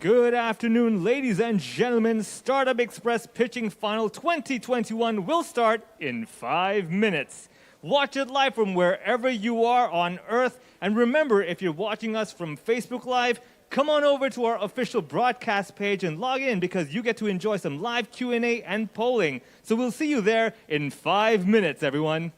Good afternoon, ladies and gentlemen. Startup Express Pitching Final 2021 will start in 5 minutes. Watch it live from wherever you are on Earth. And remember, if you're watching us from Facebook Live, come on over to our official broadcast page and log in because you get to enjoy some live Q&A and polling. So we'll see you there in 5 minutes, everyone.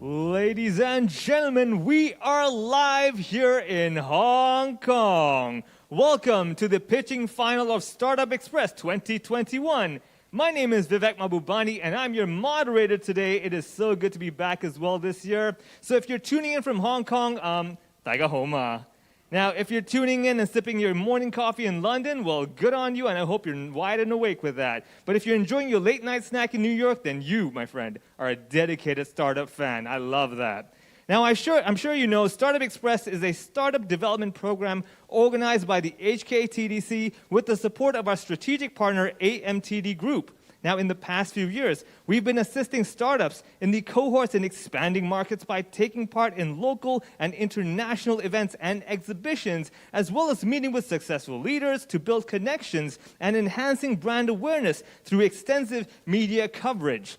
Ladies and gentlemen, we are live here in Hong Kong. Welcome to the pitching final of Startup Express 2021. My name is Vivek Mahbubani, and I'm your moderator today. It is so good to be back as well this year. So if you're tuning in from Hong Kong, 大家好嘛. Now, if you're tuning in and sipping your morning coffee in London, well, good on you, and I hope you're wide and awake with that. But if you're enjoying your late night snack in New York, then you, my friend, are a dedicated startup fan. I love that. Now, I'm sure you know Startup Express is a startup development program organized by the HKTDC with the support of our strategic partner, AMTD Group. Now, in the past few years, we've been assisting startups in the cohorts in expanding markets by taking part in local and international events and exhibitions, as well as meeting with successful leaders to build connections and enhancing brand awareness through extensive media coverage.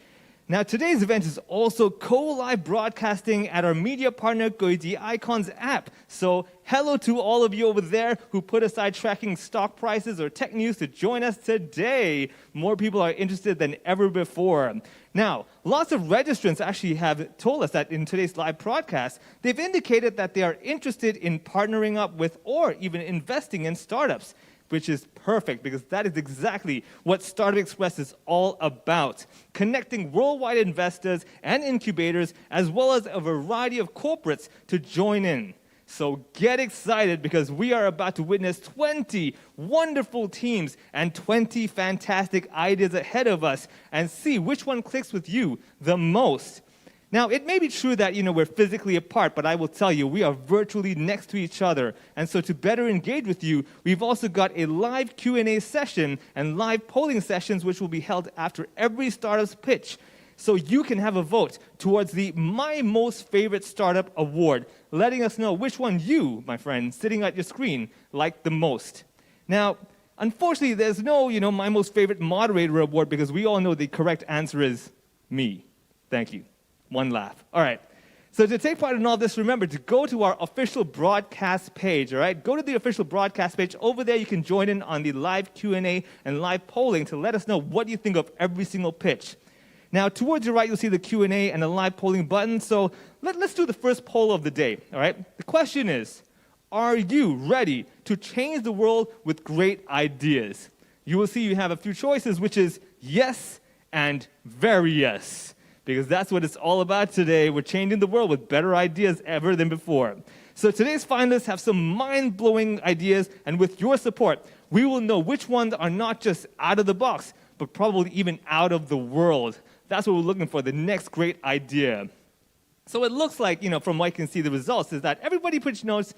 Now, today's event is also co-live broadcasting at our media partner, Goidi Icons app. So, hello to all of you over there who put aside tracking stock prices or tech news to join us today. More people are interested than ever before. Now, lots of registrants actually have told us that in today's live broadcast, they've indicated that they are interested in partnering up with or even investing in startups, which is perfect because that is exactly what Startup Express is all about. Connecting worldwide investors and incubators as well as a variety of corporates to join in. So get excited because we are about to witness 20 wonderful teams and 20 fantastic ideas ahead of us and see which one clicks with you the most. Now, it may be true that, we're physically apart, but I will tell you, we are virtually next to each other. And so to better engage with you, we've also got a live Q&A session and live polling sessions which will be held after every startup's pitch. So you can have a vote towards the My Most Favorite Startup Award, letting us know which one you, my friend, sitting at your screen, like the most. Now, unfortunately, there's no, My Most Favorite Moderator Award because we all know the correct answer is me. Thank you. One laugh. All right. So to take part in all this, remember to go to our official broadcast page, all right? Go to the official broadcast page. Over there, you can join in on the live Q&A and live polling to let us know what you think of every single pitch. Now, towards your right, you'll see the Q&A and the live polling button. So let's do the first poll of the day, all right? The question is, are you ready to change the world with great ideas? You will see you have a few choices, which is yes and very yes. Because that's what it's all about today. We're changing the world with better ideas ever than before. So today's finalists have some mind-blowing ideas, and with your support, we will know which ones are not just out of the box, but probably even out of the world. That's what we're looking for, the next great idea. So it looks like, from what I can see the results, is that everybody pretty knows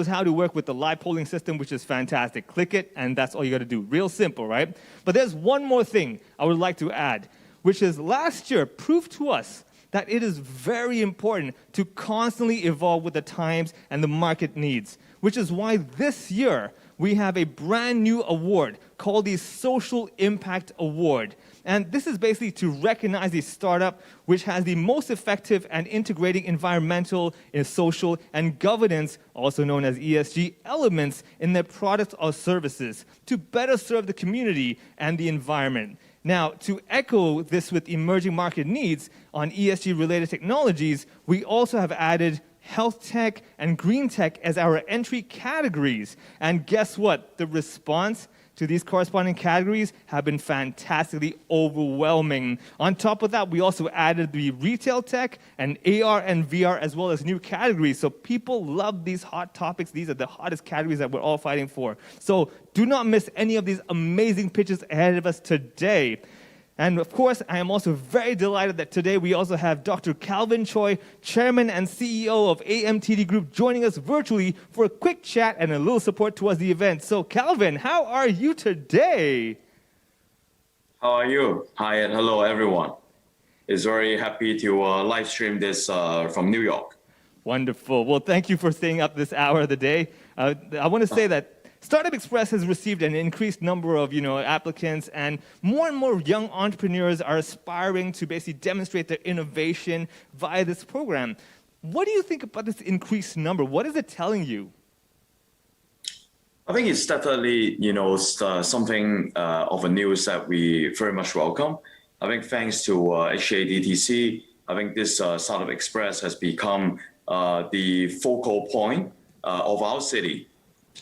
how to work with the live polling system, which is fantastic. Click it, and that's all you got to do. Real simple, right? But there's one more thing I would like to add, which is last year proved to us that it is very important to constantly evolve with the times and the market needs, which is why this year we have a brand new award called the Social Impact Award. And this is basically to recognize a startup which has the most effective and integrating environmental, social, and governance, also known as ESG, elements in their products or services to better serve the community and the environment. Now, to echo this with emerging market needs on ESG-related technologies, we also have added health tech and green tech as our entry categories. And guess what? The response to these corresponding categories have been fantastically overwhelming. On top of that, we also added the retail tech and AR and VR as well as new categories. So people love these hot topics. These are the hottest categories that we're all fighting for. So do not miss any of these amazing pitches ahead of us today. And of course, I am also very delighted that today we also have Dr. Calvin Choi, Chairman and CEO of AMTD Group, joining us virtually for a quick chat and a little support towards the event. So Calvin, how are you today? How are you? Hi and hello everyone. It's very happy to live stream this from New York. Wonderful. Well, thank you for staying up this hour of the day. I want to say that Startup Express has received an increased number of, applicants, and more young entrepreneurs are aspiring to basically demonstrate their innovation via this program. What do you think about this increased number? What is it telling you? I think it's definitely, something of a news that we very much welcome. I think thanks to HKTDC, I think this Startup Express has become the focal point of our city.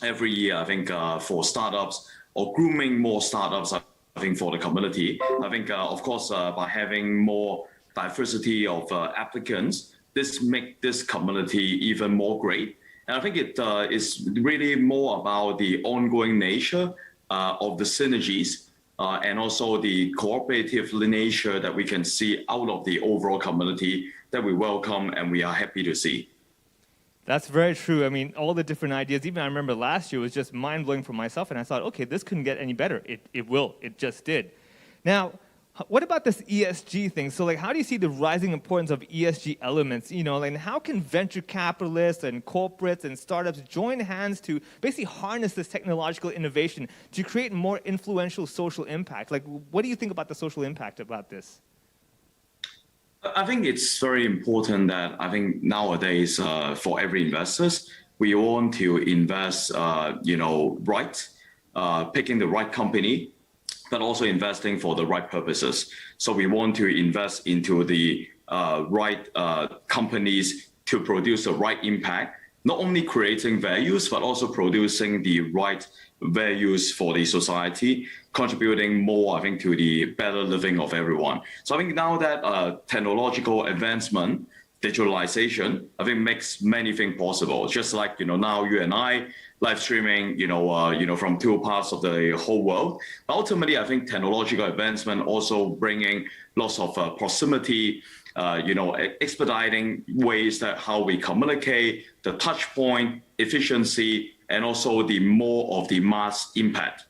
Every year, I think for startups or grooming more startups, I think for the community, I think, of course, by having more diversity of applicants, this makes this community even more great. And I think it is really more about the ongoing nature of the synergies and also the cooperative nature that we can see out of the overall community that we welcome and we are happy to see. That's very true. I mean, all the different ideas, even I remember last year was just mind-blowing for myself, and I thought, okay, this couldn't get any better. It will. It just did. Now, what about this ESG thing? So, how do you see the rising importance of ESG elements? And how can venture capitalists and corporates and startups join hands to basically harness this technological innovation to create more influential social impact? What do you think about the social impact about this? I think it's very important that I think nowadays for every investors, we want to invest, right, picking the right company, but also investing for the right purposes. So we want to invest into the right companies to produce the right impact, not only creating values, but also producing the right values for the society, contributing more, I think, to the better living of everyone. So I think now that technological advancement, digitalization, I think makes many things possible. Just like, now you and I live streaming, from two parts of the whole world. Ultimately, I think technological advancement also bringing lots of proximity, expediting ways that how we communicate, the touch point, efficiency, and also the more of the mass impact.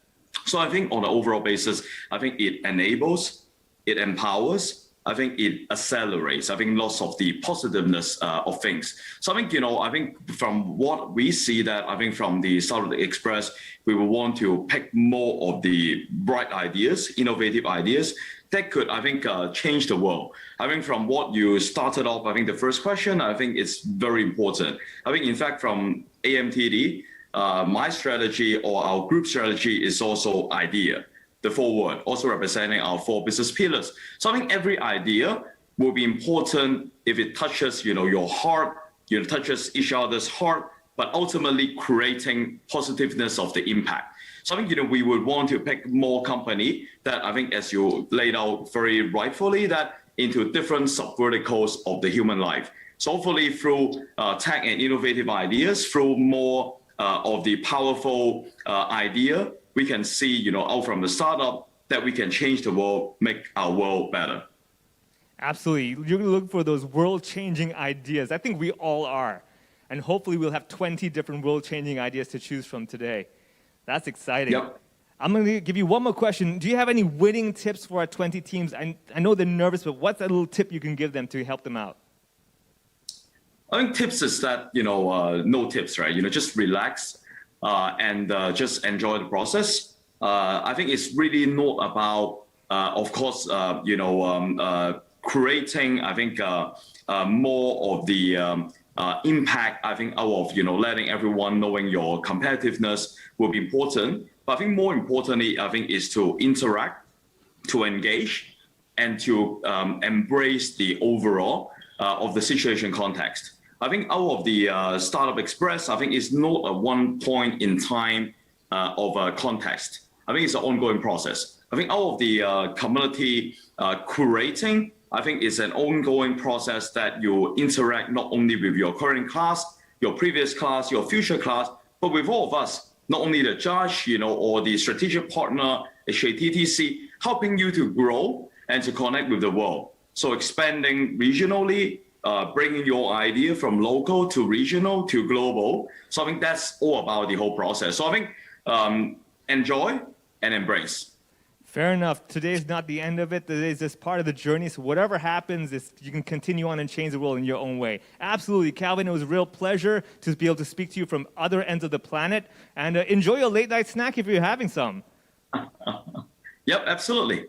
So I think on an overall basis, I think it enables, it empowers, I think it accelerates, I think lots of the positiveness of things. So I think from what we see that, I think from the Startup Express, we will want to pick more of the bright ideas, innovative ideas that could, I think, change the world. I think from what you started off, I think the first question, I think it's very important. I think in fact from AMTD, my strategy or our group strategy is also idea. The forward, also representing our 4 business pillars. So I think every idea will be important if it touches, your heart, touches each other's heart, but ultimately creating positiveness of the impact. So I think, we would want to pick more company that I think, as you laid out very rightfully, that into different subverticals of the human life. So hopefully through tech and innovative ideas, through more of the powerful idea, we can see, out from the startup that we can change the world, make our world better. Absolutely. You're going to look for those world-changing ideas. I think we all are. And hopefully we'll have 20 different world-changing ideas to choose from today. That's exciting. Yep. I'm going to give you one more question. Do you have any winning tips for our 20 teams? I know they're nervous, but what's that little tip you can give them to help them out? I think tips is that, no tips, right? Just relax and just enjoy the process. I think it's really not about, of course, creating, I think, more of the impact, I think, out of, letting everyone knowing your competitiveness will be important. But I think more importantly, I think, is to interact, to engage, and to embrace the overall of the situation context. I think out of the Startup Express, I think it's not a one point in time of a context. I think it's an ongoing process. I think out of the community curating, I think it's an ongoing process that you interact not only with your current class, your previous class, your future class, but with all of us, not only the judge, or the strategic partner, HKTDC, helping you to grow and to connect with the world. So expanding regionally, bringing your idea from local to regional to global. So I think that's all about the whole process. So I think enjoy and embrace. Fair enough. Today's not the end of it. Today's just part of the journey. So whatever happens, you can continue on and change the world in your own way. Absolutely. Calvin, it was a real pleasure to be able to speak to you from other ends of the planet. And enjoy your late night snack if you're having some. Yep, absolutely.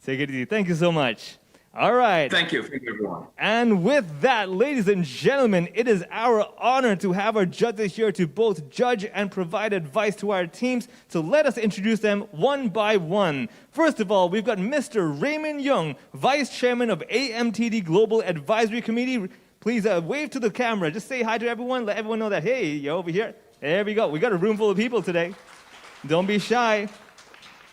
Take it easy. Thank you so much. All right. Thank you, everyone. And with that, ladies and gentlemen, it is our honor to have our judges here to both judge and provide advice to our teams. So let us introduce them one by one. First of all, we've got Mr. Raymond Young, Vice Chairman of AMTD Global Advisory Committee. Please wave to the camera. Just say hi to everyone. Let everyone know that, hey, you're over here. There we go. We got a room full of people today. Don't be shy.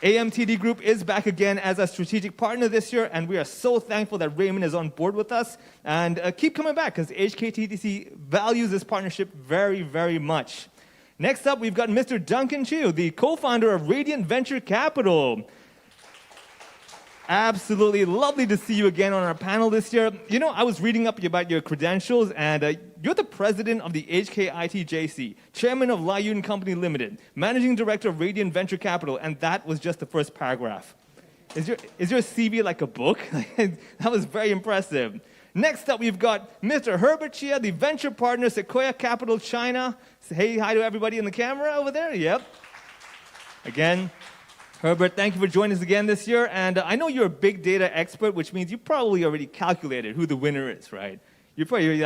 AMTD Group is back again as a strategic partner this year, and we are so thankful that Raymond is on board with us. And keep coming back, because HKTDC values this partnership very, very much. Next up, we've got Mr. Duncan Chiu, the co-founder of Radiant Venture Capital. Absolutely lovely to see you again on our panel this year. I was reading up about your credentials, and you're the president of the HKTDC, chairman of Lai Yun Company Limited, managing director of Radiant Venture Capital, and that was just the first paragraph. Is your CV like a book? That was very impressive. Next up, we've got Mr. Herbert Chia, the venture partner, Sequoia Capital China. Say hi to everybody in the camera over there. Yep. Again, Herbert, thank you for joining us again this year. And I know you're a big data expert, which means you probably already calculated who the winner is, right? You probably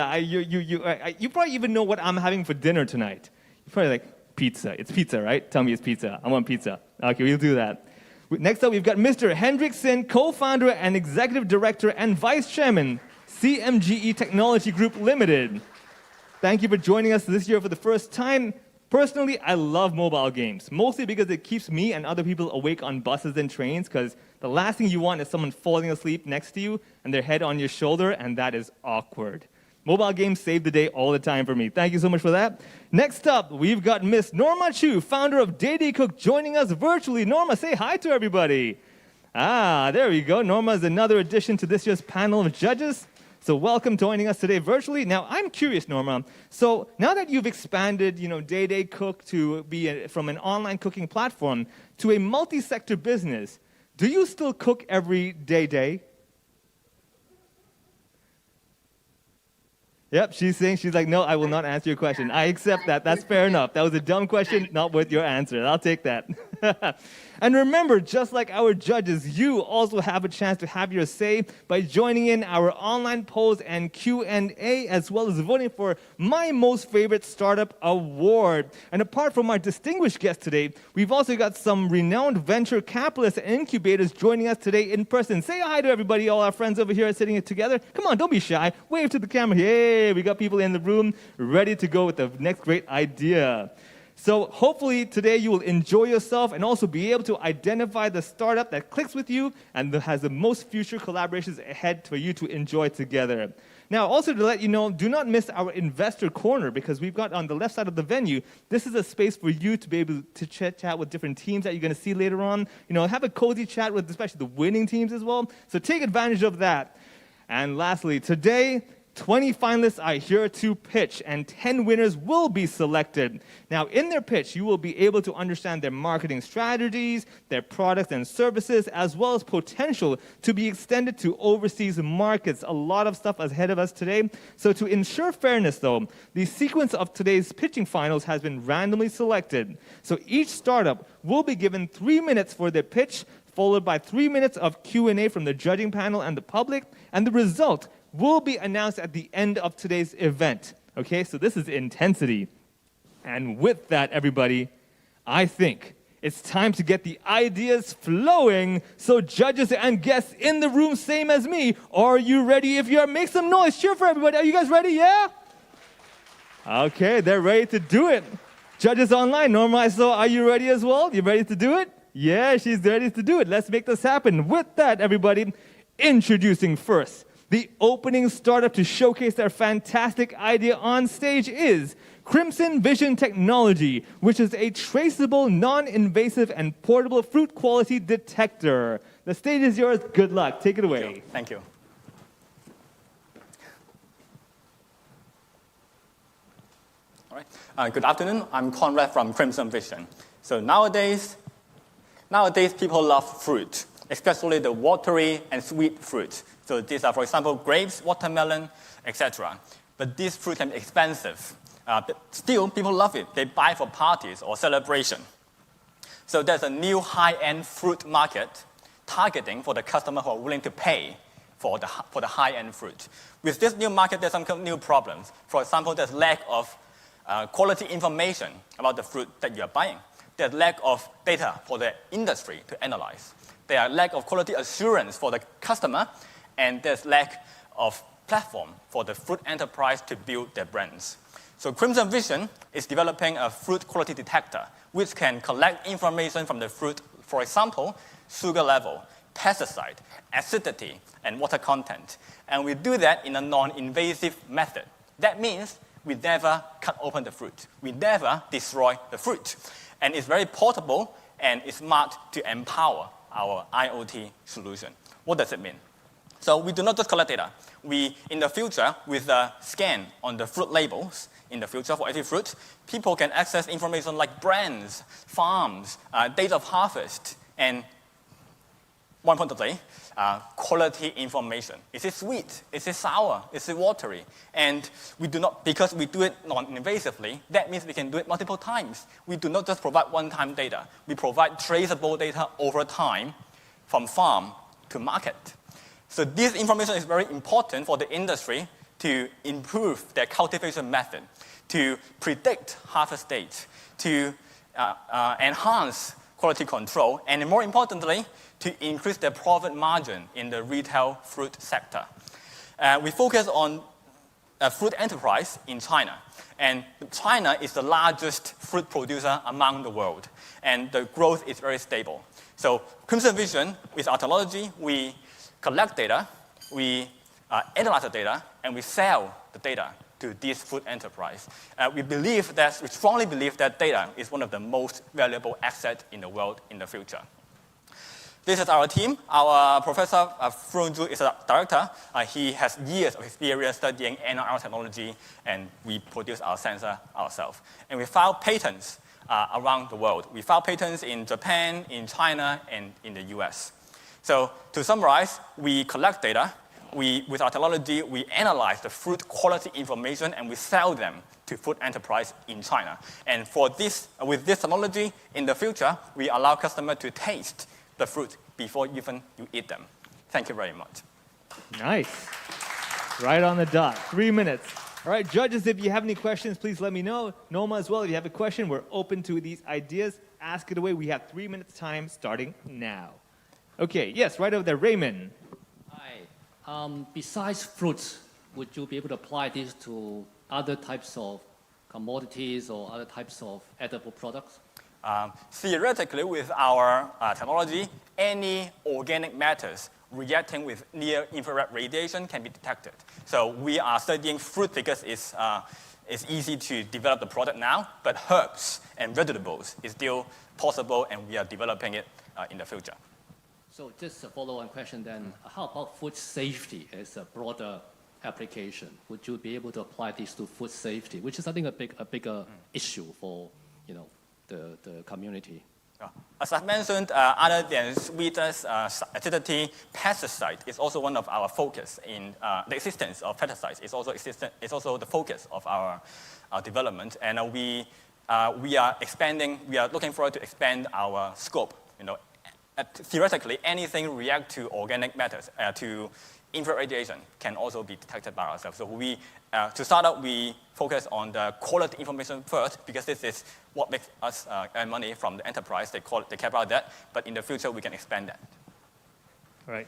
even know what I'm having for dinner tonight. You're probably like, pizza. It's pizza, right? Tell me it's pizza. I want pizza. Okay, we'll do that. Next up, we've got Mr. Hendrickson, co-founder and executive director and vice chairman, CMGE Technology Group Limited. Thank you for joining us this year for the first time. Personally, I love mobile games, mostly because it keeps me and other people awake on buses and trains, because the last thing you want is someone falling asleep next to you and their head on your shoulder, and that is awkward. Mobile games save the day all the time for me. Thank you so much for that. Next up, we've got Miss Norma Chu, founder of Day Cook, joining us virtually. Norma, say hi to everybody. There we go. Norma is another addition to this year's panel of judges. So welcome joining us today virtually. Now, I'm curious, Norma. So now that you've expanded, Day Cook to be from an online cooking platform to a multi-sector business, do you still cook every day? Yep, she's like, no, I will not answer your question. I accept that. That's fair enough. That was a dumb question, not worth your answer. I'll take that. And remember, just like our judges, you also have a chance to have your say by joining in our online polls and Q&A, as well as voting for my most favorite startup award. And apart from our distinguished guests today, we've also got some renowned venture capitalists and incubators joining us today in person. Say hi to everybody, all our friends over here sitting together. Come on, don't be shy. Wave to the camera. Hey, we got people in the room ready to go with the next great idea. So hopefully today you will enjoy yourself and also be able to identify the startup that clicks with you and that has the most future collaborations ahead for you to enjoy together. Now, also to let you know, do not miss our investor corner, because we've got on the left side of the venue, this is a space for you to be able to chat with different teams that you're going to see later on. Have a cozy chat with especially the winning teams as well. So take advantage of that. And lastly, today, 20 finalists are here to pitch, and 10 winners will be selected. Now, in their pitch, you will be able to understand their marketing strategies, their products and services, as well as potential to be extended to overseas markets. A lot of stuff ahead of us today. So to ensure fairness, though, the sequence of today's pitching finals has been randomly selected. So each startup will be given 3 minutes for their pitch, followed by 3 minutes of Q&A from the judging panel and the public, and the result will be announced at the end of today's event. Okay, so this is intensity. And with that, everybody, I think it's time to get the ideas flowing. So judges and guests in the room, same as me, are you ready? If you are, make some noise. Cheer for everybody. Are you guys ready? Yeah? Okay, they're ready to do it. Judges online, Norma, I saw, are you ready as well? You ready to do it? Yeah, she's ready to do it. Let's make this happen. With that, everybody, introducing first, the opening startup to showcase their fantastic idea on stage is Crimson Vision Technology, which is a traceable, non-invasive, and portable fruit quality detector. The stage is yours. Good luck. Take it away. Thank you. All right. Good afternoon. I'm Conrad from Crimson Vision. So nowadays people love fruit, especially the watery and sweet fruit. So these are, for example, grapes, watermelon, etc. But this fruit can be expensive. But still, people love it. They buy for parties or celebration. So there's a new high-end fruit market targeting for the customer who are willing to pay for the high-end fruit. With this new market, there's some new problems. For example, there's lack of quality information about the fruit that you are buying. There's lack of data for the industry to analyze. There's lack of quality assurance for the customer, and there's lack of platform for the fruit enterprise to build their brands. So Crimson Vision is developing a fruit quality detector which can collect information from the fruit, for example, sugar level, pesticide, acidity, and water content. And we do that in a non-invasive method. That means we never cut open the fruit. We never destroy the fruit. And it's very portable and it's smart to empower our IoT solution. What does it mean? So we do not just collect data. We, in the future, with a scan on the fruit labels, in the future for every fruit, people can access information like brands, farms, date of harvest, and more importantly, quality information. Is it sweet? Is it sour? Is it watery? And we do not, because we do it non-invasively, that means we can do it multiple times. We do not just provide one-time data. We provide traceable data over time from farm to market. So this information is very important for the industry to improve their cultivation method, to predict harvest dates, to enhance quality control, and more importantly, to increase their profit margin in the retail fruit sector. We focus on fruit enterprise in China. And China is the largest fruit producer among the world. And the growth is very stable. So Crimson Vision, with our technology, we collect data, we analyze the data, and we sell the data to this food enterprise. We strongly believe that data is one of the most valuable assets in the world in the future. This is our team. Our Professor Furong Zhu is a director. He has years of experience studying NIR technology, and we produce our sensor ourselves. And we file patents around the world. We file patents in Japan, in China, and in the US. So to summarize, we collect data. With our technology, we analyze the fruit quality information, and we sell them to food enterprise in China. And with this technology, in the future, we allow customers to taste the fruit before even you eat them. Thank you very much. Nice. Right on the dot. 3 minutes. All right, judges, if you have any questions, please let me know. Noma as well, if you have a question, we're open to these ideas. Ask it away. We have 3 minutes time starting now. Okay, yes, right over there, Raymond. Hi. Besides fruits, would you be able to apply this to other types of commodities or other types of edible products? Theoretically, with our technology, any organic matters reacting with near-infrared radiation can be detected. So we are studying fruit because it's easy to develop the product now, but herbs and vegetables is still possible, and we are developing it in the future. So just a follow-on question then, how about food safety as a broader application? Would you be able to apply this to food safety, which is, I think, a bigger issue for the community? As I mentioned, other than sweetness, acidity, pesticide is also one of our focus in the existence of pesticides. It's also the focus of our development, and we are expanding. We are looking forward to expand our scope. Theoretically, anything react to organic matters, to infrared radiation, can also be detected by ourselves. So to start out, we focus on the quality information first, because this is what makes us earn money from the enterprise. They care about that, but in the future, we can expand that. All right.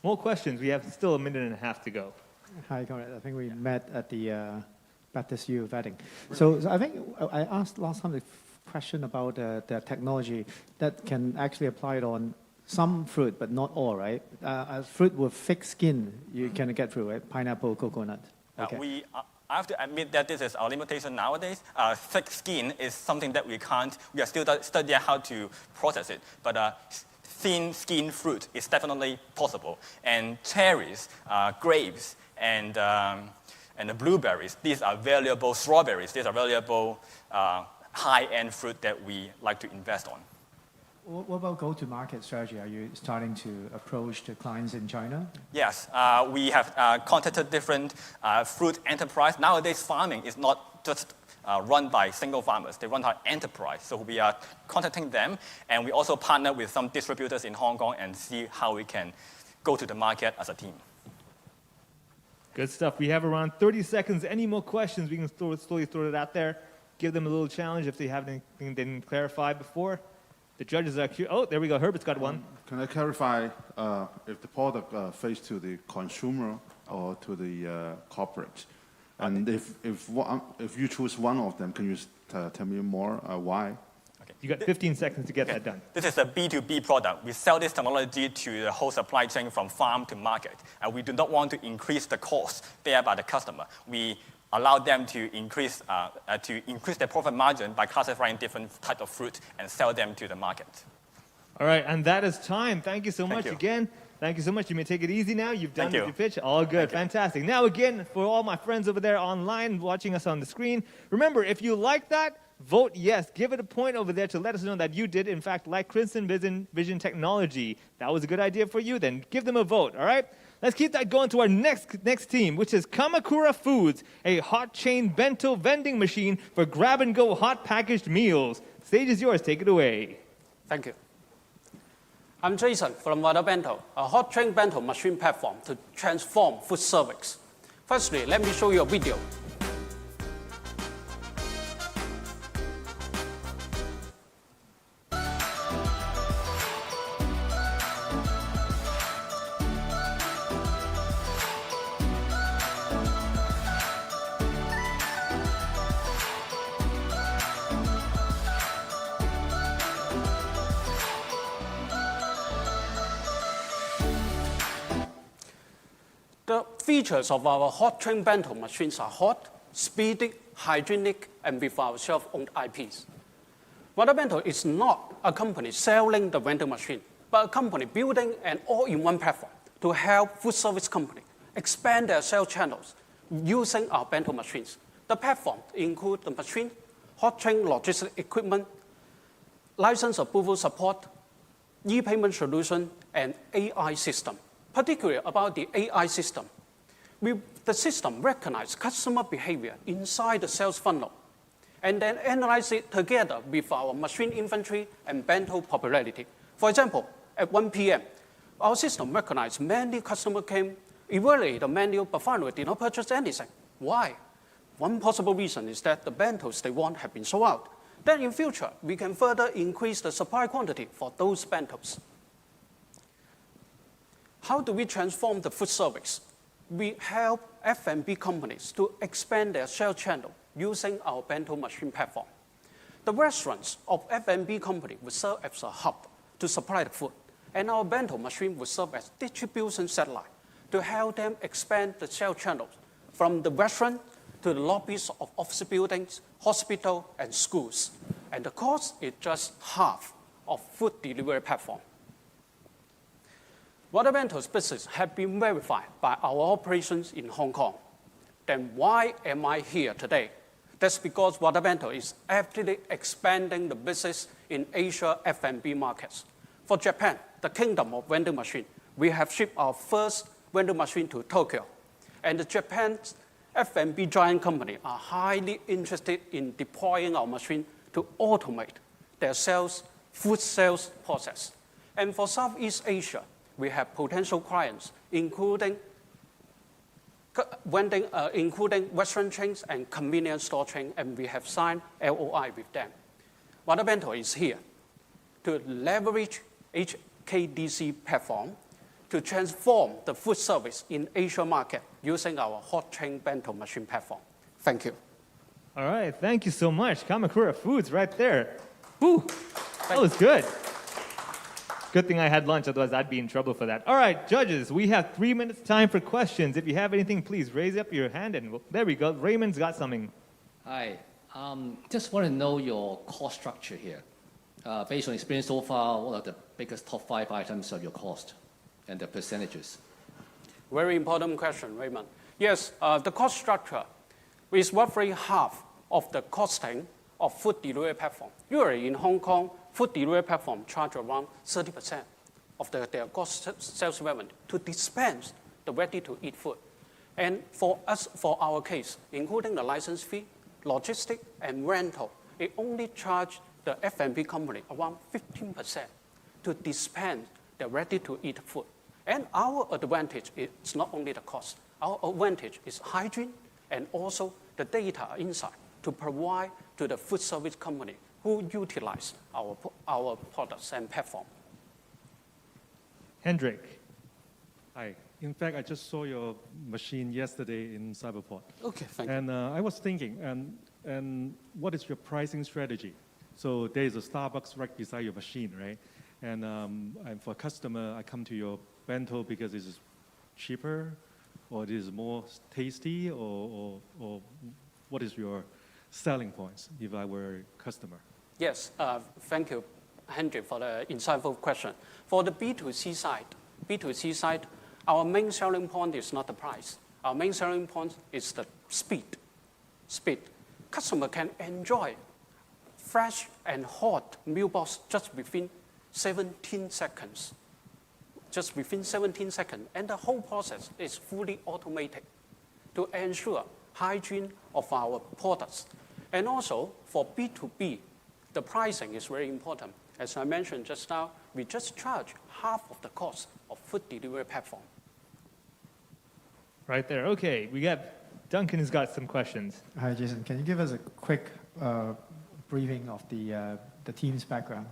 More questions. We have still a minute and a half to go. Hi, Conrad. I think we met at the Baptist U wedding. So I think I asked last time the question about the technology that can actually apply it on some fruit, but not all, right? Fruit with thick skin, you can get through, right? Pineapple, coconut. Okay. I have to admit that this is our limitation nowadays. Thick skin is something that we are still studying how to process it. But thin skin fruit is definitely possible. And cherries, grapes, and the blueberries, these are valuable strawberries. These are valuable high-end fruit that we like to invest on. What about go-to-market strategy? Are you starting to approach the clients in China? Yes, we have contacted different fruit enterprise. Nowadays, farming is not just run by single farmers. They run by enterprise. So we are contacting them, and we also partner with some distributors in Hong Kong and see how we can go to the market as a team. Good stuff. We have around 30 seconds. Any more questions? We can slowly throw it out there. Give them a little challenge if they have anything they didn't clarify before. The judges are cute. Oh, there we go. Herbert's got one. Can I clarify if the product face to the consumer or to the corporate? And if you choose one of them, can you tell me more why? Okay. You got 15 seconds to get that done. This is a B2B product. We sell this technology to the whole supply chain from farm to market. And we do not want to increase the cost bear by the customer. We allow them to increase their profit margin by classifying different types of fruit and sell them to the market. All right, and that is time. Thank you so much you. again. Thank you so much. You may take it easy now. You've done Thank your pitch. All good. Fantastic. Now again, for all my friends over there online watching us on the screen, remember, if you like that, vote yes. Give it a point over there to let us know that you did, in fact, like Crimson Vision Technology. That was a good idea for you, then give them a vote, all right? Let's keep that going to our next team, which is Kamakura Foods, a hot chain bento vending machine for grab-and-go hot packaged meals. Stage is yours. Take it away. Thank you. I'm Jason from Water Bento, a hot chain bento machine platform to transform food service. Firstly, let me show you a video. The features of our hot chain bento machines are hot, speedy, hygienic, and with our self-owned IPs. Water Bento is not a company selling the vending machine, but a company building an all-in-one platform to help food service companies expand their sales channels using our bento machines. The platform includes the machine, hot chain logistic equipment, license approval support, e-payment solution, and AI system. Particularly about the AI system. The system recognizes customer behavior inside the sales funnel and then analyze it together with our machine inventory and bento popularity. For example, at 1 p.m., our system recognized many customers came, evaluated the menu, but finally did not purchase anything. Why? One possible reason is that the bentos they want have been sold out. Then in future, we can further increase the supply quantity for those bentos. How do we transform the food service? We help F&B companies to expand their sales channel using our bento machine platform. The restaurants of F&B company will serve as a hub to supply the food, and our bento machine will serve as distribution satellite to help them expand the sales channels from the restaurant to the lobbies of office buildings, hospitals, and schools. And the cost is just half of food delivery platform. Water Bento's business have been verified by our operations in Hong Kong. Then why am I here today? That's because Water Bento is actively expanding the business in Asia F&B markets. For Japan, the kingdom of vending machine, we have shipped our first vending machine to Tokyo. And the Japan's F&B giant company are highly interested in deploying our machine to automate their food sales process. And for Southeast Asia, we have potential clients, including restaurant chains and convenience store chains, and we have signed LOI with them. Water Bento is here to leverage HKTDC platform to transform the food service in Asia market using our hot chain bento machine platform. Thank you. All right, thank you so much. Kamakura Foods right there. Whew, that was good. Good thing I had lunch, otherwise I'd be in trouble for that. All right, judges, we have 3 minutes time for questions. If you have anything, please raise up your hand and there we go. Raymond's got something. Hi, just want to know your cost structure here. Based on experience so far, what are the biggest top 5 items of your cost and the percentages? Very important question, Raymond. Yes, the cost structure is roughly half of the costing of food delivery platform. Usually in Hong Kong, food delivery platform charge around 30% of their cost sales revenue to dispense the ready-to-eat food. And for our case, including the license fee, logistic, and rental, it only charge the F&B company around 15% to dispense the ready-to-eat food. And our advantage is not only the cost. Our advantage is hygiene and also the data insight to provide to the food service company who utilize our products and platform. Hendrik. Hi. In fact, I just saw your machine yesterday in Cyberport. Okay, thank you. And I was thinking, and what is your pricing strategy? So there is a Starbucks right beside your machine, right? And for a customer, I come to your bento because it is cheaper, or it is more tasty, or what is your selling points if I were a customer? Yes, thank you, Henry, for the insightful question. For the B2C side, our main selling point is not the price. Our main selling point is the speed. Customer can enjoy fresh and hot meal box just within 17 seconds. Just within 17 seconds, and the whole process is fully automated to ensure hygiene of our products. And also for B2B, the pricing is very important. As I mentioned just now, we just charge half of the cost of food delivery platform. Right there. Okay, Duncan has got some questions. Hi, Jason. Can you give us a quick briefing of the team's background?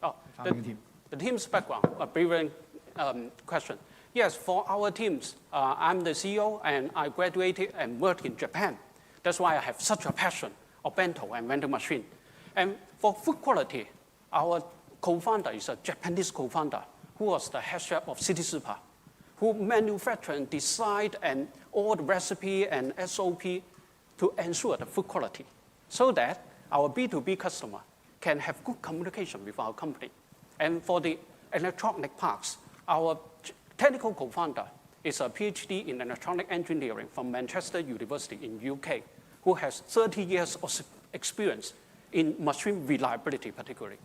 Oh, Founding team. The team's background, a briefing question. Yes, for our teams, I'm the CEO and I graduated and worked in Japan. That's why I have such a passion of bento and vending machine. And for food quality, our co-founder is a Japanese co-founder who was the head chef of City Super, who manufactured and designed and all the recipe and SOP to ensure the food quality so that our B2B customer can have good communication with our company. And for the electronic parts, our technical co-founder is a PhD in electronic engineering from Manchester University in UK, who has 30 years of experience in machine reliability particularly.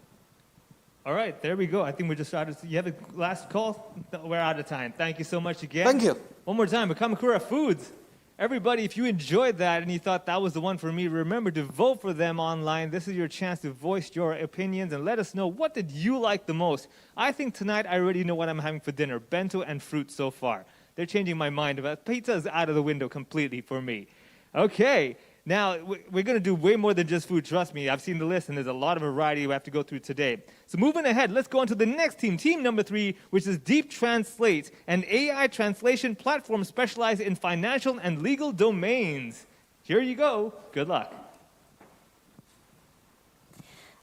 All right, there we go. I think we just started. You have a last call? No, we're out of time. Thank you so much again. Thank you. One more time, Kamakura Foods. Everybody, if you enjoyed that and you thought that was the one for me, remember to vote for them online. This is your chance to voice your opinions and let us know, what did you like the most? I think tonight I already know what I'm having for dinner, bento and fruit so far. They're changing my mind about pizza is out of the window completely for me. Okay, now we're going to do way more than just food, trust me. I've seen the list and there's a lot of variety we have to go through today. So moving ahead, let's go on to the next team, team number 3, which is Deep Translate, an AI translation platform specialized in financial and legal domains. Here you go. Good luck.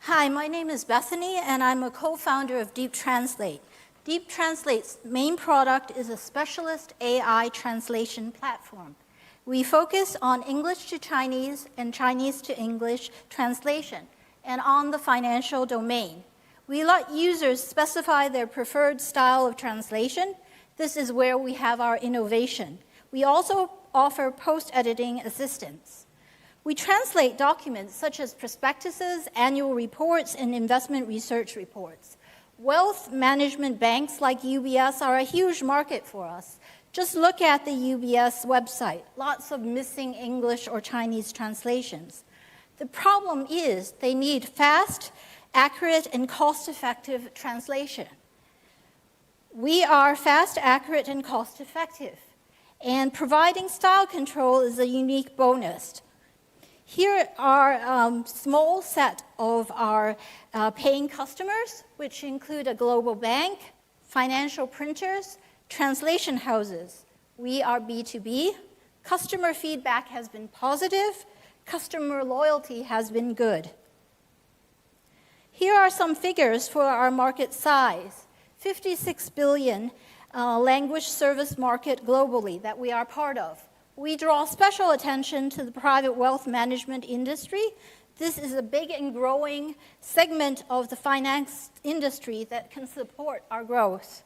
Hi, my name is Bethany, and I'm a co-founder of Deep Translate. Deep Translate's main product is a specialist AI translation platform. We focus on English to Chinese and Chinese to English translation and on the financial domain. We let users specify their preferred style of translation. This is where we have our innovation. We also offer post-editing assistance. We translate documents such as prospectuses, annual reports, and investment research reports. Wealth management banks like UBS are a huge market for us. Just look at the UBS website, lots of missing English or Chinese translations. The problem is they need fast, accurate, and cost-effective translation. We are fast, accurate, and cost-effective, and providing style control is a unique bonus. Here are a small set of our paying customers, which include a global bank, financial printers, translation houses. We are B2B. Customer feedback has been positive. Customer loyalty has been good. Here are some figures for our market size. 56 billion language service market globally that we are part of. We draw special attention to the private wealth management industry. This is a big and growing segment of the finance industry that can support our growth.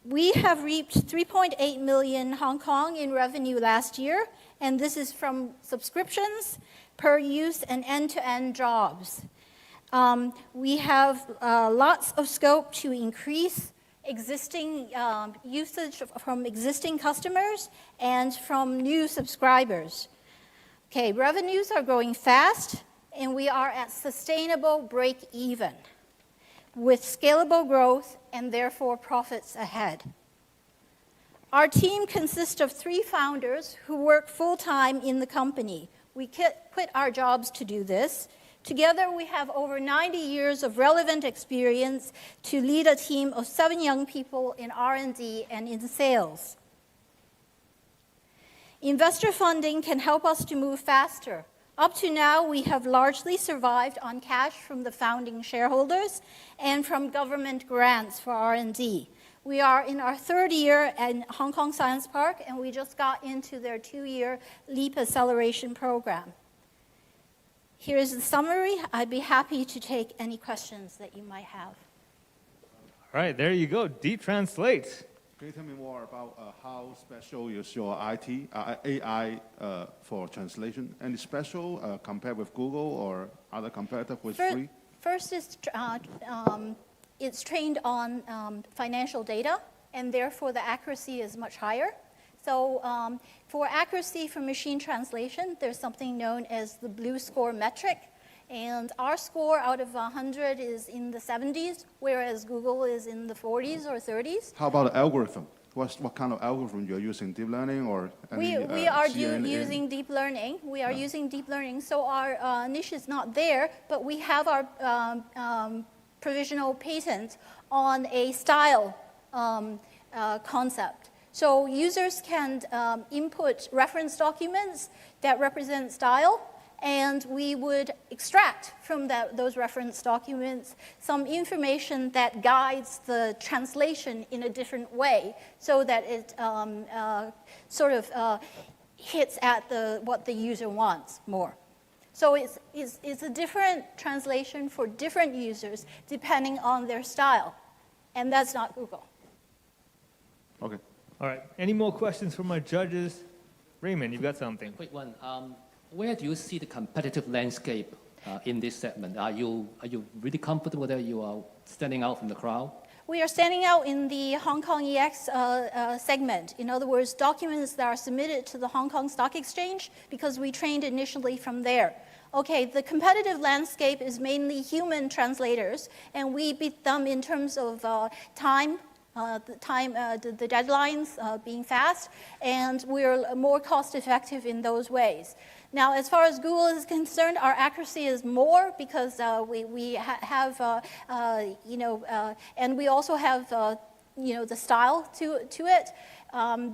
We have reached 3.8 million Hong Kong in revenue last year, and this is from subscriptions, per use, and end-to-end jobs. We have lots of scope to increase existing usage from existing customers and from new subscribers. Okay, revenues are growing fast, and we are at sustainable break-even with scalable growth and therefore profits ahead. Our team consists of 3 founders who work full-time in the company. We quit our jobs to do this. Together, we have over 90 years of relevant experience to lead a team of 7 young people in R&D and in sales. Investor funding can help us to move faster. Up to now, we have largely survived on cash from the founding shareholders and from government grants for R&D. We are in our 3rd year at Hong Kong Science Park, and we just got into their 2-year LEAP acceleration program. Here's the summary. I'd be happy to take any questions that you might have. All right, there you go. Deep Translate. Can you tell me more about how special is your AI for translation? Any special compared with Google or other competitor with free? First is it's trained on financial data, and therefore the accuracy is much higher. So for accuracy for machine translation, there's something known as the blue score metric. And our score out of 100 is in the 70s, whereas Google is in the 40s or 30s. How about the algorithm? What kind of algorithm you're using? Deep learning or any, we are CNN? using deep learning. We are using deep learning. So our niche is not there, but we have our provisional patent on a style concept. So users can input reference documents that represent style, and we would extract from those reference documents some information that guides the translation in a different way so that it sort of hits at what the user wants more. So it's a different translation for different users depending on their style, and that's not Google. Okay. All right. Any more questions from our judges? Raymond, you've got something. Quick one. Where do you see the competitive landscape in this segment? Are you really comfortable that you are standing out from the crowd? We are standing out in the Hong Kong EX segment. In other words, documents that are submitted to the Hong Kong Stock Exchange, because we trained initially from there. Okay, the competitive landscape is mainly human translators, and we beat them in terms of time, the deadlines being fast, and we're more cost effective in those ways. Now, as far as Google is concerned, our accuracy is more because we have, and we also have, the style to it.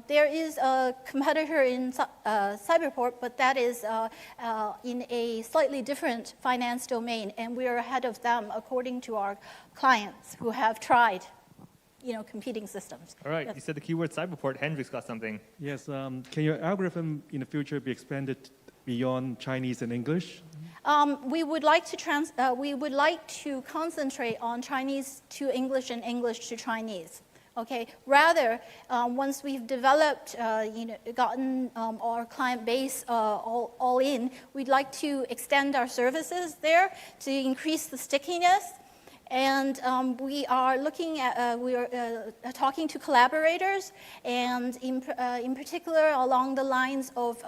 There is a competitor in Cyberport, but that is in a slightly different finance domain, and we are ahead of them according to our clients who have tried competing systems. All right, you said the keyword Cyberport. Hendrik's got something. Yes, can your algorithm in the future be expanded beyond Chinese and English? We would like to concentrate on Chinese to English and English to Chinese. Okay. Rather, once we've developed, gotten our client base all in, we'd like to extend our services there to increase the stickiness. And we are looking at, we are talking to collaborators, and in particular along the lines of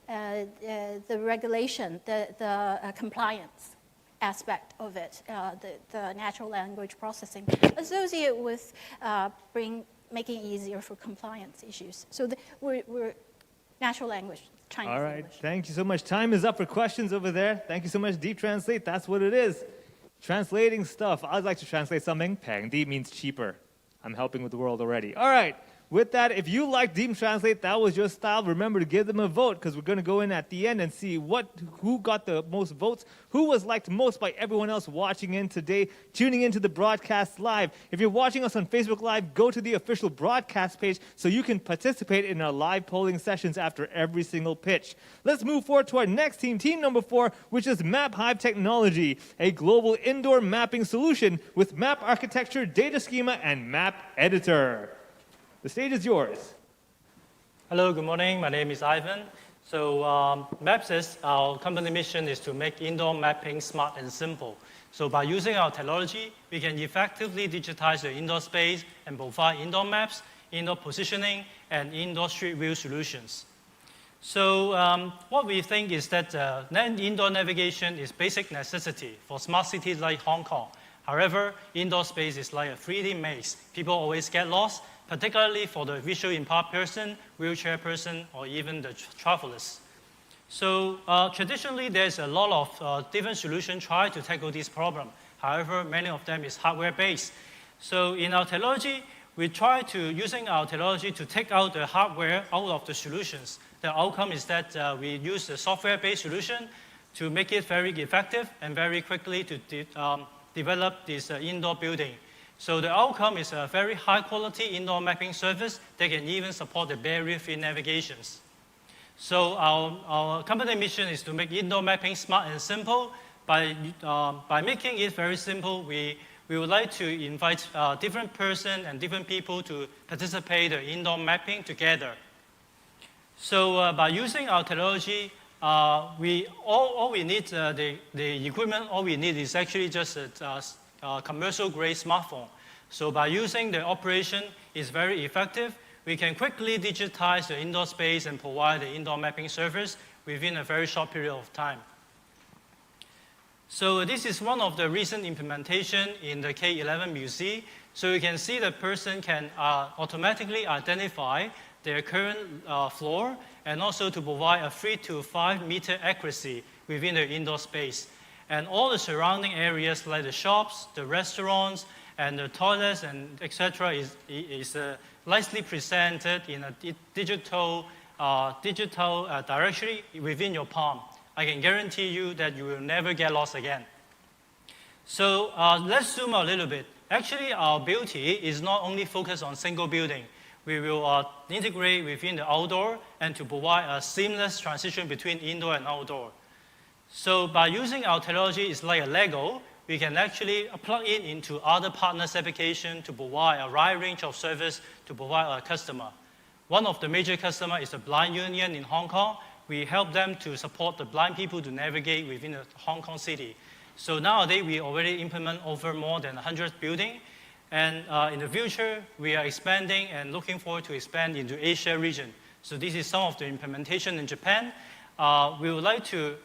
the regulation, the compliance aspect of it, the natural language processing associated with making it easier for compliance issues. So we're natural language, Chinese All right, English. thank you so much. Time is up for questions over there. Thank you so much, Deep Translate. That's what it is. Translating stuff. I'd like to translate something. Pang Deep means cheaper. I'm helping with the world already. All right. With that, if you like Deep Translate, that was your style, remember to give them a vote, because we're going to go in at the end and see who got the most votes, who was liked most by everyone else watching in today, tuning into the broadcast live. If you're watching us on Facebook Live, go to the official broadcast page so you can participate in our live polling sessions after every single pitch. Let's move forward to our next team, team number 4, which is MapHive Technology, a global indoor mapping solution with map architecture, data schema, and map editor. The stage is yours. Hello, good morning. My name is Ivan. So Maps, our company mission is to make indoor mapping smart and simple. So by using our technology, we can effectively digitize the indoor space and provide indoor maps, indoor positioning, and indoor street view solutions. So what we think is that indoor navigation is basic necessity for smart cities like Hong Kong. However, indoor space is like a 3D maze. People always get lost, particularly for the visually impaired person, wheelchair person, or even the travelers. So traditionally, there's a lot of different solutions try to tackle this problem. However, many of them is hardware-based. So in our technology, we try to, using our technology to take out the hardware out of the solutions. The outcome is that we use a software-based solution to make it very effective and very quickly to develop this indoor building. So the outcome is a very high-quality indoor mapping service that can even support the barrier-free navigations. So our company mission is to make indoor mapping smart and simple. By making it very simple, we we would like to invite different person and different people to participate in indoor mapping together. So by using our technology, all we need, the equipment, all we need is actually just a commercial-grade smartphone. So by using the operation, it's very effective. We can quickly digitize the indoor space and provide the indoor mapping service within a very short period of time. So this is one of the recent implementation in the K11 Museum. So you can see the person can automatically identify their current floor and also to provide a 3 to 5 meter accuracy within the indoor space. And all the surrounding areas like the shops, the restaurants, and the toilets, and etc. is nicely presented in a digital directory within your palm. I can guarantee you that you will never get lost again. So let's zoom a little bit. Actually, our beauty is not only focused on single building. We will integrate within the outdoor and to provide a seamless transition between indoor and outdoor. So by using our technology, it's like a Lego. We can actually plug it into other partners' application to provide a wide range of service to provide our customer. One of the major customers is the Blind Union in Hong Kong. We help them to support the blind people to navigate within the Hong Kong city. So nowadays, we already implement over more than 100 buildings. And in the future, we are expanding and looking forward to expand into Asia region. So this is some of the implementation in Japan. We would like to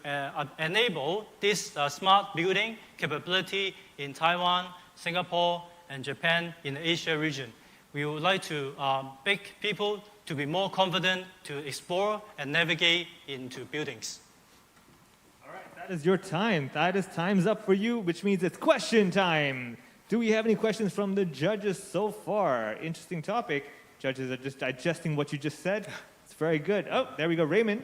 enable this smart building capability in Taiwan, Singapore, and Japan in the Asia region. We would like to make people to be more confident to explore and navigate into buildings. All right, that is your time. That is time's up for you, which means it's question time. Do we have any questions from the judges so far? Interesting topic. Judges are just digesting what you just said. It's very good. Oh, there we go. Raymond.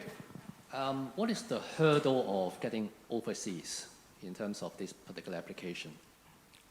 What is the hurdle of getting overseas in terms of this particular application?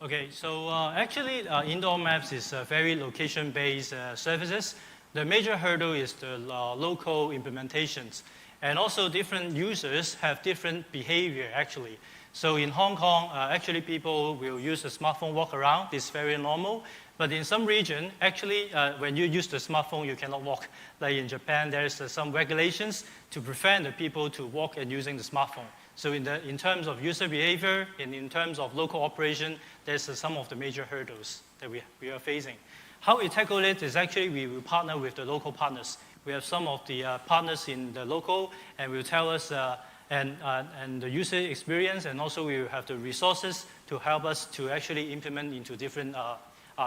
Okay, so actually indoor maps is very location-based services. The major hurdle is the local implementations. And also different users have different behavior actually. So in Hong Kong, actually people will use the smartphone walk around. It's very normal. But in some region, actually, when you use the smartphone, you cannot walk. Like in Japan, there's some regulations to prevent the people to walk and using the smartphone. So in terms of user behavior and in terms of local operation, there's some of the major hurdles that we are facing. How we tackle it is actually we will partner with the local partners. We have some of the partners in the local, and will tell us and the user experience, and also we will have the resources to help us to actually implement into different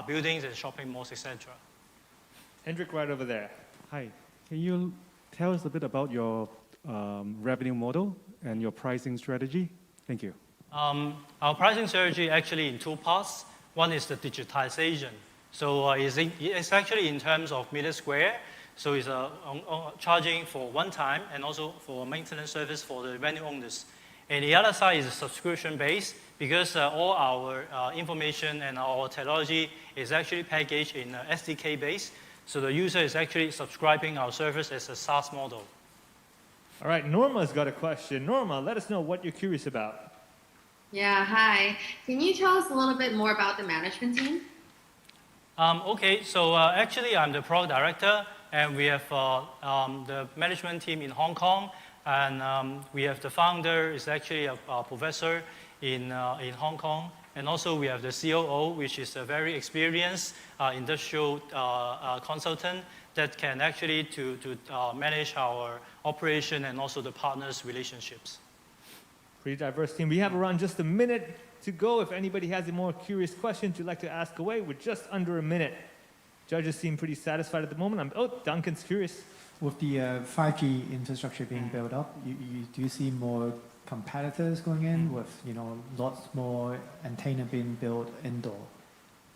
buildings and shopping malls, etc. Hendrik, right over there. Hi. Can you tell us a bit about your revenue model and your pricing strategy? Thank you. Our pricing strategy actually in two parts. One is the digitization. So it's actually in terms of meter square. So it's charging for one time and also for maintenance service for the venue owners. And the other side is subscription based because all our information and our technology is actually packaged in SDK base. So the user is actually subscribing our service as a SaaS model. All right, Norma's got a question. Norma, let us know what you're curious about. Yeah, hi. Can you tell us a little bit more about the management team? Okay, so actually I'm the product director, and we have the management team in Hong Kong, and we have the founder is actually a professor in Hong Kong, and also we have the COO, which is a very experienced industrial consultant that can actually to manage our operation and also the partners' relationships. Pretty diverse team. We have around just a minute to go. If anybody has any more curious questions you'd like to ask away, we're just under a minute. Judges seem pretty satisfied at the moment. Duncan's curious. With the 5G infrastructure being built up, do you see more competitors going in with lots more antenna being built indoor?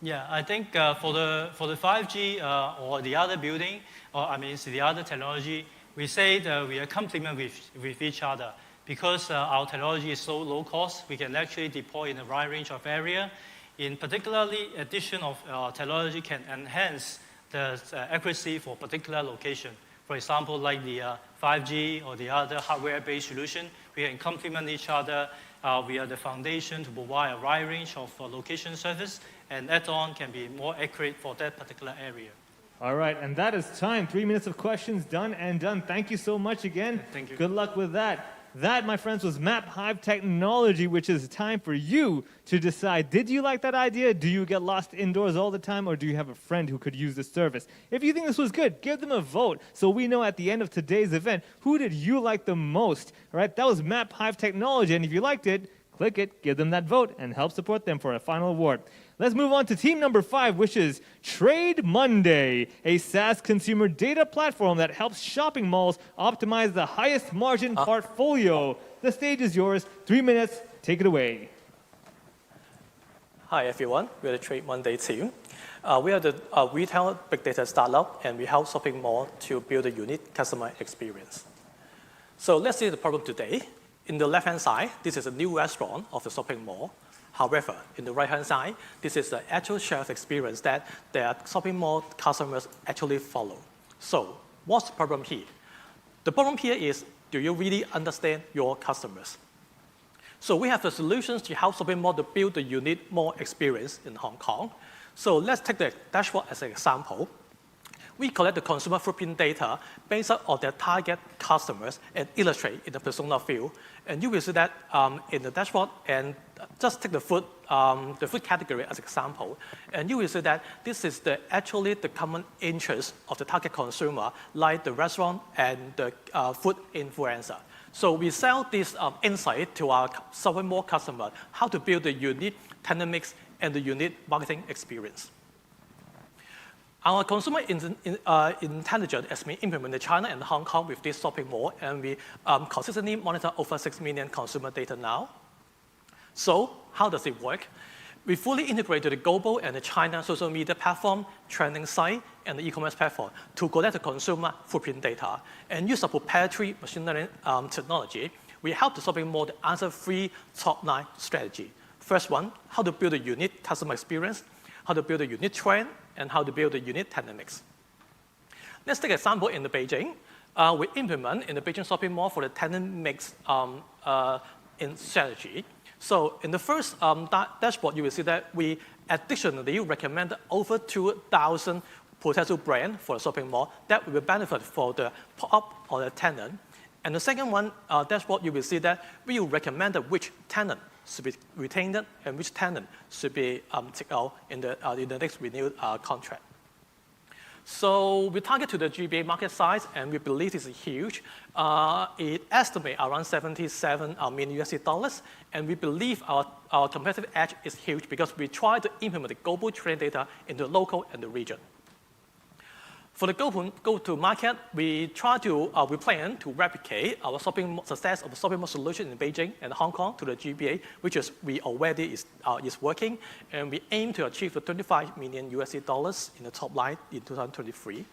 Yeah, I think for the 5G or the other building, or I mean the other technology, we say that we are complement with each other because our technology is so low cost. We can actually deploy in a wide range of area. In particularly, addition of technology can enhance the accuracy for particular location. For example, like the 5G or the other hardware-based solution, we can complement each other we are the foundation to provide a wide range of location service, and add-on can be more accurate for that particular area. All right, and that is time. 3 minutes of questions done and done. Thank you so much again. Thank you. Good luck with that. That, my friends, was Map Hive Technology, which is time for you to decide, did you like that idea? Do you get lost indoors all the time, or do you have a friend who could use this service? If you think this was good, give them a vote so we know at the end of today's event, who did you like the most? All right, that was Map Hive Technology, and if you liked it, click it, give them that vote, and help support them for a final award. Let's move on to team number 5, which is Trade Monday, a SaaS consumer data platform that helps shopping malls optimize the highest margin portfolio. The stage is yours. 3 minutes. Take it away. Hi, everyone. We are the Trade Monday team. We are the retail big data startup, and we help shopping mall to build a unique customer experience. So let's see the problem today. In the left-hand side, this is a new restaurant of the shopping mall. However, in the right-hand side, this is the actual shelf experience that the shopping mall customers actually follow. So what's the problem here? The problem here is, do you really understand your customers? So we have the solutions to help shopping mall to build the unique mall experience in Hong Kong. So let's take the dashboard as an example. We collect the consumer footprint data based on their target customers and illustrate in the persona view. And you will see that in the dashboard, and just take the food category as an example. And you will see that this is actually the common interest of the target consumer, like the restaurant and the food influencer. So we sell this insight to our shopping mall customer, how to build the unique tenant mix and the unique marketing experience. Our consumer intelligence has been implemented in China and Hong Kong with this shopping mall, and we consistently monitor over 6 million consumer data now. So how does it work? We fully integrate the global and the China social media platform, trending site, and the e-commerce platform to collect the consumer footprint data. And use a proprietary machine learning technology, we help the shopping mall to answer 3 top-line strategies. First one, how to build a unique customer experience, how to build a unique trend, and how to build a unique tenant mix. Let's take an example in the Beijing. We implement in the Beijing shopping mall for the tenant mix in strategy. So in the first dashboard, you will see that we additionally recommend over 2,000 potential brands for the shopping mall that will benefit for the pop-up or the tenant. And the second one dashboard, you will see that we will recommend which tenant should be retained and which tenant should be taken out in the next renewed contract. So we target to the GBA market size, and we believe this is huge. It estimates around $77 million, and we believe our competitive edge is huge because we try to implement the global trend data into local and the region. For the go-to-market, we plan to replicate our success of the shopping mall solution in Beijing and Hong Kong to the GBA, which we already is working, and we aim to achieve the $25 million in the top line in 2023.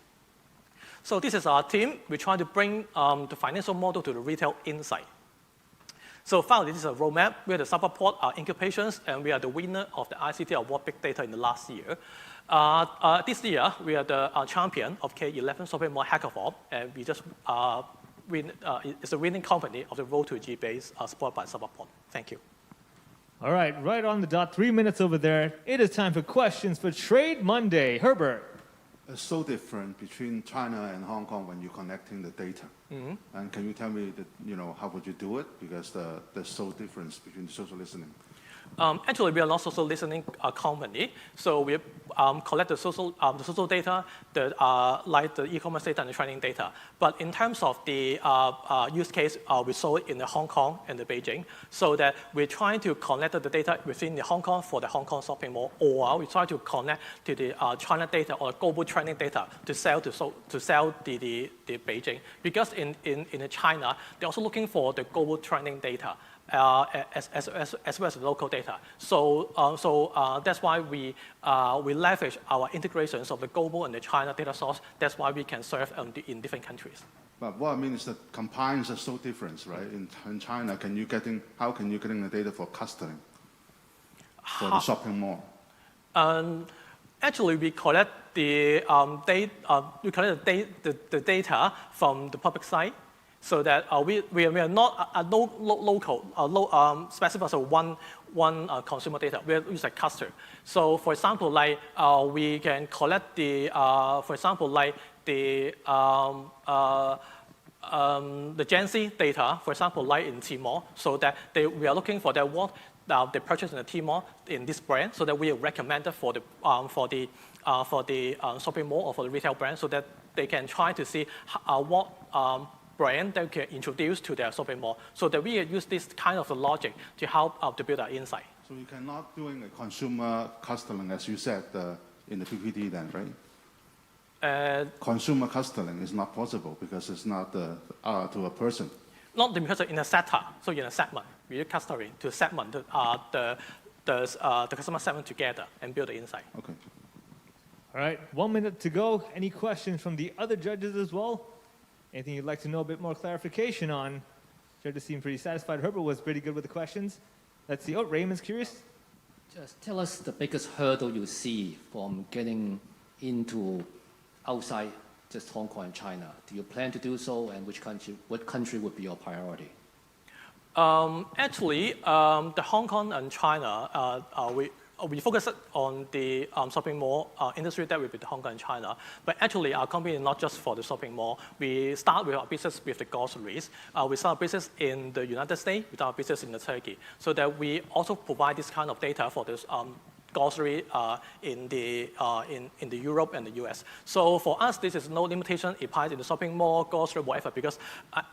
So this is our team. We try to bring the financial model to the retail insight. So finally, this is a roadmap. We are the support our incubations, and we are the winner of the ICT Award Big Data in the last year. This year, we are the champion of K11 Shopping Mall Hackathon, and we just it's a winning company of the Road to GBA's supported by Support. Thank you. All right on the dot, 3 minutes over there. It is time for questions for Trade Monday. Herbert. It's so different between China and Hong Kong when you're connecting the data. Mm-hmm. And can you tell me how would you do it? Because there's so difference between the social listening. Actually, we are not social listening company, so we collect the social data, like the e-commerce data and the training data. But in terms of the use case, we saw it in the Hong Kong and the Beijing, so that we're trying to connect the data within the Hong Kong for the Hong Kong shopping mall, or we try to connect to the China data or global training data to sell the Beijing. Because in China, they're also looking for the global training data. As well as the local data. So that's why we leverage our integrations of the global and the China data source. That's why we can serve in different countries. But what I mean is that compliance are so different, right? In China, how can you getting the data for customing for the shopping mall? Actually, we collect the data from the public site. So that we are not specified as one consumer data. We use a cluster. So for example, like we can collect the, for example, like the Gen Z data, for example, like in Tmall, so that we are looking for what they purchase in the Tmall in this brand, so that we recommend it for the shopping mall or for the retail brand, so that they can try to see what brand they can introduce to their shopping mall. So that we use this kind of logic to help to build our insight. So you cannot doing a consumer clustering, as you said in the PPT then, right? Consumer clustering is not possible because it's not to a person. Not because in a sector, so in a segment, we use clustering to segment the customer segment together and build the insight. Okay. All right, 1 minute to go. Any questions from the other judges as well? Anything you'd like to know a bit more clarification on? Judges seem pretty satisfied. Herbert was pretty good with the questions. Let's see. Oh, Raymond's curious. Just tell us the biggest hurdle you see from getting into outside just Hong Kong and China. Do you plan to do so, and what country would be your priority? Actually, the Hong Kong and China, we focus on the shopping mall industry that will be the Hong Kong and China. But actually, our company is not just for the shopping mall. We start with our business with the groceries. We start business in the United States with our business in Turkey. So that we also provide this kind of data for this grocery in the Europe and the US. So for us, this is no limitation. It applies in the shopping mall, grocery, whatever, because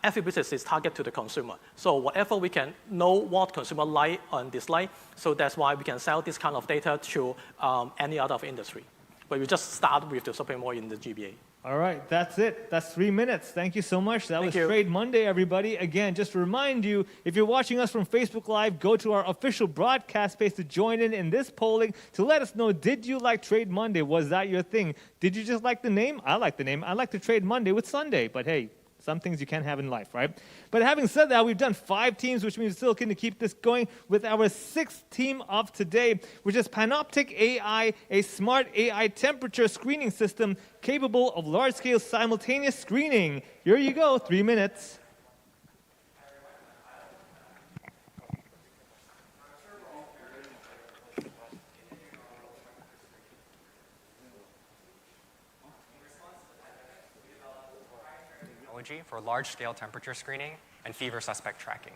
every business is targeted to the consumer. So whatever we can know what consumer like and dislike, so that's why we can sell this kind of data to any other industry. But we just start with the shopping mall in the GBA. All right, that's it. That's 3 minutes. Thank you so much. That was Trade Monday, everybody. Again, just to remind you, if you're watching us from Facebook Live, go to our official broadcast page to join in this polling to let us know, did you like Trade Monday? Was that your thing? Did you just like the name? I like the name. I like to trade Monday with Sunday, but hey, some things you can't have in life, right? But having said that, we've done 5 teams, which means we're still going to keep this going with our 6th team of today, which is Panoptic AI, a smart AI temperature screening system capable of large-scale simultaneous screening. Here you go, 3 minutes. For large-scale temperature screening and fever suspect tracking.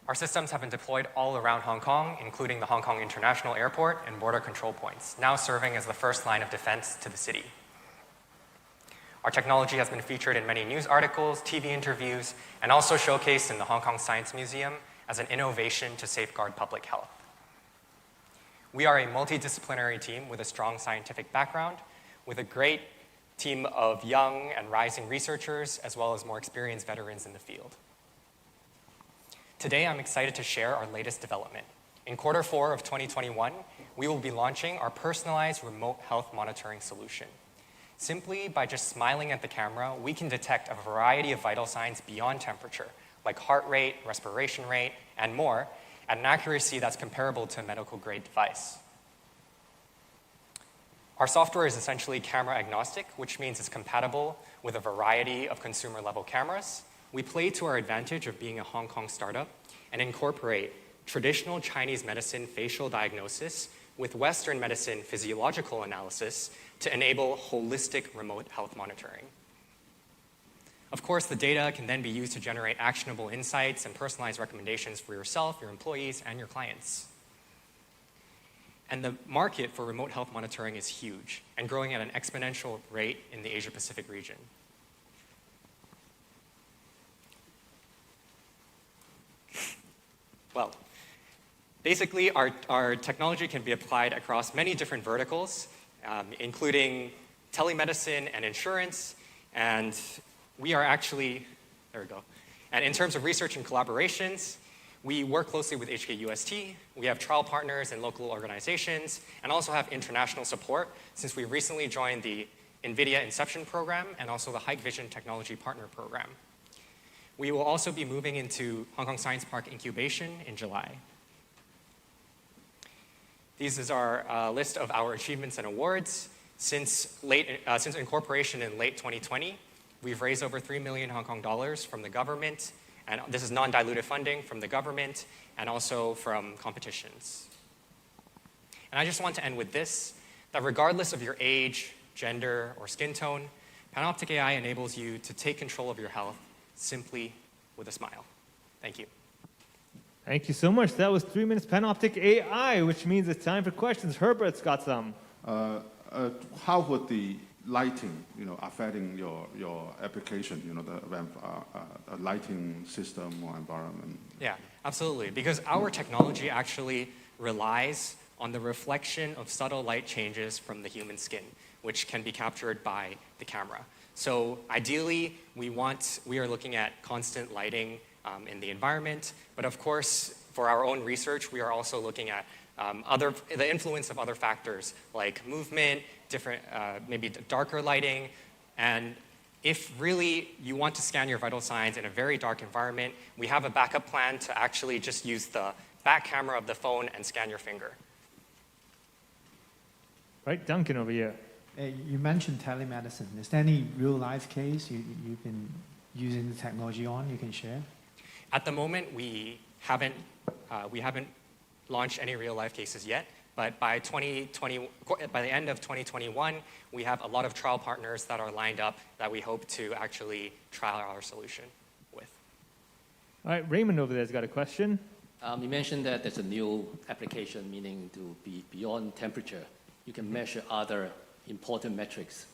Our systems have been deployed all around Hong Kong, including the Hong Kong International Airport and border control points, now serving as the first line of defense to the city. Our technology has been featured in many news articles, TV interviews, and also showcased in the Hong Kong Science Museum as an innovation to safeguard public health. We are a multidisciplinary team with a strong scientific background, with a great team of young and rising researchers, as well as more experienced veterans in the field. Today, I'm excited to share our latest development. In Q4 of 2021, we will be launching our personalized remote health monitoring solution. Simply by just smiling at the camera, we can detect a variety of vital signs beyond temperature, like heart rate, respiration rate, and more, at an accuracy that's comparable to a medical-grade device. Our software is essentially camera agnostic, which means it's compatible with a variety of consumer-level cameras. We play to our advantage of being a Hong Kong startup and incorporate traditional Chinese medicine facial diagnosis with Western medicine physiological analysis to enable holistic remote health monitoring. Of course, the data can then be used to generate actionable insights and personalized recommendations for yourself, your employees, and your clients. And the market for remote health monitoring is huge and growing at an exponential rate in the Asia-Pacific region. Well, basically, our technology can be applied across many different verticals, including telemedicine and insurance, and we are actually, there we go. And in terms of research and collaborations, we work closely with HKUST. We have trial partners in local organizations and also have international support since we recently joined the NVIDIA Inception Program and also the Hikvision Technology Partner Program. We will also be moving into Hong Kong Science Park incubation in July. This is our list of our achievements and awards. Since incorporation in late 2020, We've raised over 3 million Hong Kong dollars from the government, and this is non-dilutive funding from the government and also from competitions. And I just want to end with this, that regardless of your age, gender, or skin tone, Panoptic AI enables you to take control of your health simply with a smile. Thank you. Thank you so much. That was 3 minutes Panoptic AI, which means it's time for questions. Herbert's got some. How would the lighting, affecting your application, the lighting system or environment? Yeah, absolutely. Because our technology actually relies on the reflection of subtle light changes from the human skin, which can be captured by the camera. So ideally, we are looking at constant lighting in the environment, but of course, for our own research, we are also looking at the influence of other factors like movement, different, maybe darker lighting, and if really you want to scan your vital signs in a very dark environment, we have a backup plan to actually just use the back camera of the phone and scan your finger. Right, Duncan over here. You mentioned telemedicine. Is there any real-life case you've been using the technology on you can share? At the moment, we haven't launched any real-life cases yet, but by the end of 2021, we have a lot of trial partners that are lined up that we hope to actually trial our solution with. All right, Raymond over there's got a question. You mentioned that there's a new application, meaning to be beyond temperature. You can measure other important metrics.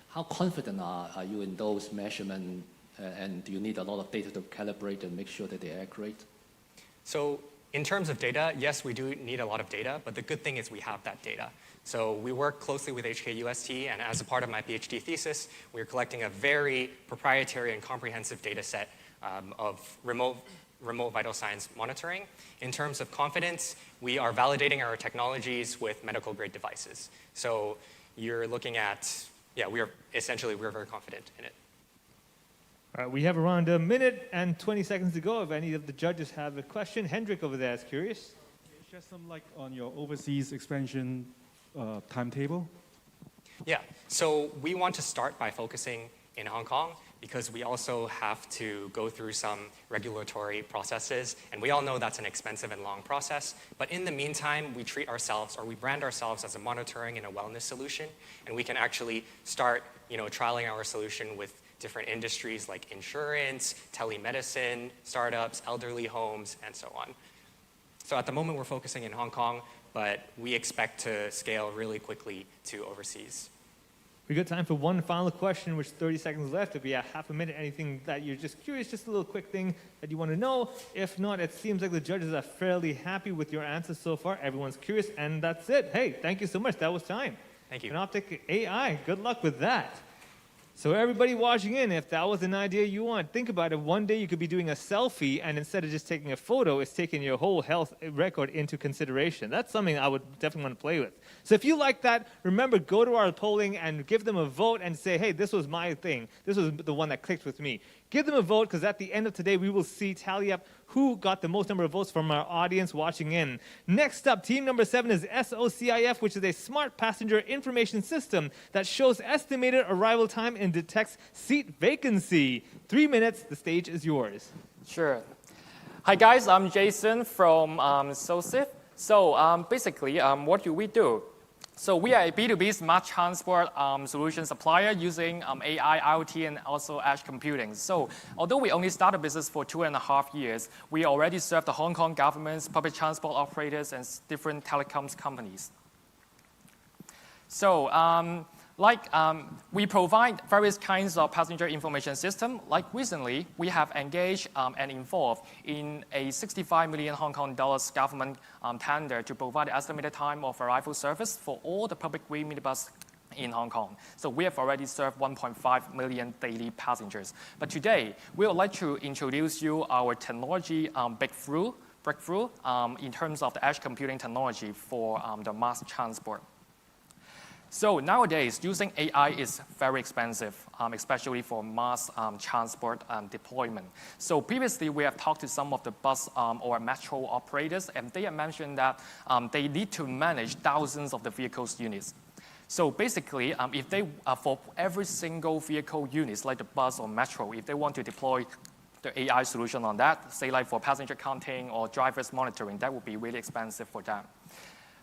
How confident are you in those measurements, and do you need a lot of data to calibrate and make sure that they're accurate? So in terms of data, yes, we do need a lot of data, but the good thing is we have that data. So we work closely with HKUST, and as a part of my PhD thesis, we're collecting a very proprietary and comprehensive data set of remote vital signs monitoring. In terms of confidence, we are validating our technologies with medical grade devices. So you're looking at, we're very confident in it. All right, we have around a minute and 20 seconds to go. If any of the judges have a question, Hendrik over there is curious. Can you shed some light on your overseas expansion timetable? Yeah, so we want to start by focusing in Hong Kong because we also have to go through some regulatory processes, and we all know that's an expensive and long process. But in the meantime, we treat ourselves, or we brand ourselves as a monitoring and a wellness solution, and we can actually start, trialing our solution with different industries like insurance, telemedicine, startups, elderly homes, and so on. So at the moment, we're focusing in Hong Kong, but we expect to scale really quickly to overseas. We got time for one final question, which 30 seconds left. If we have half a minute, anything that you're just curious, just a little quick thing that you want to know. If not, it seems like the judges are fairly happy with your answers so far. Everyone's curious, and that's it. Hey, thank you so much. That was time. Thank you. Panoptic AI, good luck with that. So everybody watching in, if that was an idea you want, think about it. One day you could be doing a selfie, and instead of just taking a photo, it's taking your whole health record into consideration. That's something I would definitely want to play with. So if you like that, remember, go to our polling and give them a vote and say, hey, this was my thing. This was the one that clicked with me. Give them a vote, because at the end of today, we will tally up who got the most number of votes from our audience watching in. Next up, team number 7 is SOCIF, which is a smart passenger information system that shows estimated arrival time and detects seat vacancy. 3 minutes, the stage is yours. Sure. Hi guys, I'm Jason from SOCIF. So basically, what do we do? So we are a B2B smart transport solution supplier using AI, IoT, and also edge computing. So although we only started business for 2.5 years, we already serve the Hong Kong governments, public transport operators, and different telecoms companies. So we provide various kinds of passenger information system. Like recently, we have engaged and involved in a 65 million Hong Kong dollars government tender to provide the estimated time of arrival service for all the public green minibus in Hong Kong. So we have already served 1.5 million daily passengers. But today, we would like to introduce you our technology breakthrough in terms of the edge computing technology for the mass transport. So nowadays, using AI is very expensive, especially for mass transport deployment. So previously, we have talked to some of the bus or metro operators, and they have mentioned that they need to manage thousands of the vehicles units. So basically, if they, for every single vehicle units like the bus or metro, if they want to deploy the AI solution on that, say like for passenger counting or driver's monitoring, that would be really expensive for them.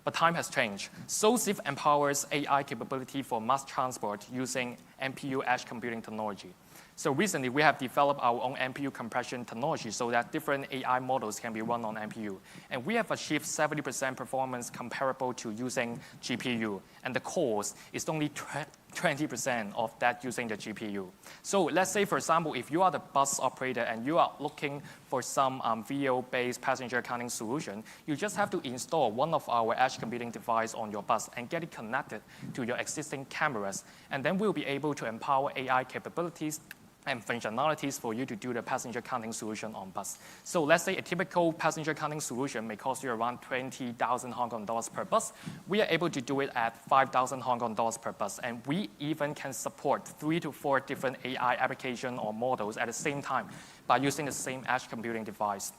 But time has changed. SOSIF empowers AI capability for mass transport using NPU edge computing technology. So recently, we have developed our own NPU compression technology so that different AI models can be run on NPU. And we have achieved 70% performance comparable to using GPU. And the cost is only 20% of that using the GPU. So let's say, for example, if you are the bus operator and you are looking for some video-based passenger counting solution, you just have to install one of our edge computing device on your bus and get it connected to your existing cameras. And then we'll be able to empower AI capabilities and functionalities for you to do the passenger counting solution on bus. So let's say a typical passenger counting solution may cost you around 20,000 Hong Kong dollars per bus. We are able to do it at 5,000 Hong Kong dollars per bus. And we even can support 3 to 4 different AI applications or models at the same time by using the same edge computing device.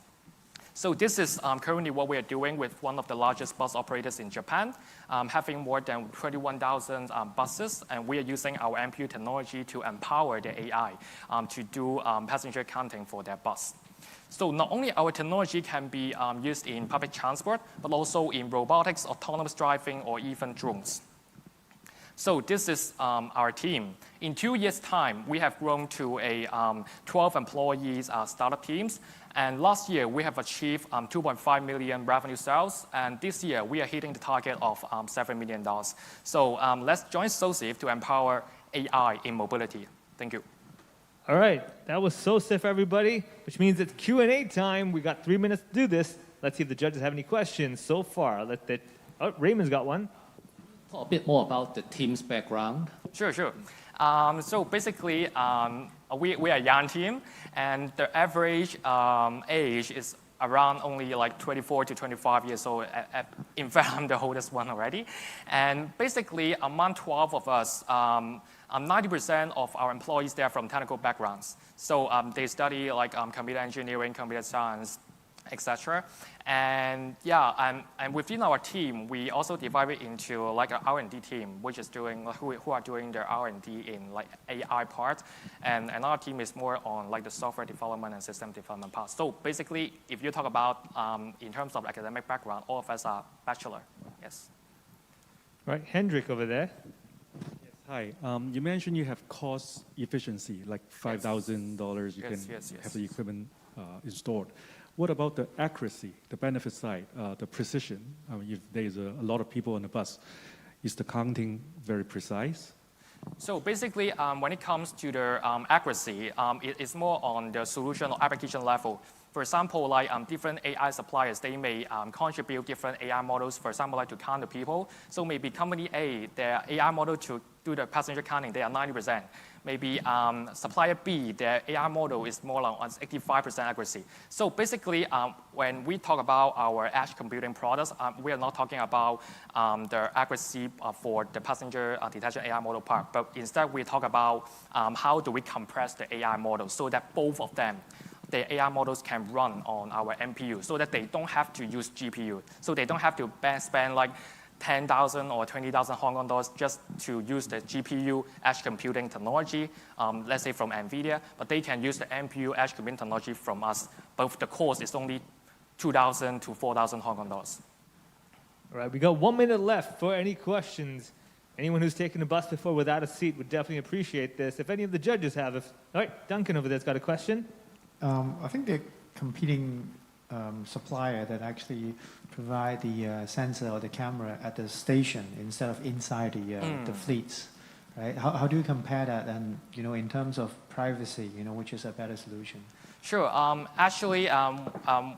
So this is currently what we are doing with one of the largest bus operators in Japan, having more than 21,000 buses, and we are using our NPU technology to empower the AI to do passenger counting for their bus. So not only our technology can be used in public transport, but also in robotics, autonomous driving, or even drones. So this is our team. In 2 years' time, we have grown to a 12 employees startup teams. And last year, we have achieved 2.5 million revenue sales. And this year, we are hitting the target of $7 million. So let's join SOSIF to empower AI in mobility. Thank you. All right, that was SOSIF, everybody, which means it's Q&A time. We got 3 minutes to do this. Let's see if the judges have any questions so far. Raymond's got one. Talk a bit more about the team's background. Sure. So basically, we are a young team, and the average age is around only like 24 to 25 years old. In fact, I'm the oldest one already. And basically, among 12 of us, 90% of our employees, they're from technical backgrounds. So they study like computer engineering, computer science, etc. And yeah, and within our team, we also divide it into like an R&D team, which is doing who are doing their R&D in like AI part, and another team is more on like the software development and system development part. So basically, if you talk about in terms of academic background, all of us are bachelor. Yes. Right, Hendrik over there. Yes, hi. You mentioned you have cost efficiency, like $5,000. You can have the equipment installed. What about the accuracy, the benefit side, the precision? I mean, if there's a lot of people on the bus, is the counting very precise? So basically, when it comes to the accuracy, it's more on the solution or application level. For example, like different AI suppliers, they may contribute different AI models, for example, like to count the people. So maybe company A, their AI model to do the passenger counting, they are 90%. Maybe supplier B, their AI model is more like 85% accuracy. So basically, when we talk about our edge computing products, we are not talking about the accuracy for the passenger detection AI model part, but instead we talk about how do we compress the AI model so that both of them, the AI models can run on our NPU so that they don't have to use GPU. So they don't have to spend like 10,000 or 20,000 Hong Kong dollars just to use the GPU edge computing technology, let's say from NVIDIA, but they can use the NPU edge computing technology from us. But the cost is only 2,000 to 4,000 Hong Kong dollars. All right, we got 1 minute left for any questions. Anyone who's taken a bus before without a seat would definitely appreciate this. If any of the judges have, all right, Duncan over there's got a question. I think the competing supplier that actually provide the sensor or the camera at the station instead of inside the fleets, right? How do you compare that, and in terms of privacy, which is a better solution? Sure. Actually,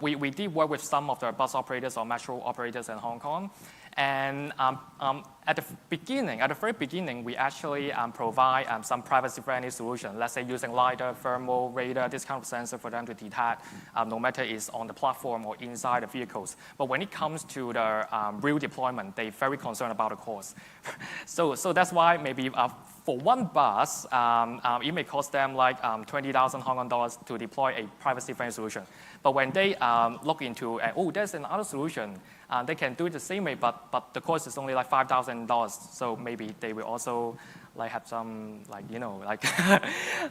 we did work with some of the bus operators or metro operators in Hong Kong. And at the very beginning, we actually provide some privacy-friendly solution. Let's say using LiDAR, thermal, radar, this kind of sensor for them to detect, no matter it's on the platform or inside the vehicles. But when it comes to the real deployment, they're very concerned about the cost. So that's why maybe for one bus, it may cost them like 20,000 Hong Kong dollars to deploy a privacy-friendly solution. But when they look into, oh, there's another solution, they can do it the same way, but the cost is only like $5,000. So maybe they will also like have some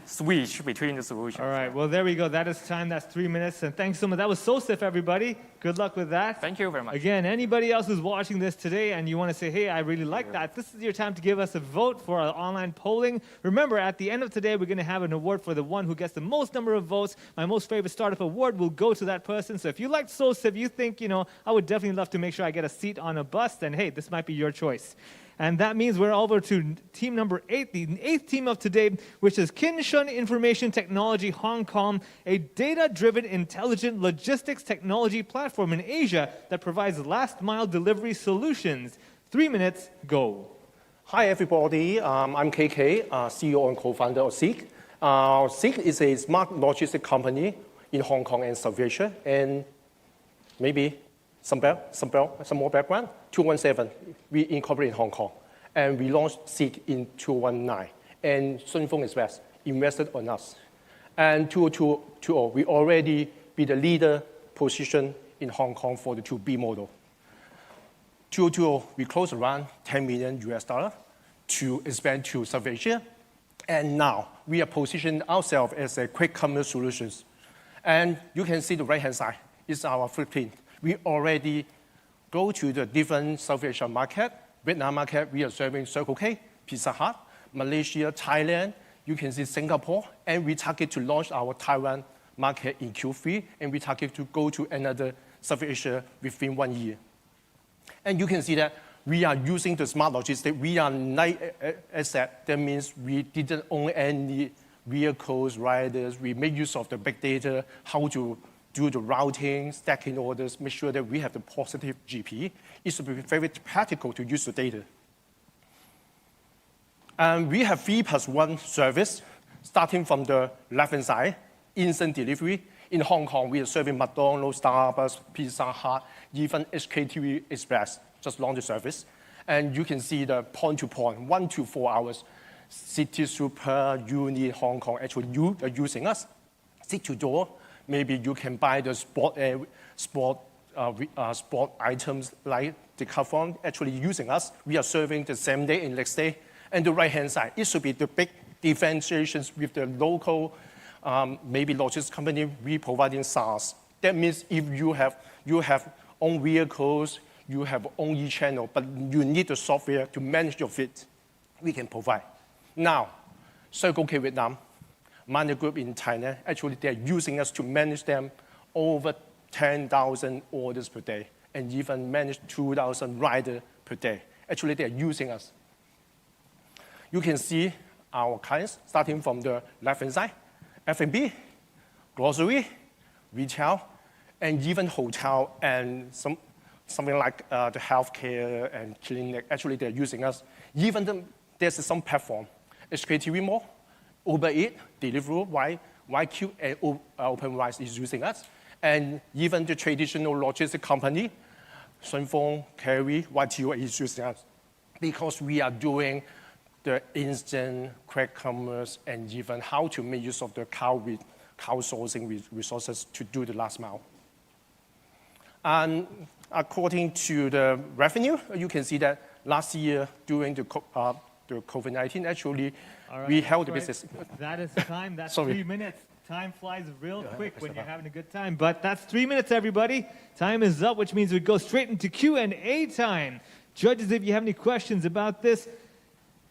switch between the solutions. All right, well, there we go. That is time. That's 3 minutes. And thanks so much. That was SOSIF, everybody. Good luck with that. Thank you very much. Again, anybody else who's watching this today and you want to say, hey, I really like that, this is your time to give us a vote for our online polling. Remember, at the end of today, we're going to have an award for the one who gets the most number of votes. My most favorite startup award will go to that person. So if you like SOSIF, you think, I would definitely love to make sure I get a seat on a bus, then hey, this might be your choice. And that means we're over to team number 8, the 8th team of today, which is Kinshun Information Technology Hong Kong, a data-driven intelligent logistics technology platform in Asia that provides last-mile delivery solutions. 3 minutes, go. Hi, everybody. I'm KK, CEO and co-founder of Seek. Seek is a smart logistics company in Hong Kong and South Asia, and maybe some more background. 2017, we incorporated in Hong Kong, and we launched Seek in 2019, and Sunfeng Express invested on us. And 2020, we already be the leader position in Hong Kong for the 2B model. 2020, we closed around $10 million to expand to South Asia, and now we are positioning ourselves as a quick commerce solutions. And you can see the right-hand side is our footprint. We already go to the different South Asian market. Vietnam market, we are serving Circle K, Pizza Hut, Malaysia, Thailand. You can see Singapore, and we target to launch our Taiwan market in Q3, and we target to go to another South Asia within 1 year. And you can see that we are using the smart logistics. We are light asset. That means we didn't own any vehicles, riders. We make use of the big data, how to do the routing, stacking orders, make sure that we have the positive GP. It should be very practical to use the data. And we have 3+1 service, starting from the left-hand side, instant delivery. In Hong Kong, we are serving McDonald's, Starbucks, Pizza Hut, even HKTDC Express, just launched the service. And you can see the point-to-point, 1 to 4 hours. City Super, Uni, Hong Kong, actually you are using us. Seat to door, maybe you can buy the sport items like the Decathlon, actually using us. We are serving the same day and next day. And the right-hand side, it should be the big differentiations with the local, maybe logistics company, we providing SaaS. That means if you have own vehicles, you have own e-channel, but you need the software to manage your fleet, we can provide. Now, Circle K Vietnam, Money Group in China, actually they're using us to manage them over 10,000 orders per day, and even manage 2,000 riders per day. Actually, they're using us. You can see our clients starting from the left-hand side, F&B, grocery, retail, and even hotel and something like the healthcare and clinic. Actually, they're using us. Even there's some platform, HKTV Mall, Uber Eats, Deliveroo, YQ, and OpenRice is using us. And even the traditional logistics company, Sunfeng, Carry, YTO is using us. Because we are doing the instant quick commerce and even how to make use of the crowdsourcing resources to do the last mile. And according to the revenue, you can see that last year during the COVID-19, actually, we held the business. That is time. That's 3 minutes. Time flies real quick when you're having a good time. But that's 3 minutes, everybody. Time is up, which means we go straight into Q&A time. Judges, if you have any questions about this,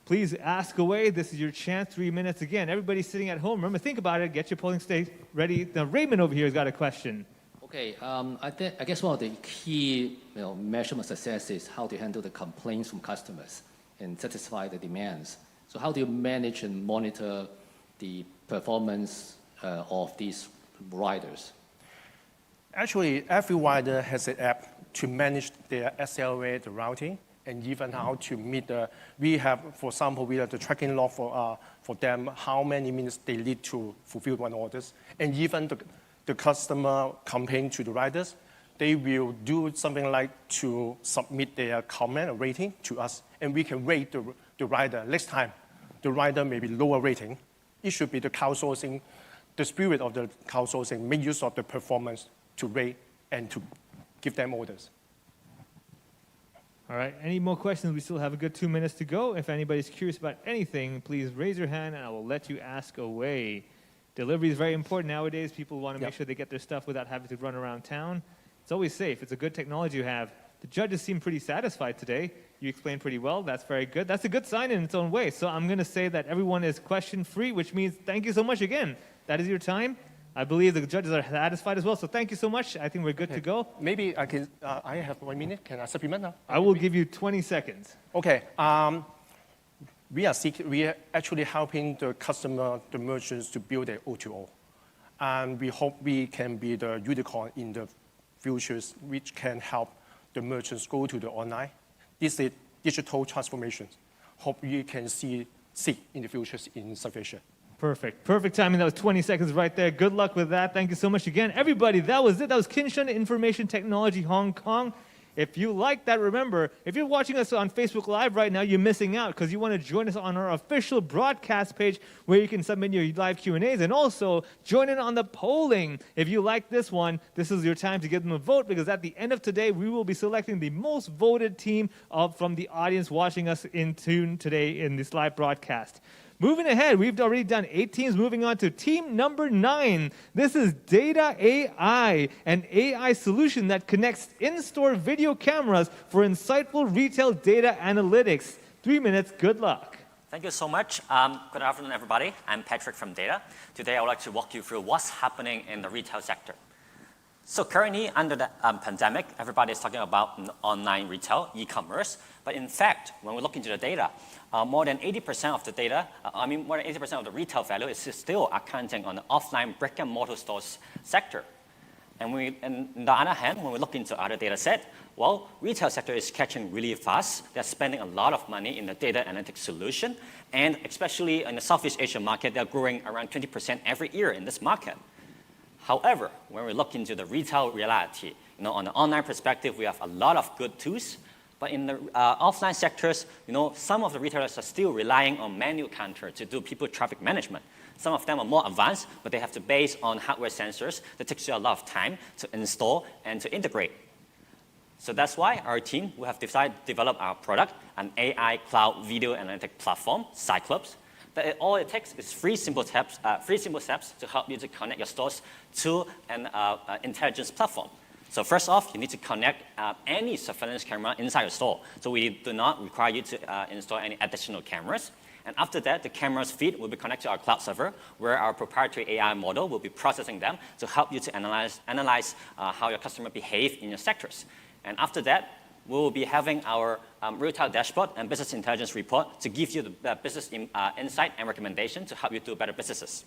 please ask away. This is your chance. 3 minutes again. Everybody sitting at home, remember, think about it. Get your polling state ready. Now, Raymond over here has got a question. Okay, I guess one of the key measurement success is how to handle the complaints from customers and satisfy the demands. So how do you manage and monitor the performance of these riders? Actually, every rider has an app to manage their SLA, the routing, and even how to meet the, we have, for example, we have the tracking log for them, how many minutes they need to fulfill one orders. And even the customer complain to the riders, they will do something like to submit their comment or rating to us, and we can rate the rider. Next time, the rider may be lower rating. It should be the crowdsourcing, the spirit of the crowdsourcing, make use of the performance to rate and to give them orders. All right, any more questions? We still have a good 2 minutes to go. If anybody's curious about anything, please raise your hand and I will let you ask away. Delivery is very important nowadays. People want to make sure they get their stuff without having to run around town. It's always safe. It's a good technology you have. The judges seem pretty satisfied today. You explained pretty well. That's very good. That's a good sign in its own way. So I'm going to say that everyone is question-free, which means thank you so much again. That is your time. I believe the judges are satisfied as well. So thank you so much. I think we're good to go. Maybe I can, I have 1 minute. Can I supplement now? I will give you 20 seconds. Okay. We are actually helping the customer, the merchants to build their O2O. And we hope we can be the unicorn in the futures, which can help the merchants go to the online. This is digital transformation. Hope you can see in the futures in sufficient. Perfect. Perfect timing. That was 20 seconds right there. Good luck with that. Thank you so much again. Everybody, that was it. That was Kinshun Information Technology Hong Kong. If you like that, remember, if you're watching us on Facebook Live right now, you're missing out because you want to join us on our official broadcast page where you can submit your live Q&As and also join in on the polling. If you like this one, this is your time to give them a vote because at the end of today, we will be selecting the most voted team from the audience watching us in tune today in this live broadcast. Moving ahead, we've already done 8 teams. Moving on to team number 9. This is Data AI, an AI solution that connects in-store video cameras for insightful retail data analytics. 3 minutes, good luck. Thank you so much. Good afternoon, everybody. I'm Patrick from Data. Today, I would like to walk you through what's happening in the retail sector. So currently, under the pandemic, everybody is talking about online retail, e-commerce. But in fact, when we look into the data, more than 80% of the data, more than 80% of the retail value is still accounting on the offline brick-and-mortar stores sector. And on the other hand, when we look into other data set, well, retail sector is catching really fast. They're spending a lot of money in the data analytics solution. And especially in the Southeast Asian market, they're growing around 20% every year in this market. However, when we look into the retail reality, on the online perspective, we have a lot of good tools. But in the offline sectors, some of the retailers are still relying on manual counter to do people traffic management. Some of them are more advanced, but they have to base on hardware sensors that takes you a lot of time to install and to integrate. So that's why our team, we have decided to develop our product, an AI cloud video analytic platform, Cyclops. All it takes is three simple steps to help you to connect your stores to an intelligence platform. So first off, you need to connect any surveillance camera inside your store. So we do not require you to install any additional cameras. And after that, the camera's feed will be connected to our cloud server, where our proprietary AI model will be processing them to help you to analyze how your customer behave in your sectors. And after that, we will be having our real-time dashboard and business intelligence report to give you the business insight and recommendation to help you do better businesses.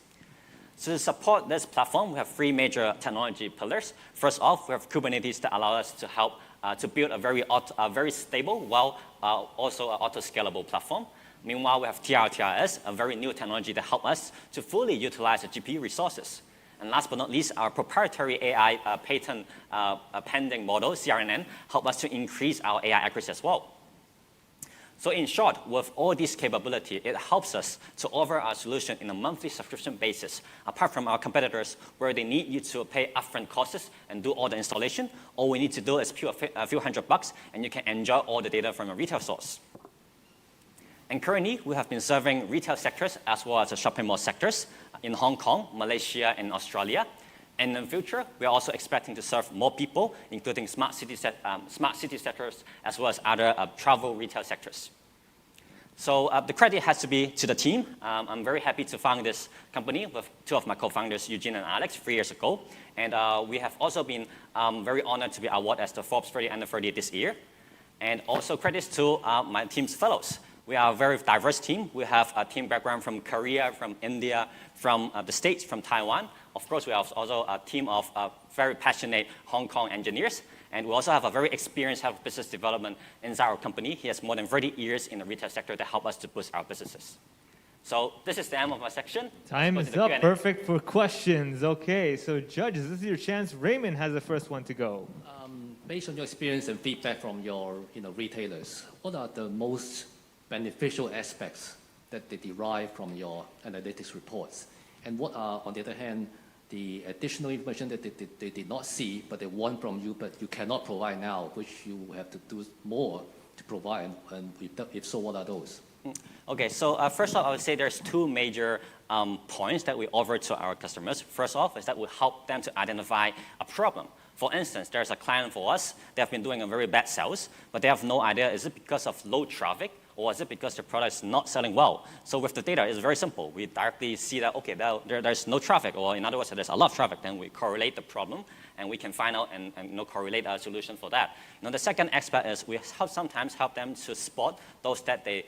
So to support this platform, we have 3 major technology pillars. First off, we have Kubernetes that allow us to help to build a very stable, while also an auto-scalable platform. Meanwhile, we have TRS, a very new technology that helps us to fully utilize the GPU resources. And last but not least, our proprietary AI patent pending model, CRNN, help us to increase our AI accuracy as well. So in short, with all this capability, it helps us to offer our solution in a monthly subscription basis, apart from our competitors where they need you to pay upfront costs and do all the installation. All we need to do is pay a few $100 and you can enjoy all the data from a retail source. And currently, we have been serving retail sectors as well as the shopping mall sectors in Hong Kong, Malaysia, and Australia. And in the future, we are also expecting to serve more people, including smart city sectors, as well as other travel retail sectors. So the credit has to be to the team. I'm very happy to found this company with 2 of my co-founders, Eugene and Alex, 3 years ago. And we have also been very honored to be awarded as the Forbes 30 Under 30 this year. And also credits to my team's fellows. We are a very diverse team. We have a team background from Korea, from India, from the States, from Taiwan. Of course, we have also a team of very passionate Hong Kong engineers. And we also have a very experienced head of business development inside our company. He has more than 30 years in the retail sector to help us to boost our businesses. So this is the end of my section. Time is up. Perfect for questions. Okay, so judges, this is your chance. Raymond has the first one to go. Based on your experience and feedback from your retailers, what are the most beneficial aspects that they derive from your analytics reports? And what are, on the other hand, the additional information that they did not see, but they want from you, but you cannot provide now, which you have to do more to provide, and if so, what are those? Okay, so first off, I would say there's two major points that we offer to our customers. First off is that we help them to identify a problem. For instance, there's a client for us, they have been doing a very bad sales, but they have no idea, is it because of low traffic, or is it because the product is not selling well? So with the data, it's very simple. We directly see that, okay, there's no traffic, or in other words, there's a lot of traffic, then we correlate the problem, and we can find out and correlate a solution for that. The second aspect is we sometimes help them to spot those that they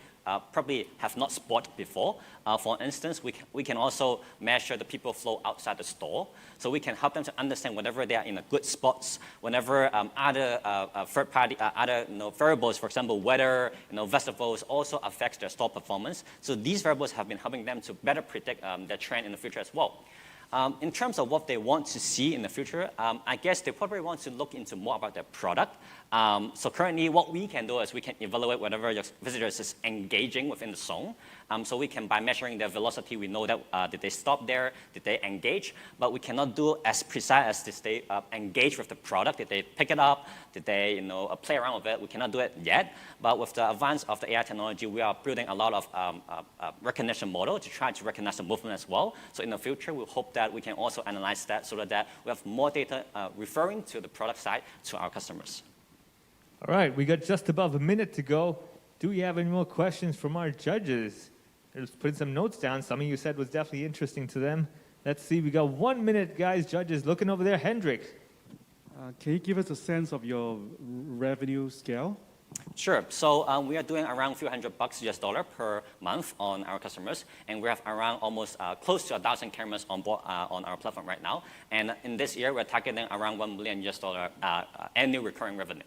probably have not spotted before. For instance, we can also measure the people flow outside the store. So we can help them to understand whenever they are in a good spots, whenever other third-party, other variables, for example, weather, festivals also affects their store performance. So these variables have been helping them to better predict their trend in the future as well. In terms of what they want to see in the future, I guess they probably want to look into more about their product. So currently, what we can do is we can evaluate whether your visitors is engaging within the zone. So we can, by measuring their velocity, we know that did they stop there, did they engage, but we cannot do as precise as did they engage with the product, did they pick it up, did they play around with it. We cannot do it yet, but with the advance of the AI technology, we are building a lot of recognition model to try to recognize the movement as well. So in the future, we hope that we can also analyze that so that we have more data referring to the product side to our customers. All right, we got just above a minute to go. Do we have any more questions from our judges? Just putting some notes down. Something you said was definitely interesting to them. Let's see, we got 1 minute, guys. Judges looking over there. Hendrik. Can you give us a sense of your revenue scale? Sure. So we are doing around a few $100 US per month on our customers, and we have around almost close to 1,000 cameras on board on our platform right now. And in this year, we're targeting around $1 million US annual recurring revenue.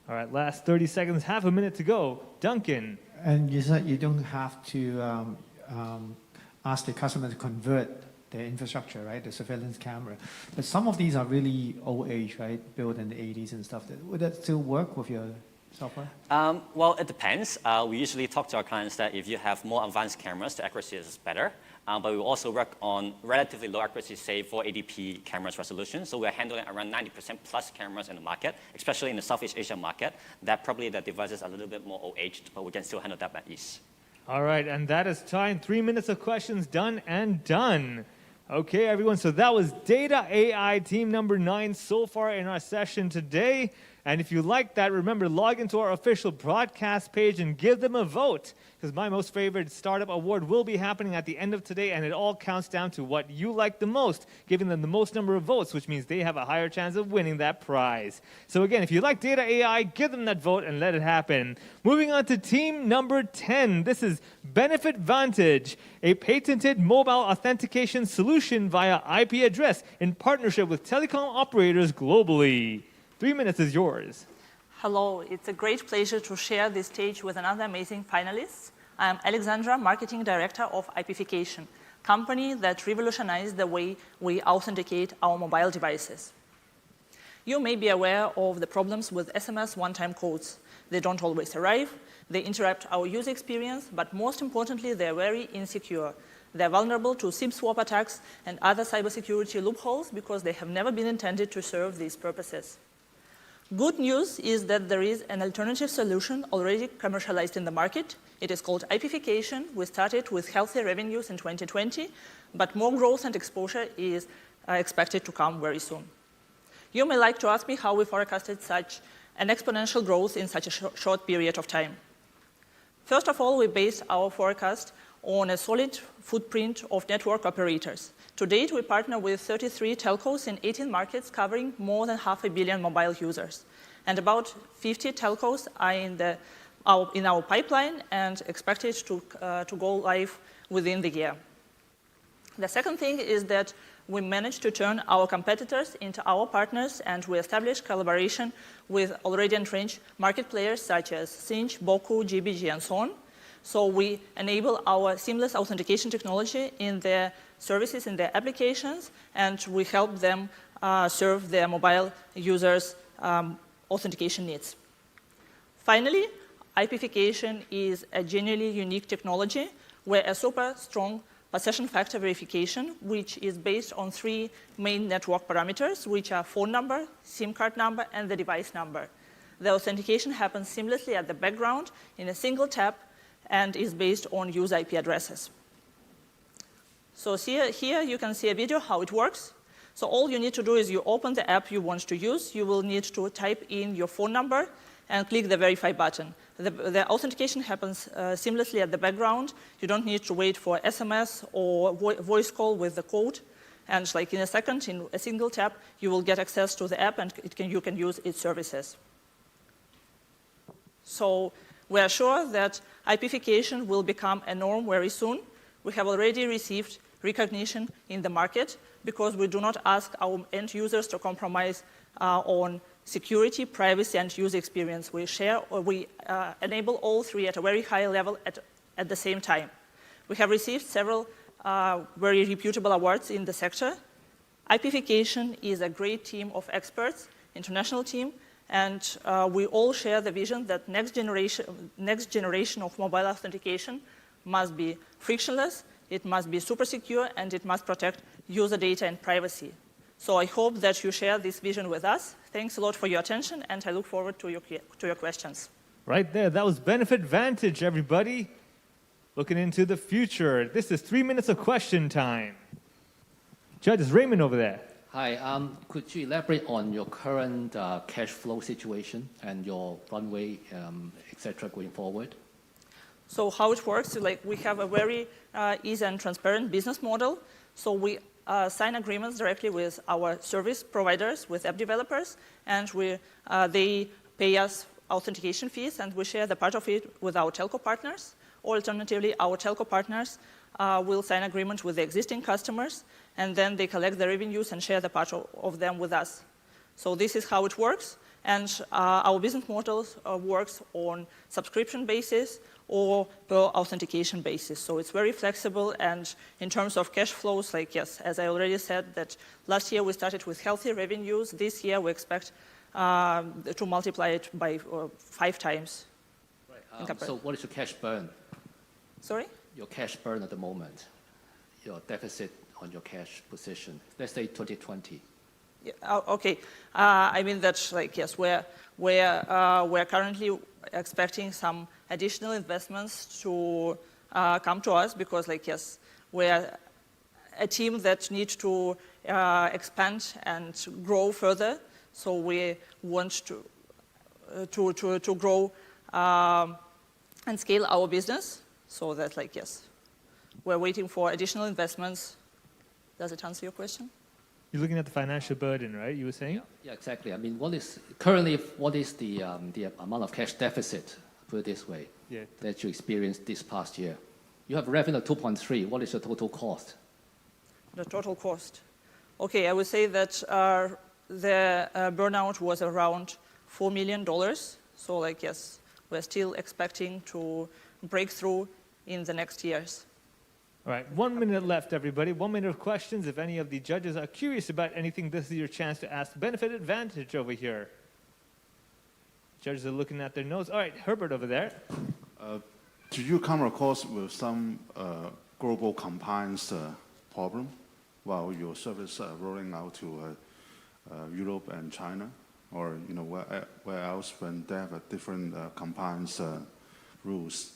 All right, last 30 seconds, half a minute to go. Duncan. And you said you don't have to ask the customer to convert their infrastructure, right? The surveillance camera. But some of these are really old age, right? Built in the 80s and stuff. Would that still work with your software? Well, it depends. We usually talk to our clients that if you have more advanced cameras, the accuracy is better. But we also work on relatively low accuracy, say 480p cameras resolution. So we're handling around 90% plus cameras in the market, especially in the Southeast Asia market. That probably the devices are a little bit more old-aged, but we can still handle that at ease. All right, and that is time. 3 minutes of questions done and done. Okay, everyone, so that was Data AI team number 9 so far in our session today. And if you like that, remember, log into our official broadcast page and give them a vote, because my most favorite startup award will be happening at the end of today, and it all counts down to what you like the most, giving them the most number of votes, which means they have a higher chance of winning that prize. So again, if you like Data AI, give them that vote and let it happen. Moving on to team number 10. This is Benefit Vantage, a patented mobile authentication solution via IP address in partnership with telecom operators globally. 3 minutes is yours. Hello, it's a great pleasure to share this stage with another amazing finalist. I'm Alexandra, Marketing Director of IPification, company that revolutionized the way we authenticate our mobile devices. You may be aware of the problems with SMS one-time codes. They don't always arrive, they interrupt our user experience, but most importantly, they're very insecure. They're vulnerable to SIM swap attacks and other cybersecurity loopholes because they have never been intended to serve these purposes. Good news is that there is an alternative solution already commercialized in the market. It is called IPification. We started with healthy revenues in 2020, but more growth and exposure is expected to come very soon. You may like to ask me how we forecasted such an exponential growth in such a short period of time. First of all, we based our forecast on a solid footprint of network operators. To date, we partner with 33 telcos in 18 markets covering more than 500 million mobile users. And about 50 telcos are in our pipeline and expected to go live within the year. The second thing is that we managed to turn our competitors into our partners, and we established collaboration with already entrenched market players such as Sinch, Boku, GBG, and so on. So we enable our seamless authentication technology in their services, in their applications, and we help them serve their mobile users' authentication needs. Finally, IPification is a genuinely unique technology where a super strong possession factor verification, which is based on 3 main network parameters, which are phone number, SIM card number, and the device number. The authentication happens seamlessly at the background in a single tap and is based on user IP addresses. So here you can see a video how it works. So all you need to do is you open the app you want to use. You will need to type in your phone number and click the verify button. The authentication happens seamlessly at the background. You don't need to wait for SMS or voice call with the code. And like in a second, in a single tap, you will get access to the app and you can use its services. So we are sure that IPification will become a norm very soon. We have already received recognition in the market because we do not ask our end users to compromise on security, privacy, and user experience. We enable all 3 at a very high level at the same time. We have received several very reputable awards in the sector. IPification is a great team of experts, international team, and we all share the vision that next generation of mobile authentication must be frictionless, it must be super secure, and it must protect user data and privacy. So I hope that you share this vision with us. Thanks a lot for your attention, and I look forward to your questions. Right there, that was Benefit Vantage, everybody. Looking into the future. This is 3 minutes of question time. Judge, is Raymond over there? Hi, could you elaborate on your current cash flow situation and your runway, etc., going forward? So how it works, like we have a very easy and transparent business model. So we sign agreements directly with our service providers, with app developers, and they pay us authentication fees, and we share the part of it with our telco partners. Or alternatively, our telco partners will sign agreements with the existing customers, and then they collect the revenues and share the part of them with us. So this is how it works, and our business model works on subscription basis or per authentication basis. So it's very flexible, and in terms of cash flows, like yes, as I already said, that last year we started with healthy revenues. This year we expect to multiply it by 5 times. Right. So what is your cash burn? Sorry? Your cash burn at the moment, your deficit on your cash position, let's say 2020. Yeah, okay. I mean that, like, yes, we're currently expecting some additional investments to come to us because, like, yes, we're a team that needs to expand and grow further. So we want to grow and scale our business. So that, like, yes, we're waiting for additional investments. Does it answer your question? You're looking at the financial burden, right? You were saying? Yeah, exactly. I mean, what is the amount of cash deficit, put it this way, that you experienced this past year? You have revenue of 2.3. What is the total cost? The total cost. Okay, I would say that the burnout was around $4 million. So, like, yes, we're still expecting to break through in the next years. All right, 1 minute left, everybody. 1 minute of questions. If any of the judges are curious about anything, this is your chance to ask. Benefit Advantage over here. Judges are looking at their notes. All right, Herbert over there. Do you come across with some global compliance problem while your service rolling out to Europe and China, or where else when they have a different compliance rules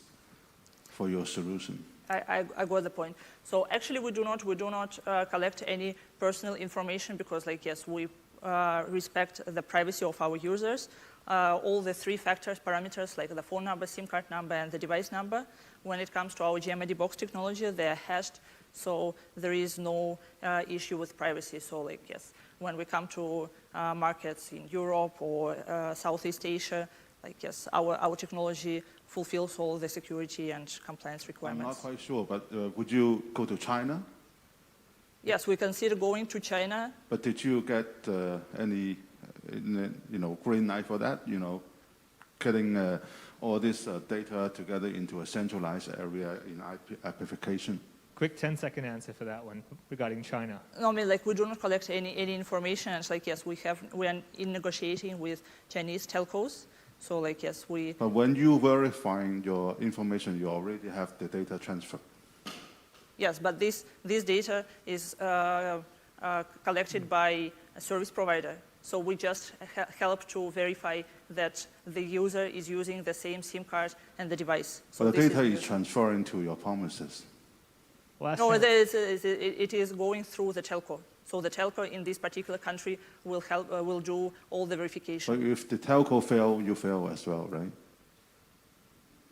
for your solution? I got the point. So actually, we do not collect any personal information because, like, yes, we respect the privacy of our users. All the 3 factors parameters, like the phone number, SIM card number, and the device number, when it comes to our GMID box technology, they are hashed, so there is no issue with privacy. So, like, yes, when we come to markets in Europe or Southeast Asia, like, yes, our technology fulfills all the security and compliance requirements. I'm not quite sure, but would you go to China? Yes, we consider going to China. But did you get any, green light for that? Getting all this data together into a centralized area in IPification? Quick 10-second answer for that one regarding China. No, I mean, like, we do not collect any information. It's like, yes, we are in negotiating with Chinese telcos. So like, yes, we... But when you verifying your information, you already have the data transfer. Yes, but this data is collected by a service provider. So we just help to verify that the user is using the same SIM card and the device. So but the data is transferring to your premises. No, it is going through the telco. So the telco in this particular country will do all the verification. But if the telco fail, you fail as well, right?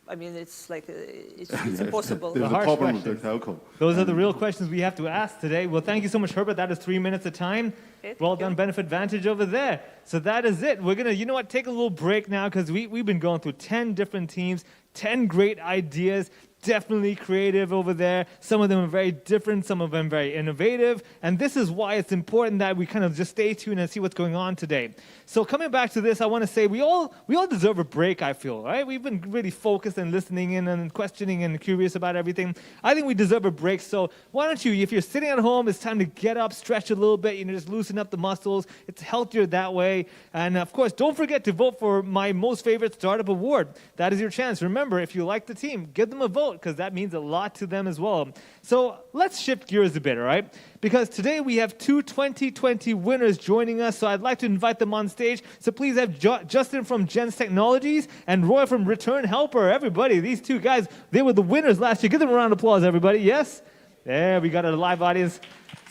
I mean, it's like, it's impossible. There's a problem with the telco. Those are the real questions we have to ask today. Well, thank you so much, Herbert. That is 3 minutes of time. Okay, well done, Benefit Vantage over there. So that is it. We're going to, you know what, take a little break now because we've been going through 10 different teams, 10 great ideas. Definitely creative over there. Some of them are very different, some of them very innovative, and this is why it's important that we kind of just stay tuned and see what's going on today. So coming back to this, I want to say we all deserve a break, I feel, right? We've been really focused and listening in and questioning and curious about everything. I think we deserve a break, so why don't you, if you're sitting at home, it's time to get up, stretch a little bit, just loosen up the muscles. It's healthier that way. And of course, don't forget to vote for my most favorite startup award. That is your chance. Remember, if you like the team, give them a vote, because that means a lot to them as well. So let's shift gears a bit, all right? Because today we have two 2020 winners joining us, so I'd like to invite them on stage. So please have Justin from Gens Technologies and Roy from Return Helper. Everybody, these two guys, they were the winners last year. Give them a round of applause, everybody. Yes? There, we got a live audience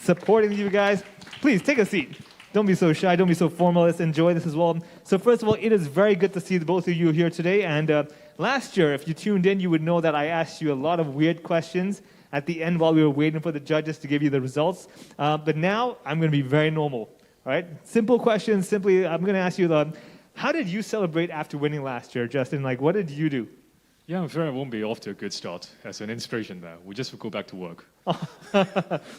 supporting you guys. Please, take a seat. Don't be so shy. Don't be so formal. Let's enjoy this as well. So first of all, it is very good to see both of you here today. And last year, if you tuned in, you would know that I asked you a lot of weird questions at the end while we were waiting for the judges to give you the results. But now, I'm going to be very normal. All right? Simple questions. Simply, I'm going to ask you, how did you celebrate after winning last year, Justin? Like, what did you do? Yeah, I'm sure I won't be off to a good start as an inspiration there. We just go back to work.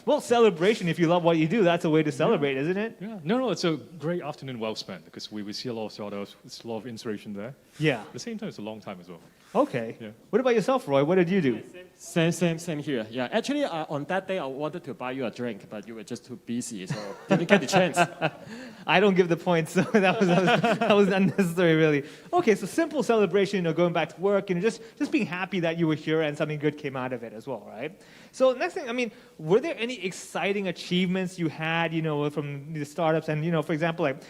Well, celebration, if you love what you do, that's a way to celebrate, isn't it? Yeah, no, it's a great afternoon well spent because we see a lot of startups, there's a lot of inspiration there. Yeah. At the same time, it's a long time as well. Okay. Yeah. What about yourself, Roy? What did you do? Same here. Yeah, actually, on that day, I wanted to buy you a drink, but you were just too busy, so didn't get the chance. I don't give the points, so that was unnecessary, really. Okay, so simple celebration, going back to work, just being happy that you were here and something good came out of it as well, right? So next thing, I mean, were there any exciting achievements you had, from the startups? And, for example, like,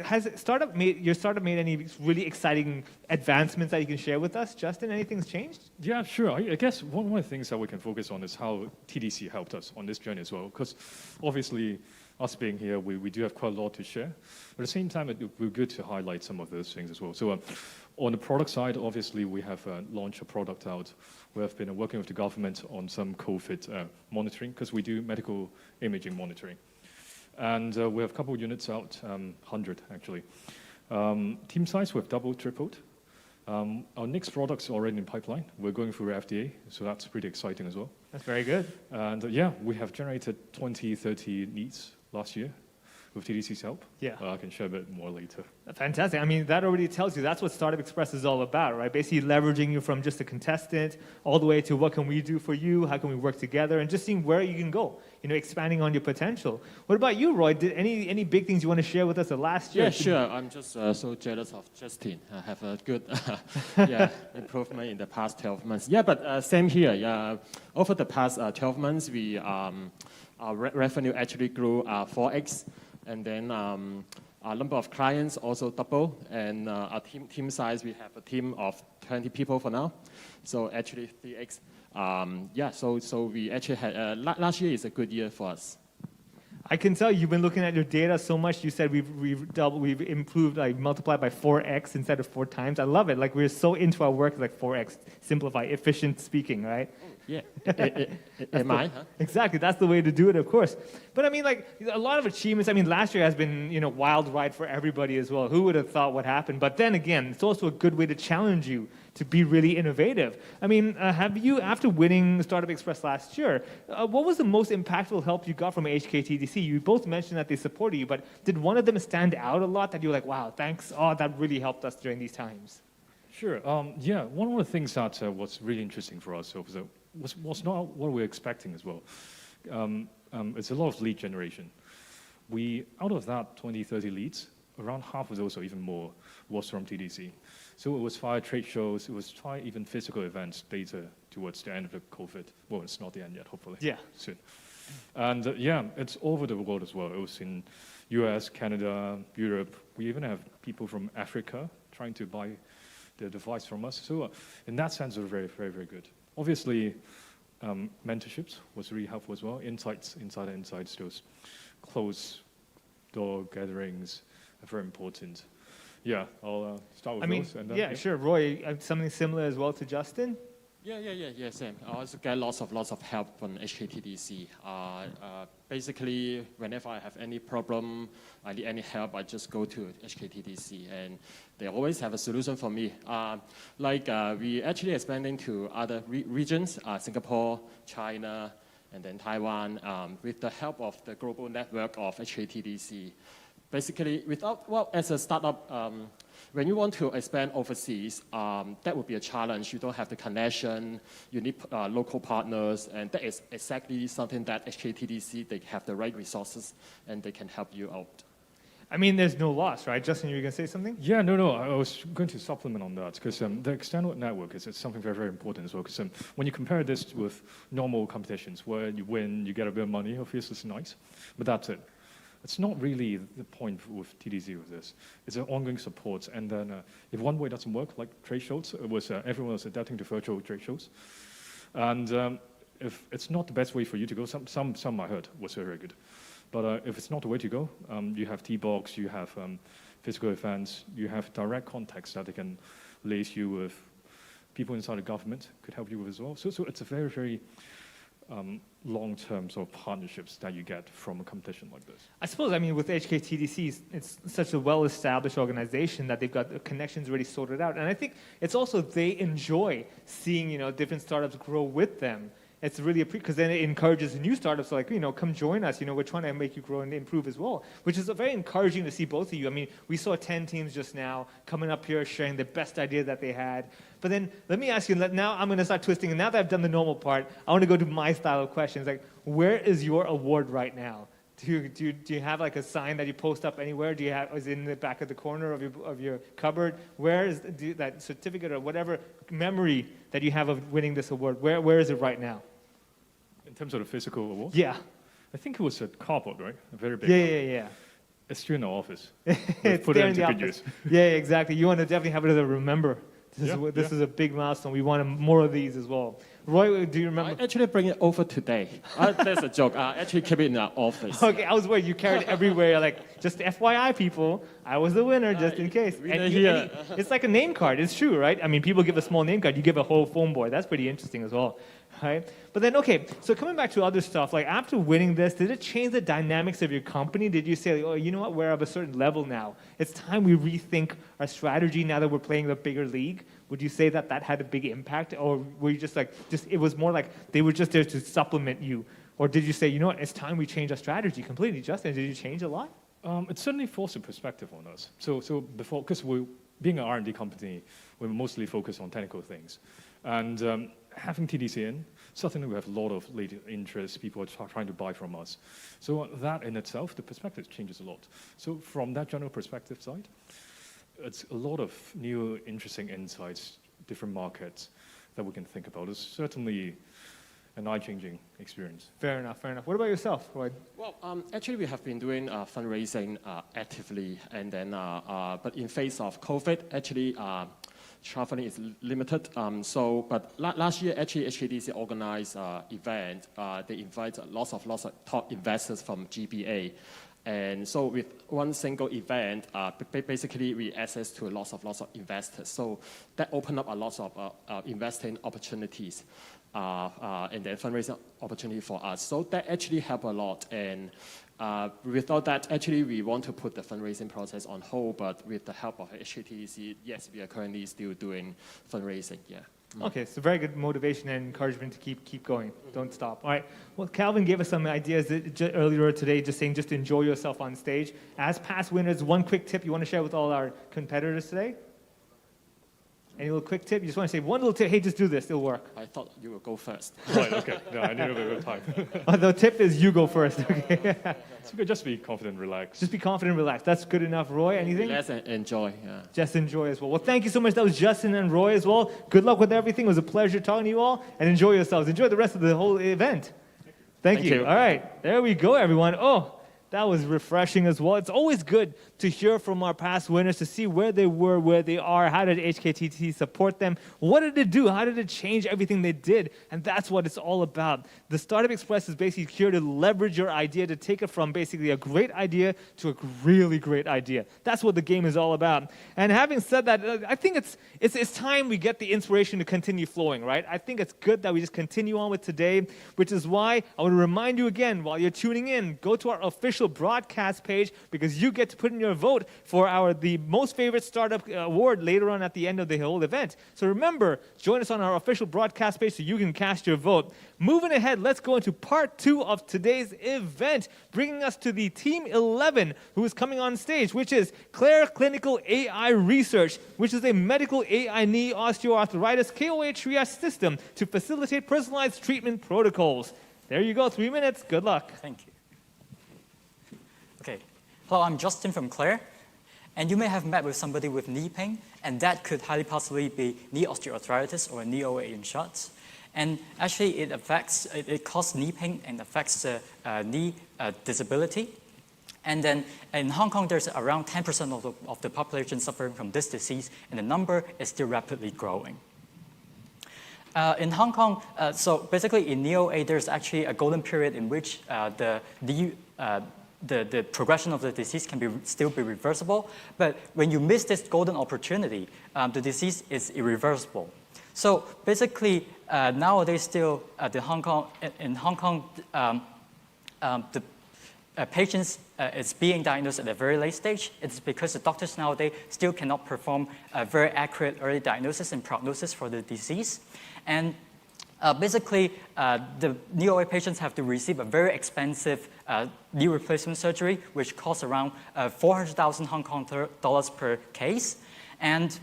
has your startup made any really exciting advancements that you can share with us? Justin, anything's changed? Yeah, sure. I guess one of the things that we can focus on is how TDC helped us on this journey as well. Because obviously, us being here, we do have quite a lot to share. But at the same time, it would be good to highlight some of those things as well. So on the product side, obviously, we have launched a product out. We have been working with the government on some COVID monitoring, because we do medical imaging monitoring. And we have a couple of units out, 100 actually. Team size, we've doubled, tripled. Our next product's already in pipeline. We're going through FDA, so that's pretty exciting as well. That's very good. And yeah, we have generated 20, 30 leads last year with TDC's help. Yeah. I can share a bit more later. Fantastic. I mean, that already tells you that's what Startup Express is all about, right? Basically leveraging you from just a contestant all the way to what can we do for you, how can we work together, and just seeing where you can go, expanding on your potential. What about you, Roy? Did any big things you want to share with us last year? Yeah, sure. I'm just so jealous of Justin. I have a good improvement in the past 12 months. Yeah, but same here. Yeah, over the past 12 months, our revenue actually grew 4x. And then our number of clients also double, and our team size, we have a team of 20 people for now. So actually 3x. So we actually had, last year is a good year for us. I can tell you've been looking at your data so much. You said we've improved, like multiplied by 4x instead of 4 times. I love it. Like we're so into our work, like 4x, simplify, efficient speaking, right? Yeah. Am I? Huh? Exactly. That's the way to do it, of course. But I mean, like a lot of achievements. I mean, last year has been, wild ride for everybody as well. Who would have thought what happened? But then again, it's also a good way to challenge you to be really innovative. I mean, have you, after winning Startup Express last year, what was the most impactful help you got from HKTDC? You both mentioned that they supported you, but did one of them stand out a lot that you were like, wow, thanks, that really helped us during these times? Sure. Yeah, one of the things that was really interesting for us was not what we were expecting as well. It's a lot of lead generation. Out of that 20, 30 leads, around half of those or even more was from TDC. So it was via trade shows, it was via even physical events later towards the end of the COVID. Well, it's not the end yet, hopefully. Yeah. Soon. And yeah, it's over the world as well. It was in US, Canada, Europe. We even have people from Africa trying to buy the device from us. So in that sense, it was very, very, very good. Obviously, mentorships was really helpful as well. Insights, those closed door gatherings are very important. Yeah, I'll start with those. And then, yeah, sure. Roy, something similar as well to Justin? Yeah, same. I also get lots of help from HKTDC. Basically, whenever I have any problem, I need any help, I just go to HKTDC, and they always have a solution for me. We actually expanding to other regions, Singapore, China, and then Taiwan, with the help of the global network of HKTDC. Basically, as a startup, when you want to expand overseas, that would be a challenge. You don't have the connection, you need local partners, and that is exactly something that HKTDC, they have the right resources, and they can help you out. I mean, there's no loss, right? Justin, you were going to say something? Yeah, no, I was going to supplement on that, because the external network is something very, very important as well, because when you compare this with normal competitions, where you win, you get a bit of money, obviously it's nice, but that's it. It's not really the point with TDC with this. It's an ongoing support, and then if one way doesn't work, like trade shows, it was everyone was adapting to virtual trade shows, and if it's not the best way for you to go, some I heard was very, very good, but if it's not the way to go, you have T-Box, you have physical events, you have direct contacts that they can lace you with. People inside the government could help you with as well. So it's a very, very long-term sort of partnerships that you get from a competition like this. I suppose, I mean, with HKTDC, it's such a well-established organization that they've got the connections already sorted out. And I think it's also they enjoy seeing, different startups grow with them. It's really because then it encourages new startups like, come join us. We're trying to make you grow and improve as well, which is very encouraging to see both of you. I mean, we saw 10 teams just now coming up here sharing the best idea that they had. But then let me ask you, now I'm going to start twisting. And now that I've done the normal part, I want to go to my style of questions. Like, where is your award right now? Do you have like a sign that you post up anywhere? Is it in the back of the corner of your cupboard? Where is that certificate or whatever memory that you have of winning this award? Where is it right now? In terms of the physical award? Yeah. I think it was a cardboard, right? A very big one. Yeah. It's still in our office. It's put there it in the into good office. use. Yeah, exactly. You want to definitely have it as a remember. This is a big milestone. We want more of these as well. Roy, do you remember? I actually bring it over today. That's a joke. I actually keep it in our office. Okay, I was worried. You carried it everywhere. Like, just FYI, people, I was the winner, just in case. It's like a name card. It's true, right? I mean, people give a small name card. You give a whole phone board. That's pretty interesting as well. Right? But then, okay, so coming back to other stuff, like after winning this, did it change the dynamics of your company? Did you say, oh, you know what, we're at a certain level now. It's time we rethink our strategy now that we're playing the bigger league? Would you say that had a big impact? Or were you just it was more like they were just there to supplement you? Or did you say, you know what, it's time we change our strategy completely? Justin, did you change a lot? It certainly forced a perspective on us. So before, because being an R&D company, we're mostly focused on technical things. And having TDC in, suddenly we have a lot of latent interest, people are trying to buy from us. So that in itself, the perspective changes a lot. So from that general perspective side, it's a lot of new, interesting insights, different markets that we can think about. It's certainly an eye-changing experience. Fair enough. What about yourself, Roy? Well, actually, we have been doing fundraising actively, and then, but in face of COVID, actually, traveling is limited. But last year, actually, HKTDC organized an event. They invited lots of top investors from GBA. And so with one single event, basically we access to lots of investors. So that opened up a lot of investing opportunities and then fundraising opportunity for us. So that actually helped a lot. And without that, actually we want to put the fundraising process on hold, but with the help of HKTDC, yes, we are currently still doing fundraising, yeah. Okay, so very good motivation and encouragement to keep going. Don't stop. All right. Well, Calvin gave us some ideas earlier today, just saying just enjoy yourself on stage. As past winners, one quick tip you want to share with all our competitors today? Any little quick tip? You just want to say one little tip, hey, just do this, it'll work. I thought you would go first. Right, okay. No, I need a bit of time. The tip is you go first, okay? So you could just be confident, relax. Just be confident, relax. That's good enough. Roy, anything? Let's enjoy. Yeah. Just enjoy as well. Well, thank you so much. That was Justin and Roy as well. Good luck with everything. It was a pleasure talking to you all, and enjoy yourselves. Enjoy the rest of the whole event. Thank you. All right, there we go, everyone. Oh, that was refreshing as well. It's always good to hear from our past winners, to see where they were, where they are, how did HKTDC support them, what did it do, how did it change everything they did, and that's what it's all about. The Startup Express is basically here to leverage your idea, to take it from basically a great idea to a really great idea. That's what the game is all about. And having said that, I think it's time we get the inspiration to continue flowing, right? I think it's good that we just continue on with today, which is why I want to remind you again, while you're tuning in, go to our official broadcast page, because you get to put in your vote for the most favorite startup award later on at the end of the whole event. So remember, join us on our official broadcast page so you can cast your vote. Moving ahead, let's go into part 2 of today's event, bringing us to the Team 11 who is coming on stage, which is Claire Clinical AI Research, which is a medical AI knee osteoarthritis KOA triage system to facilitate personalized treatment protocols. There you go, 3 minutes. Good luck. Thank you. Okay. Hello, I'm Justin from Claire. And you may have met with somebody with knee pain, and that could highly possibly be knee osteoarthritis or knee OA in short. And actually, it causes knee pain and affects the knee disability. And then in Hong Kong, there's around 10% of the population suffering from this disease, and the number is still rapidly growing. In Hong Kong, so basically in knee OA, there's actually a golden period in which the progression of the disease can still be reversible, but when you miss this golden opportunity, the disease is irreversible. So basically, nowadays still in Hong Kong, the patients is being diagnosed at a very late stage. It's because the doctors nowadays still cannot perform a very accurate early diagnosis and prognosis for the disease. And basically, the knee OA patients have to receive a very expensive knee replacement surgery, which costs around 400,000 Hong Kong dollars per case. And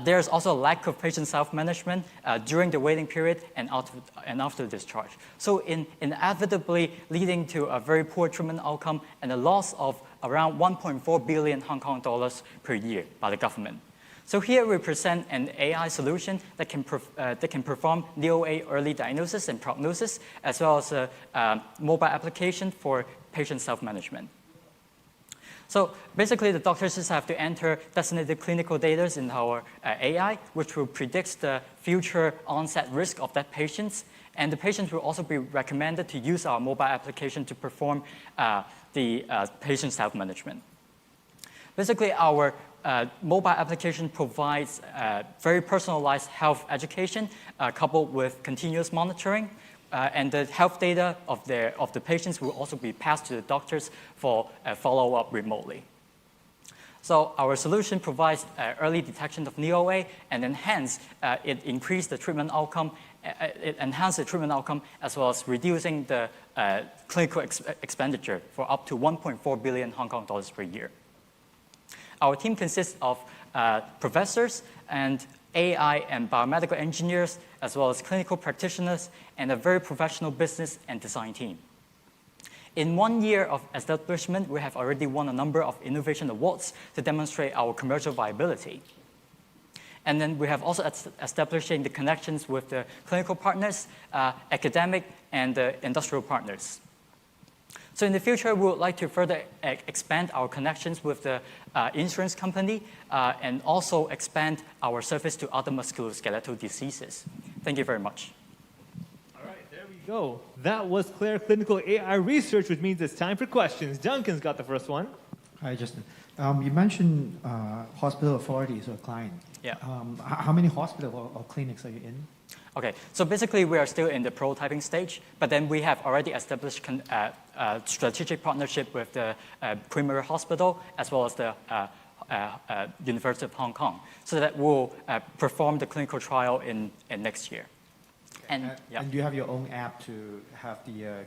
there's also a lack of patient self-management during the waiting period and after discharge. So inevitably leading to a very poor treatment outcome and a loss of around 1.4 billion Hong Kong dollars per year by the government. So here we present an AI solution that can perform knee OA early diagnosis and prognosis, as well as a mobile application for patient self-management. So basically, the doctors just have to enter designated clinical data in our AI, which will predict the future onset risk of that patient. And the patient will also be recommended to use our mobile application to perform the patient self-management. Basically, our mobile application provides very personalized health education coupled with continuous monitoring. And the health data of the patients will also be passed to the doctors for follow-up remotely. So our solution provides early detection of knee OA, and then hence it increased the treatment outcome. It enhanced the treatment outcome as well as reducing the clinical expenditure for up to 1.4 billion Hong Kong dollars per year. Our team consists of professors and AI and biomedical engineers, as well as clinical practitioners, and a very professional business and design team. In 1 year of establishment, we have already won a number of innovation awards to demonstrate our commercial viability. And then we have also establishing the connections with the clinical partners, academic, and industrial partners. So in the future, we would like to further expand our connections with the insurance company and also expand our service to other musculoskeletal diseases. Thank you very much. All right, there we go. That was Claire Clinical AI Research, which means it's time for questions. Duncan's got the first one. Hi, Justin. You mentioned hospital authorities or client. Yeah. How many hospitals or clinics are you in? Okay, so basically we are still in the prototyping stage, but then we have already established strategic partnership with the Premier Hospital as well as the University of Hong Kong, so that we'll perform the clinical trial in next year. And you have your own app to have the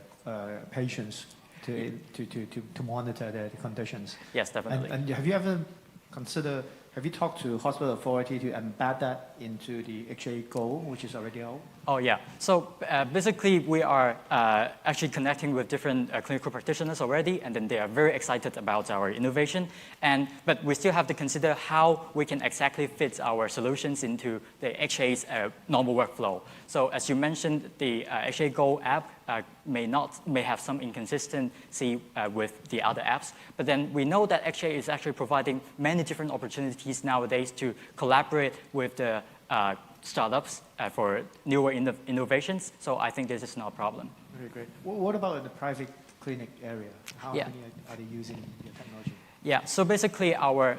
patients to monitor their conditions? Yes, definitely. And have you ever considered Have you talked to hospital authority to embed that into the HA Go, which is already out? Oh, yeah. So basically, we are actually connecting with different clinical practitioners already, and then they are very excited about our innovation. But we still have to consider how we can exactly fit our solutions into the HA's normal workflow. So as you mentioned, the HA Go app may have some inconsistency with the other apps. But then we know that HA is actually providing many different opportunities nowadays to collaborate with the startups for newer innovations. So I think this is not a problem. Okay, great. What about in the private clinic area? How many are they using your technology? Yeah, so basically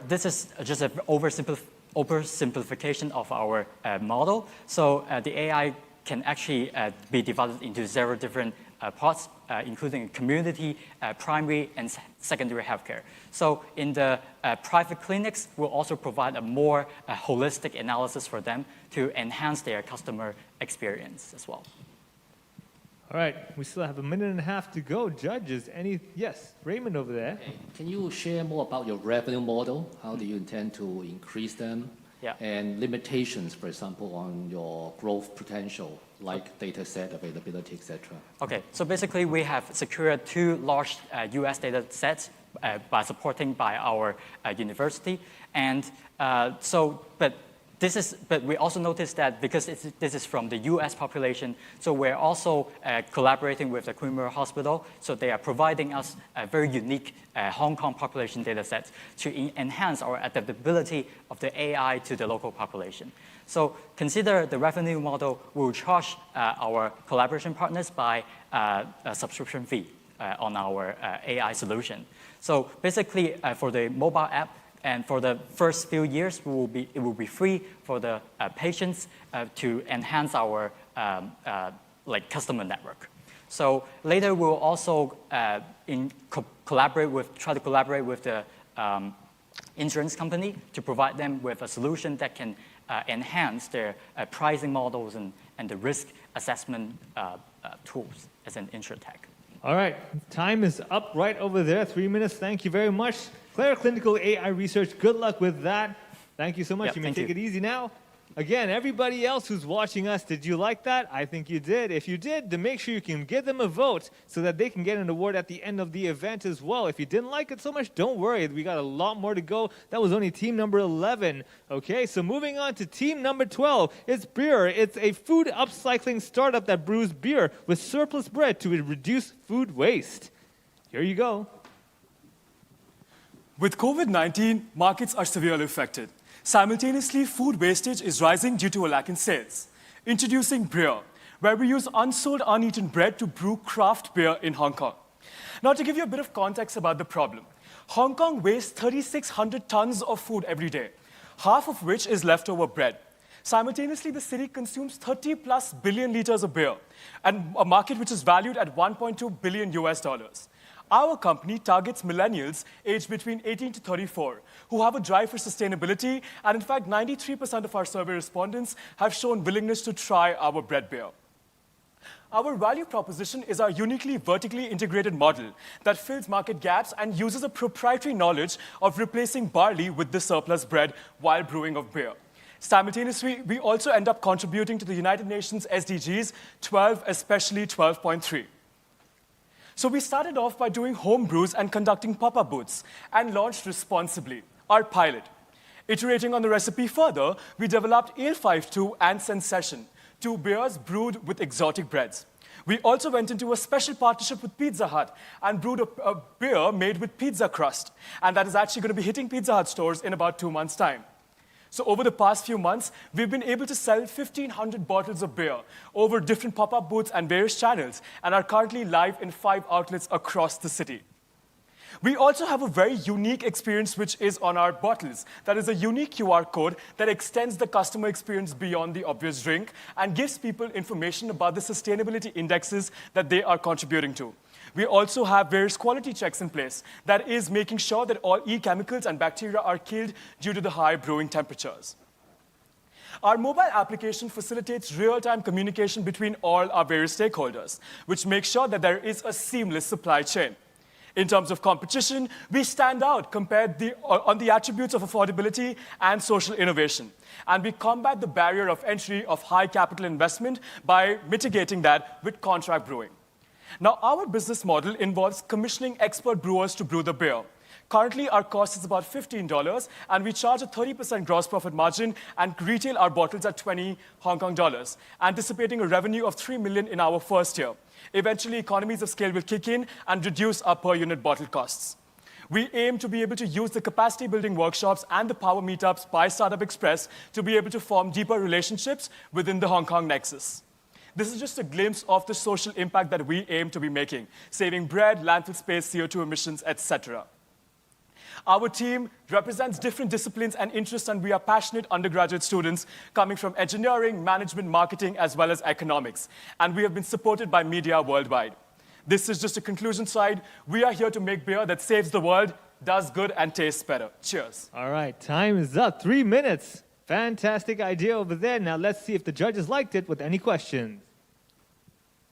this is just an oversimplification of our model. So the AI can actually be divided into several different parts, including community, primary, and secondary healthcare. So in the private clinics, we'll also provide a more holistic analysis for them to enhance their customer experience as well. All right, we still have a minute and a half to go. Judges, yes, Raymond over there. Okay. Can you share more about your revenue model? How do you intend to increase them? Yeah. And limitations, for example, on your growth potential, like data set availability, etc. Okay, so basically we have secured 2 large US data sets by our university. And but we also noticed that because this is from the US population, so we're also collaborating with the Queen Mary Hospital. So they are providing us a very unique Hong Kong population data set to enhance our adaptability of the AI to the local population. So consider the revenue model will charge our collaboration partners by a subscription fee on our AI solution. So basically for the mobile app, and for the first few years, it will be free for the patients to enhance our customer network. So later, we'll also try to collaborate with the insurance company to provide them with a solution that can enhance their pricing models and the risk assessment tools as an insurtech. All right, time is up right over there. 3 minutes. Thank you very much. Claire Clinical AI Research, good luck with that. Thank you so much. You may take it easy now. Again, everybody else who's watching us, did you like that? I think you did. If you did, then make sure you can give them a vote so that they can get an award at the end of the event as well. If you didn't like it so much, don't worry. We got a lot more to go. That was only team number 11. Okay, so moving on to team number 12. It's Beer. It's a food upcycling startup that brews beer with surplus bread to reduce food waste. Here you go. With COVID-19, markets are severely affected. Simultaneously, food wastage is rising due to a lack in sales. Introducing Beer, where we use unsold, uneaten bread to brew craft beer in Hong Kong. Now, to give you a bit of context about the problem, Hong Kong wastes 3,600 tons of food every day, half of which is leftover bread. Simultaneously, the city consumes 30+ billion liters of beer, and a market which is valued at $1.2 billion US. Our company targets millennials aged between 18 to 34 who have a drive for sustainability, and in fact, 93% of our survey respondents have shown willingness to try our bread beer. Our value proposition is our uniquely vertically integrated model that fills market gaps and uses a proprietary knowledge of replacing barley with the surplus bread while brewing of beer. Simultaneously, we also end up contributing to the United Nations SDGs 12, especially 12.3. So we started off by doing home brews and conducting pop-up booths, and launched responsibly, our pilot. Iterating on the recipe further, we developed Ale 5-2 and Sensation, 2 beers brewed with exotic breads. We also went into a special partnership with Pizza Hut and brewed a beer made with pizza crust, and that is actually going to be hitting Pizza Hut stores in about 2 months' time. So over the past few months, we've been able to sell 1,500 bottles of beer over different pop-up booths and various channels, and are currently live in 5 outlets across the city. We also have a very unique experience which is on our bottles. That is a unique QR code that extends the customer experience beyond the obvious drink and gives people information about the sustainability indexes that they are contributing to. We also have various quality checks in place that is making sure that all e-chemicals and bacteria are killed due to the high brewing temperatures. Our mobile application facilitates real-time communication between all our various stakeholders, which makes sure that there is a seamless supply chain. In terms of competition, we stand out on the attributes of affordability and social innovation. And we combat the barrier of entry of high capital investment by mitigating that with contract brewing. Now, our business model involves commissioning expert brewers to brew the beer. Currently, our cost is about $15, and we charge a 30% gross profit margin and retail our bottles at 20 Hong Kong dollars, anticipating a revenue of $3 million in our first year. Eventually, economies of scale will kick in and reduce our per unit bottle costs. We aim to be able to use the capacity building workshops and the power meetups by Startup Express to be able to form deeper relationships within the Hong Kong nexus. This is just a glimpse of the social impact that we aim to be making, saving bread, landfill space, CO2 emissions, etc. Our team represents different disciplines and interests, and we are passionate undergraduate students coming from engineering, management, marketing, as well as economics. And we have been supported by media worldwide. This is just a conclusion slide. We are here to make beer that saves the world, does good, and tastes better. Cheers. All right, time is up. 3 minutes. Fantastic idea over there. Now let's see if the judges liked it with any questions.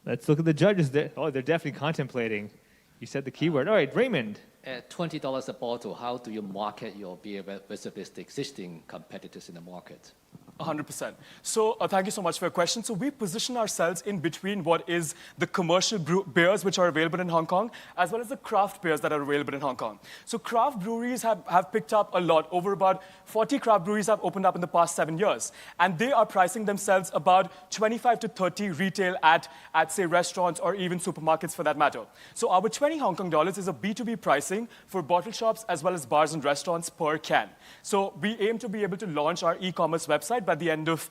Let's look at the judges. Oh, they're definitely contemplating. You said the keyword. All right, Raymond. At $20 a bottle, how do you market your beer versus the existing competitors in the market? 100%. So thank you so much for your question. So we position ourselves in between what is the commercial beers which are available in Hong Kong, as well as the craft beers that are available in Hong Kong. So craft breweries have picked up a lot. Over about 40 craft breweries have opened up in the past 7 years. And they are pricing themselves about 25 to 30 retail at say, restaurants or even supermarkets for that matter. So our 20 Hong Kong dollars is a B2B pricing for bottle shops as well as bars and restaurants per can. So we aim to be able to launch our e-commerce website by the end of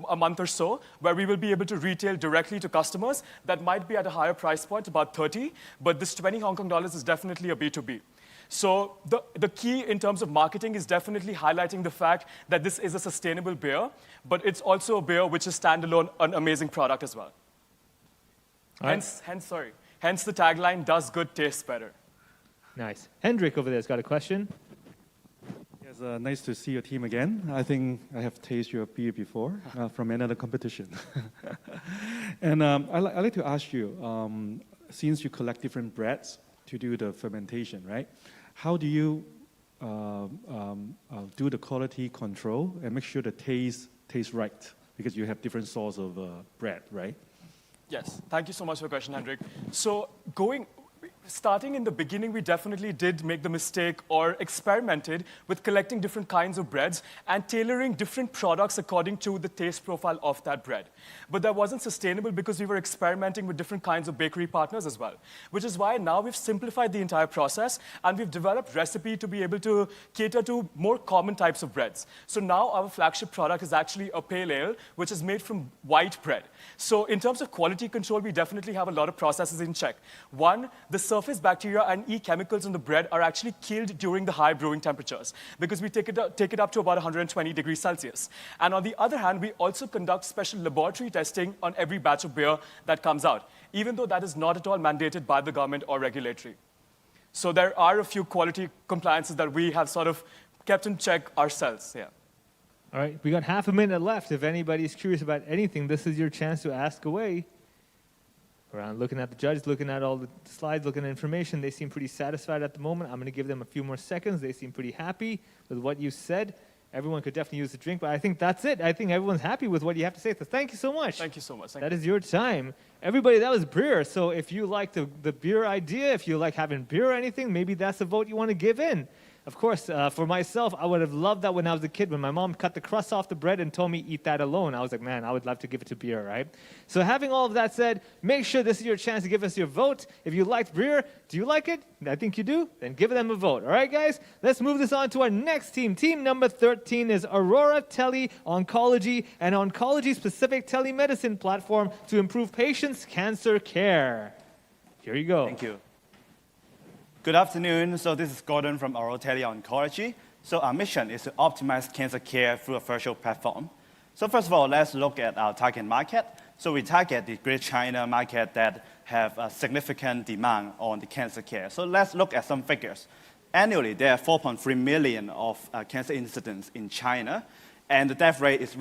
a month or so, where we will be able to retail directly to customers that might be at a higher price point, about 30, but this 20 Hong Kong dollars is definitely a B2B. So the key in terms of marketing is definitely highlighting the fact that this is a sustainable beer, but it's also a beer which is standalone, an amazing product as well. Hence the tagline, does good, tastes better. Nice. Hendrik over there has got a question. Yes, nice to see your team again. I think I have tasted your beer before from another competition. And I'd like to ask you, since you collect different breads to do the fermentation, right? How do you do the quality control and make sure the taste tastes right? Because you have different sorts of bread, right? Yes, thank you so much for your question, Hendrik. So starting in the beginning, we definitely did make the mistake or experimented with collecting different kinds of breads and tailoring different products according to the taste profile of that bread. But that wasn't sustainable because we were experimenting with different kinds of bakery partners as well, which is why now we've simplified the entire process and we've developed recipe to be able to cater to more common types of breads. So now our flagship product is actually a pale ale, which is made from white bread. So in terms of quality control, we definitely have a lot of processes in check. One, the surface bacteria and E-chemicals in the bread are actually killed during the high brewing temperatures because we take it up to about 120 degrees Celsius. And on the other hand, we also conduct special laboratory testing on every batch of beer that comes out, even though that is not at all mandated by the government or regulatory. So there are a few quality compliances that we have sort of kept in check ourselves. Yeah. All right, we got half a minute left. If anybody's curious about anything, this is your chance to ask away. Around looking at the judge, looking at all the slides, looking at information, they seem pretty satisfied at the moment. I'm going to give them a few more seconds. They seem pretty happy with what you said. Everyone could definitely use a drink, but I think that's it. I think everyone's happy with what you have to say. So thank you so much. Thank you so much. That is your time. Everybody, that was beer. So if you like the beer idea, if you like having beer or anything, maybe that's the vote you want to give in. Of course, for myself, I would have loved that when I was a kid, when my mom cut the crust off the bread and told me eat that alone. I was like, man, I would love to give it to beer, right? So having all of that said, make sure this is your chance to give us your vote. If you liked beer, do you like it? I think you do. Then give them a vote. All right, guys? Let's move this on to our next team. Team number 13 is Aurora Tele-Oncology, an oncology-specific telemedicine platform to improve patients' cancer care. Here you go. Thank you. Good afternoon. So this is Gordon from Aurora Tele-Oncology. So our mission is to optimize cancer care through a virtual platform. So first of all, let's look at our target market. So we target the Greater China market that have a significant demand on the cancer care. So let's look at some figures. Annually, there are 4.3 million of cancer incidents in China, and the death rate is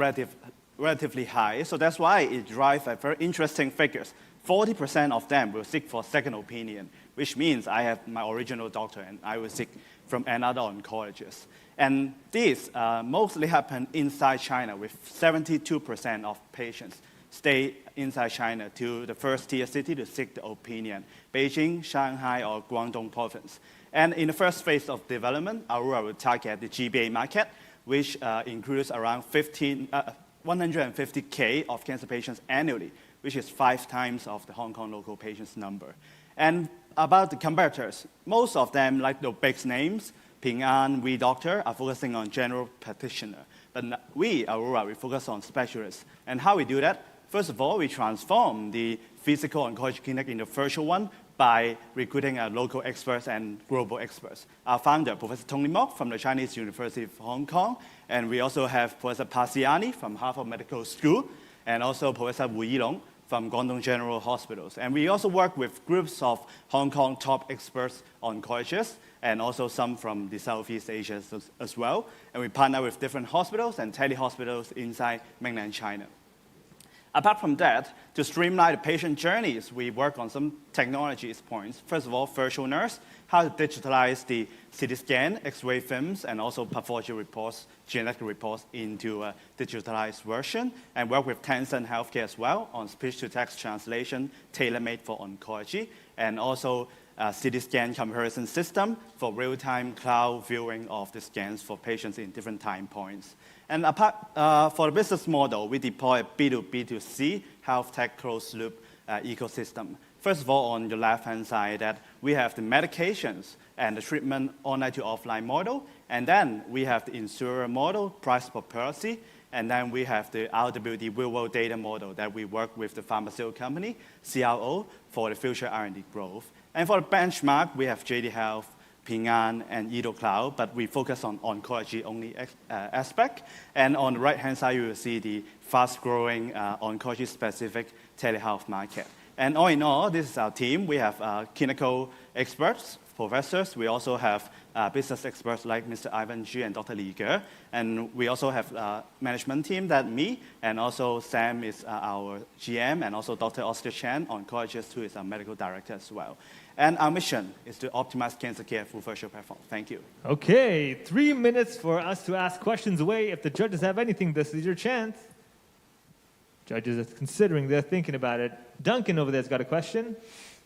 relatively high. So that's why it drives very interesting figures. 40% of them will seek for second opinion, which means I have my original doctor and I will seek from another oncologist. And this mostly happen inside China, with 72% of patients stay inside China to the first tier city to seek the opinion, Beijing, Shanghai, or Guangdong province. And in the first phase of development, Aurora will target the GBA market, which includes around 150K of cancer patients annually, which is 5 times of the Hong Kong local patients number. And about the competitors, most of them, like the big names, Ping An, We Doctor, are focusing on general practitioner. But we, Aurora, we focus on specialists. And how we do that? First of all, we transform the physical oncology clinic into a virtual one by recruiting local experts and global experts. Our founder, Professor Tony Mok from the Chinese University of Hong Kong, and we also have Professor Pasiani from Harvard Medical School, and also Professor Wu Yilong from Guangdong General Hospitals. And we also work with groups of Hong Kong top experts oncologists, and also some from the Southeast Asia as well. And we partner with different hospitals and telehospitals inside mainland China. Apart from that, to streamline the patient journeys, we work on some technologies points. First of all, virtual nurse, how to digitalize the CT scan, X-ray films, and also pathology reports, genetic reports into a digitalized version, and work with Tencent Healthcare as well on speech-to-text translation, tailor-made for oncology, and also CT scan comparison system for real-time cloud viewing of the scans for patients in different time points. And for the business model, we deploy a B2B2C health tech closed-loop ecosystem. First of all, on the left-hand side, that we have the medications and the treatment online to offline model, and then we have the insurer model, price per policy, and then we have the RWD real-world data model that we work with the pharmaceutical company, CRO, for the future R&D growth. And for the benchmark, we have JD Health, Ping An, and EdoCloud, but we focus on oncology-only aspect. And on the right-hand side, you will see the fast-growing oncology-specific telehealth market. And all in all, this is our team. We have clinical experts, professors. We also have business experts like Mr. Ivan Zhu and Dr. Li Ge. And we also have a management team, that me, and also Sam is our GM, and also Dr. Oscar Chan, oncologist, who is our medical director as well. And our mission is to optimize cancer care through virtual platform. Thank you. Okay, 3 minutes for us to ask questions away. If the judges have anything, this is your chance. Judges are considering, they're thinking about it. Duncan over there's got a question.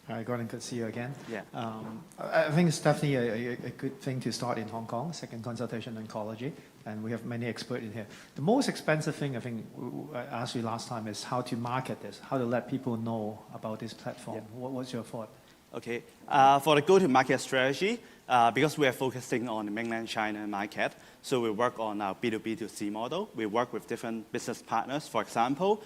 Hi, Gordon, good to see you again. Yeah. I think it's definitely a good thing to start in Hong Kong, second consultation oncology, and we have many experts in here. The most expensive thing, I think, I asked you last time, is how to market this, how to let people know about this platform. Yeah. What's your thought? Okay, for the go-to-market strategy, because we are focusing on the mainland China market, so we work on our B2B2C model. We work with different business partners, for example,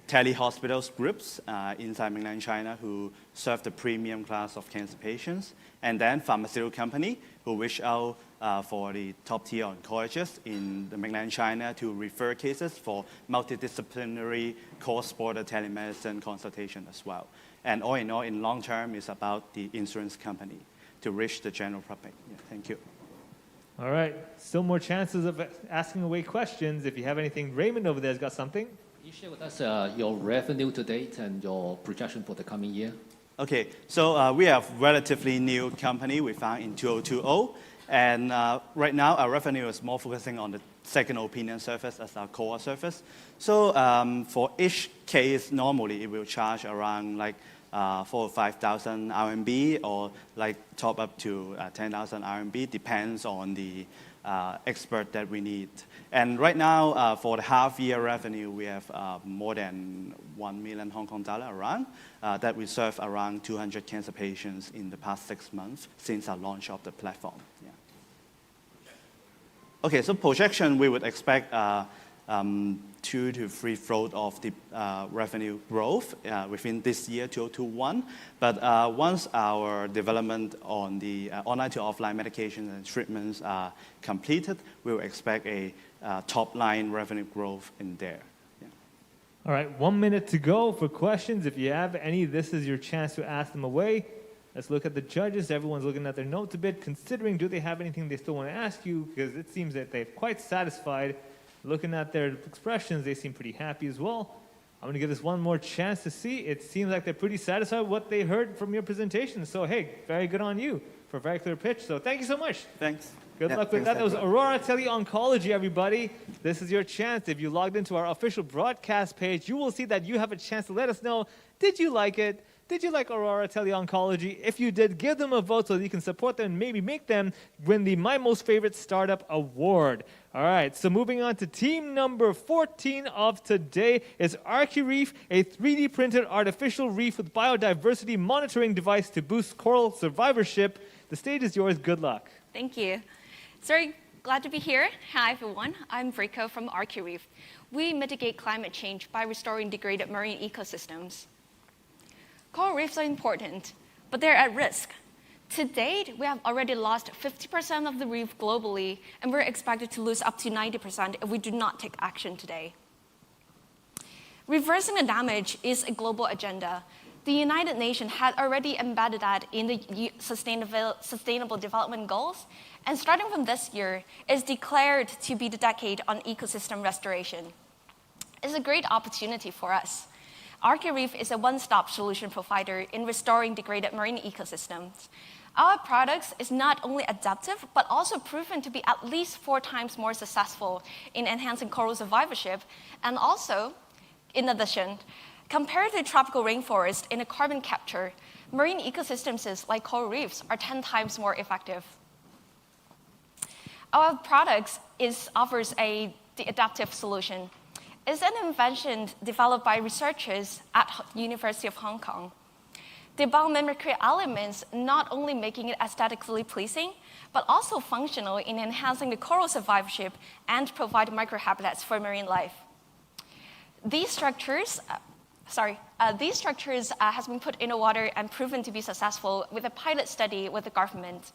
telehospitals groups inside mainland China who serve the premium class of cancer patients, and then pharmaceutical company who reach out for the top-tier oncologists in the mainland China to refer cases for multidisciplinary cross-border telemedicine consultation as well. And all in all, in long term, it's about the insurance company to reach the general public. Yeah, thank you. All right, still more chances of asking away questions. If you have anything, Raymond over there has got something. Can you share with us your revenue to date and your projection for the coming year? Okay, so we have relatively new company we found in 2020. And right now, our revenue is more focusing on the second opinion service as our core service. So for each case, normally it will charge around like 4,000 or 5,000 RMB, or like top up to 10,000 RMB, depends on the expert that we need. And right now, for the half-year revenue, we have more than 1 million Hong Kong dollar around, that we serve around 200 cancer patients in the past 6 months since our launch of the platform. Yeah. Okay, so projection, we would expect 2 to 3-fold of the revenue growth within this year, 2021. But once our development on the online to offline medications and treatments are completed, we will expect a top-line revenue growth in there. Yeah. All right, 1 minute to go for questions. If you have any, this is your chance to ask them away. Let's look at the judges. Everyone's looking at their notes a bit, considering do they have anything they still want to ask you, because it seems that they're quite satisfied Looking at their expressions, they seem pretty happy as well. I'm going to give this one more chance to see. It seems like they're pretty satisfied with what they heard from your presentation. So, hey, very good on you for a very clear pitch. So thank you so much. Thanks. Good luck with that. That was Aurora Tele-Oncology, everybody. This is your chance. If you logged into our official broadcast page, you will see that you have a chance to let us know, did you like it? Did you like Aurora Tele-Oncology? If you did, give them a vote so that you can support them and maybe make them win the My Most Favorite Startup Award. All right, so moving on to team number 14 of today is ArchiReef, a 3D printed artificial reef with biodiversity monitoring device to boost coral survivorship. The stage is yours. Good luck. Thank you. It's very glad to be here. Hi, everyone. I'm Vrico from ArchiReef. We mitigate climate change by restoring degraded marine ecosystems. Coral reefs are important, but they're at risk. To date, we have already lost 50% of the reef globally, and we're expected to lose up to 90% if we do not take action today. Reversing the damage is a global agenda. The United Nations had already embedded that in the Sustainable Development Goals, and starting from this year, is declared to be the decade on ecosystem restoration. It's a great opportunity for us. ArchiReef is a one-stop solution provider in restoring degraded marine ecosystems. Our products is not only adaptive, but also proven to be at least 4 times more successful in enhancing coral survivorship, and also, in addition, compared to tropical rainforest in a carbon capture, marine ecosystems like coral reefs are 10 times more effective. Our products offers the adaptive solution. It's an invention developed by researchers at University of Hong Kong. The biomimicry elements not only making it aesthetically pleasing, but also functional in enhancing the coral survivorship and provide microhabitats for marine life. These structures has been put in the water and proven to be successful with a pilot study with the government.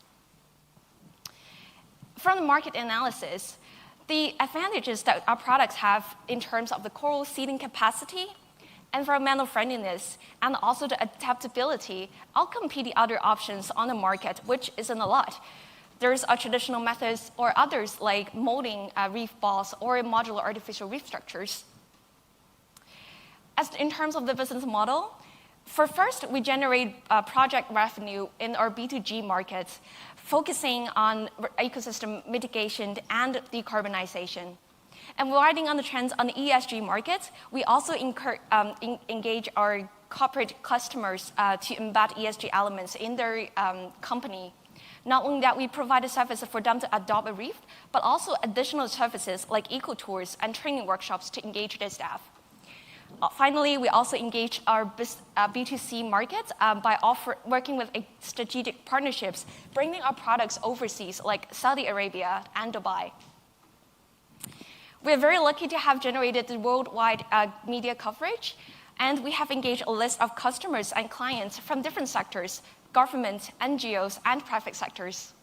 From the market analysis, the advantages that our products have in terms of the coral seeding capacity, environmental friendliness, and also the adaptability outcompete the other options on the market, which isn't a lot. There's traditional methods or others like molding reef balls or modular artificial reef structures. As in terms of the business model, first, we generate project revenue in our B2G markets, focusing on ecosystem mitigation and decarbonization. And riding on the trends on the ESG markets, we also engage our corporate customers to embed ESG elements in their company. Not only that, we provide a service for them to adopt a reef, but also additional services like eco-tours and training workshops to engage their staff. Finally, we also engage our B2C markets by working with strategic partnerships, bringing our products overseas like Saudi Arabia and Dubai. We're very lucky to have generated the worldwide media coverage, and we have engaged a list of customers and clients from different sectors, government, NGOs, and private sectors.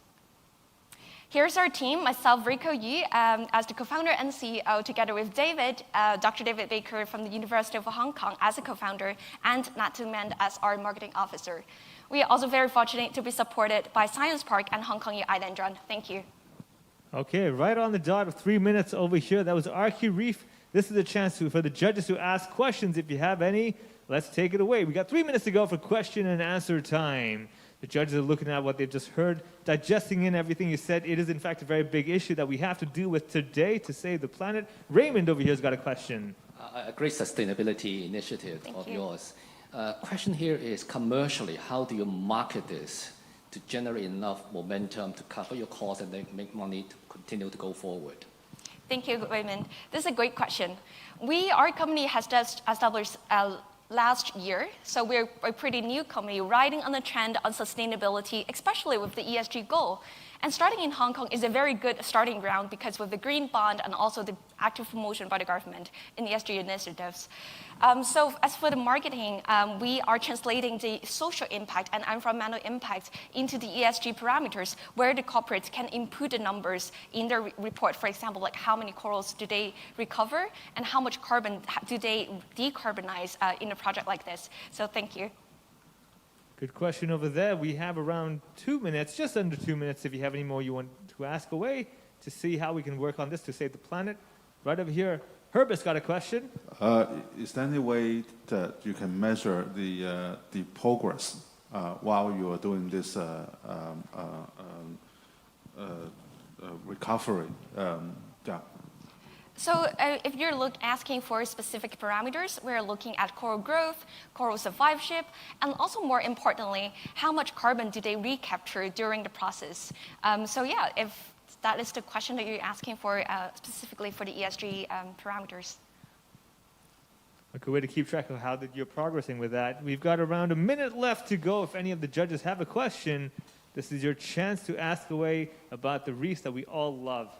Here's our team, myself, Vrico Yu, as the co-founder and CEO, together with David, Dr. David Baker from the University of Hong Kong as a co-founder, and Natu Mend as our marketing officer. We are also very fortunate to be supported by Science Park and Hong Kong Island Run. Thank you. Okay, right on the dot of 3 minutes over here. That was ArchiReef. This is a chance for the judges to ask questions. If you have any, let's take it away. We got 3 minutes to go for question and answer time. The judges are looking at what they've just heard, digesting in everything you said. It is, in fact, a very big issue that we have to deal with today to save the planet. Raymond over here has got a question. A great sustainability initiative of yours. Question here is, commercially, how do you market this to generate enough momentum to cover your costs and then make money to continue to go forward? Thank you, Raymond. This is a great question. Our company has just established last year, so we're a pretty new company riding on the trend on sustainability, especially with the ESG goal. And starting in Hong Kong is a very good starting ground because with the green bond and also the active promotion by the government in ESG initiatives. So as for the marketing, we are translating the social impact and environmental impact into the ESG parameters where the corporates can input the numbers in their report. For example, like how many corals do they recover and how much carbon do they decarbonize in a project like this. So thank you. Good question over there. We have around 2 minutes, just under 2 minutes, if you have any more you want to ask away to see how we can work on this to save the planet. Right over here, Herb has got a question. Is there any way that you can measure the progress while you are doing this recovery? Yeah. So if you're asking for specific parameters, we're looking at coral growth, coral survivorship, and also more importantly, how much carbon do they recapture during the process? So yeah, if that is the question that you're asking for specifically for the ESG parameters. A good way to keep track of how that you're progressing with that. We've got around a minute left to go. If any of the judges have a question, this is your chance to ask away about the reefs that we all love.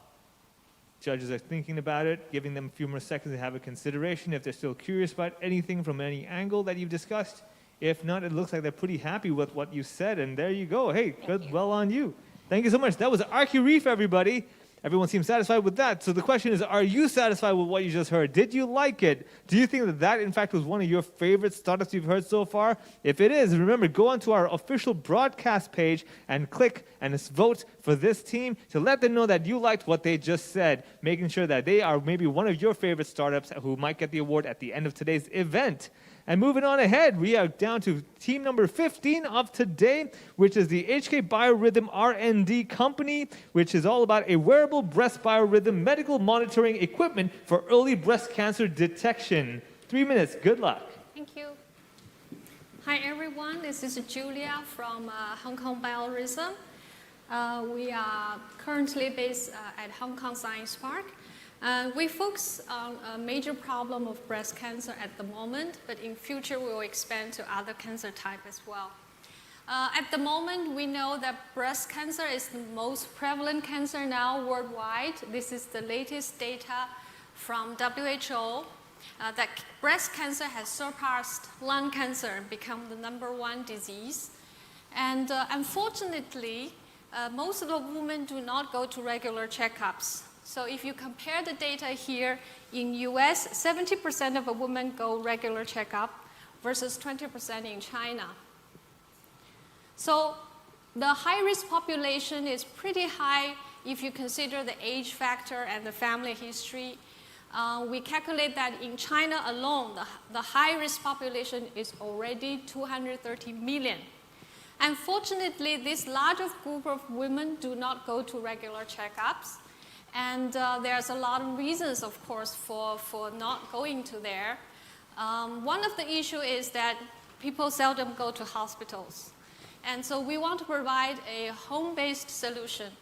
Judges are thinking about it, giving them a few more seconds to have a consideration if they're still curious about anything from any angle that you've discussed. If not, it looks like they're pretty happy with what you said, and there you go. Hey, good, well on you. Thank you so much. That was Archie Reef, everybody. Everyone seems satisfied with that. So the question is, are you satisfied with what you just heard? Did you like it? Do you think that that, in fact, was one of your favorite startups you've heard so far? If it is, remember, go onto our official broadcast page and click and vote for this team to let them know that you liked what they just said, making sure that they are maybe one of your favorite startups who might get the award at the end of today's event. And moving on ahead, we are down to team number 15 of today, which is the HK Biorhythm R&D company, which is all about a wearable breast biorhythm medical monitoring equipment for early breast cancer detection. 3 minutes. Good luck. Thank you. Hi, everyone. This is Julia from Hong Kong Biorhythm. We are currently based at Hong Kong Science Park. We focus on a major problem of breast cancer at the moment, but in future we will expand to other cancer types as well. At the moment, we know that breast cancer is the most prevalent cancer now worldwide. This is the latest data from WHO, that breast cancer has surpassed lung cancer and become the #1 disease. And unfortunately, most of the women do not go to regular checkups. So if you compare the data here, in US, 70% of women go regular checkup versus 20% in China. So the high-risk population is pretty high if you consider the age factor and the family history. We calculate that in China alone, the high-risk population is already 230 million. Unfortunately, this larger group of women do not go to regular checkups. And there's a lot of reasons, of course, for not going to there. One of the issues is that people seldom go to hospitals. And so we want to provide a home-based solution.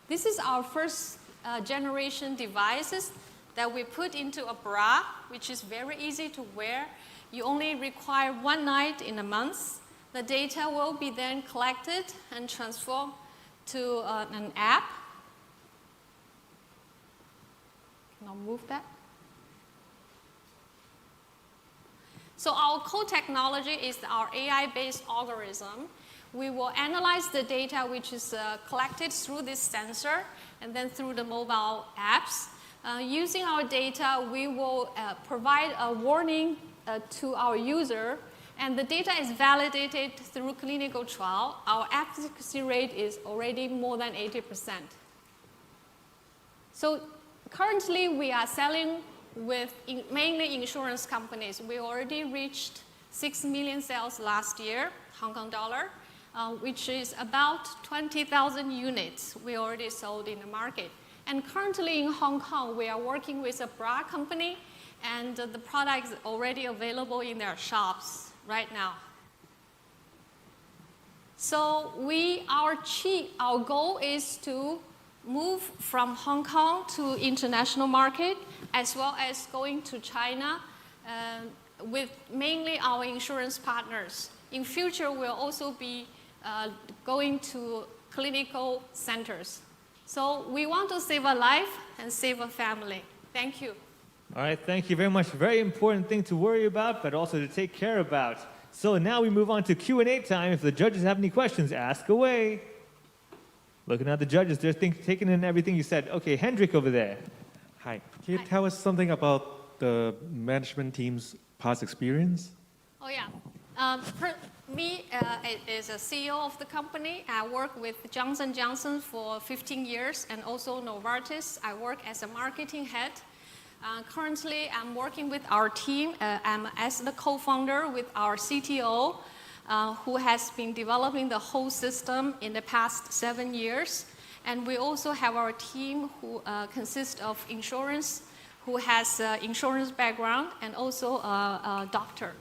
This is our first generation devices that we put into a bra, which is very easy to wear. You only require 1 night in a month. The data will be then collected and transformed to an app. Can I move that? So our core technology is our AI-based algorithm. We will analyze the data which is collected through this sensor and then through the mobile apps. Using our data, we will provide a warning to our user, and the data is validated through clinical trial. Our efficacy rate is already more than 80%. So currently, we are selling with mainly insurance companies. We already reached 6 million sales last year, Hong Kong dollar, which is about 20,000 units we already sold in the market. And currently in Hong Kong, we are working with a bra company, and the product is already available in their shops right now. So our goal is to move from Hong Kong to international market, as well as going to China with mainly our insurance partners. In future, we'll also be going to clinical centers. So we want to save a life and save a family. Thank you. All right, thank you very much. Very important thing to worry about, but also to take care about. So now we move on to Q&A time. If the judges have any questions, ask away. Looking at the judges, they're taking in everything you said. Okay, Hendrik over there. Hi. Can you tell us something about the management team's past experience? Oh, yeah. Me as a CEO of the company, I work with Johnson & Johnson for 15 years, and also Novartis. I work as a marketing head. Currently, I'm working with our team. I'm as the co-founder with our CTO, who has been developing the whole system in the past 7 years. And we also have our team who consists of insurance, who has insurance background, and also a doctor.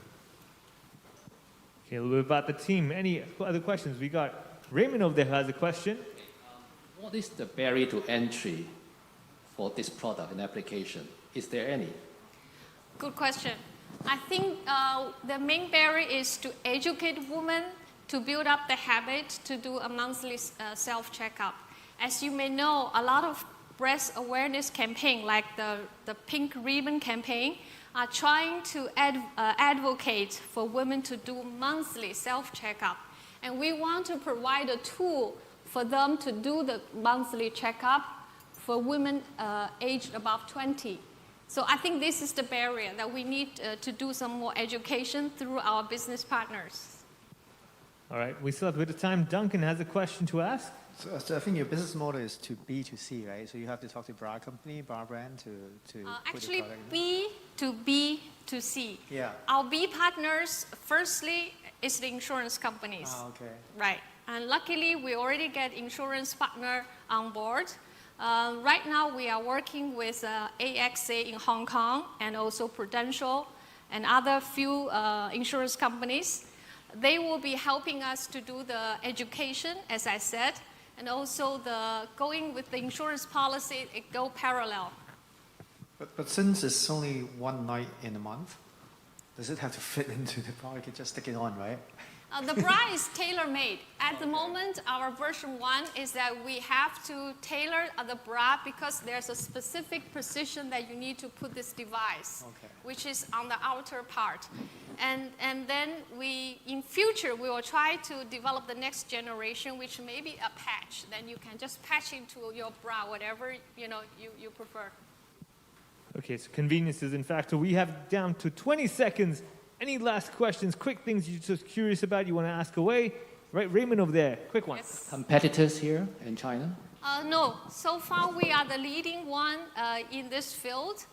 Okay, a little bit about the team. Any other questions? We got Raymond over there who has a question. What is the barrier to entry for this product and application? Is there any? Good question. I think the main barrier is to educate women to build up the habit to do a monthly self-checkup. As you may know, a lot of breast awareness campaign, like the Pink Ribbon campaign, are trying to advocate for women to do monthly self-checkup. And we want to provide a tool for them to do the monthly checkup for women aged above 20. So I think this is the barrier that we need to do some more education through our business partners. All right, we still have a bit of time. Duncan has a question to ask. So I think your business model is to B2C, right? So you have to talk to bra company, bra brand to put Actually, your product in. B to B to C. Yeah. Our B partners, firstly, is the insurance companies. Okay. Right. And luckily, we already get insurance partner on board. Right now, we are working with AXA in Hong Kong and also Prudential and other few insurance companies. They will be helping us to do the education, as I said, and also the going with the insurance policy, it go parallel. But since it's only one night in a month, does it have to fit into the product? You just stick it on, right? The bra is tailor-made. At the moment, our version 1 is that we have to tailor the bra because there's a specific position that you need to put this device, which is on the outer part. And then in future, we will try to develop the next generation, which may be a patch. Then you can just patch into your bra, whatever you prefer. Okay, so convenience is in factor. We have down to 20 seconds. Any last questions, quick things you're just curious about, you want to ask away? Right, Raymond over there, quick one. Yes. Competitors here in China? No, so far we are the leading one in this field.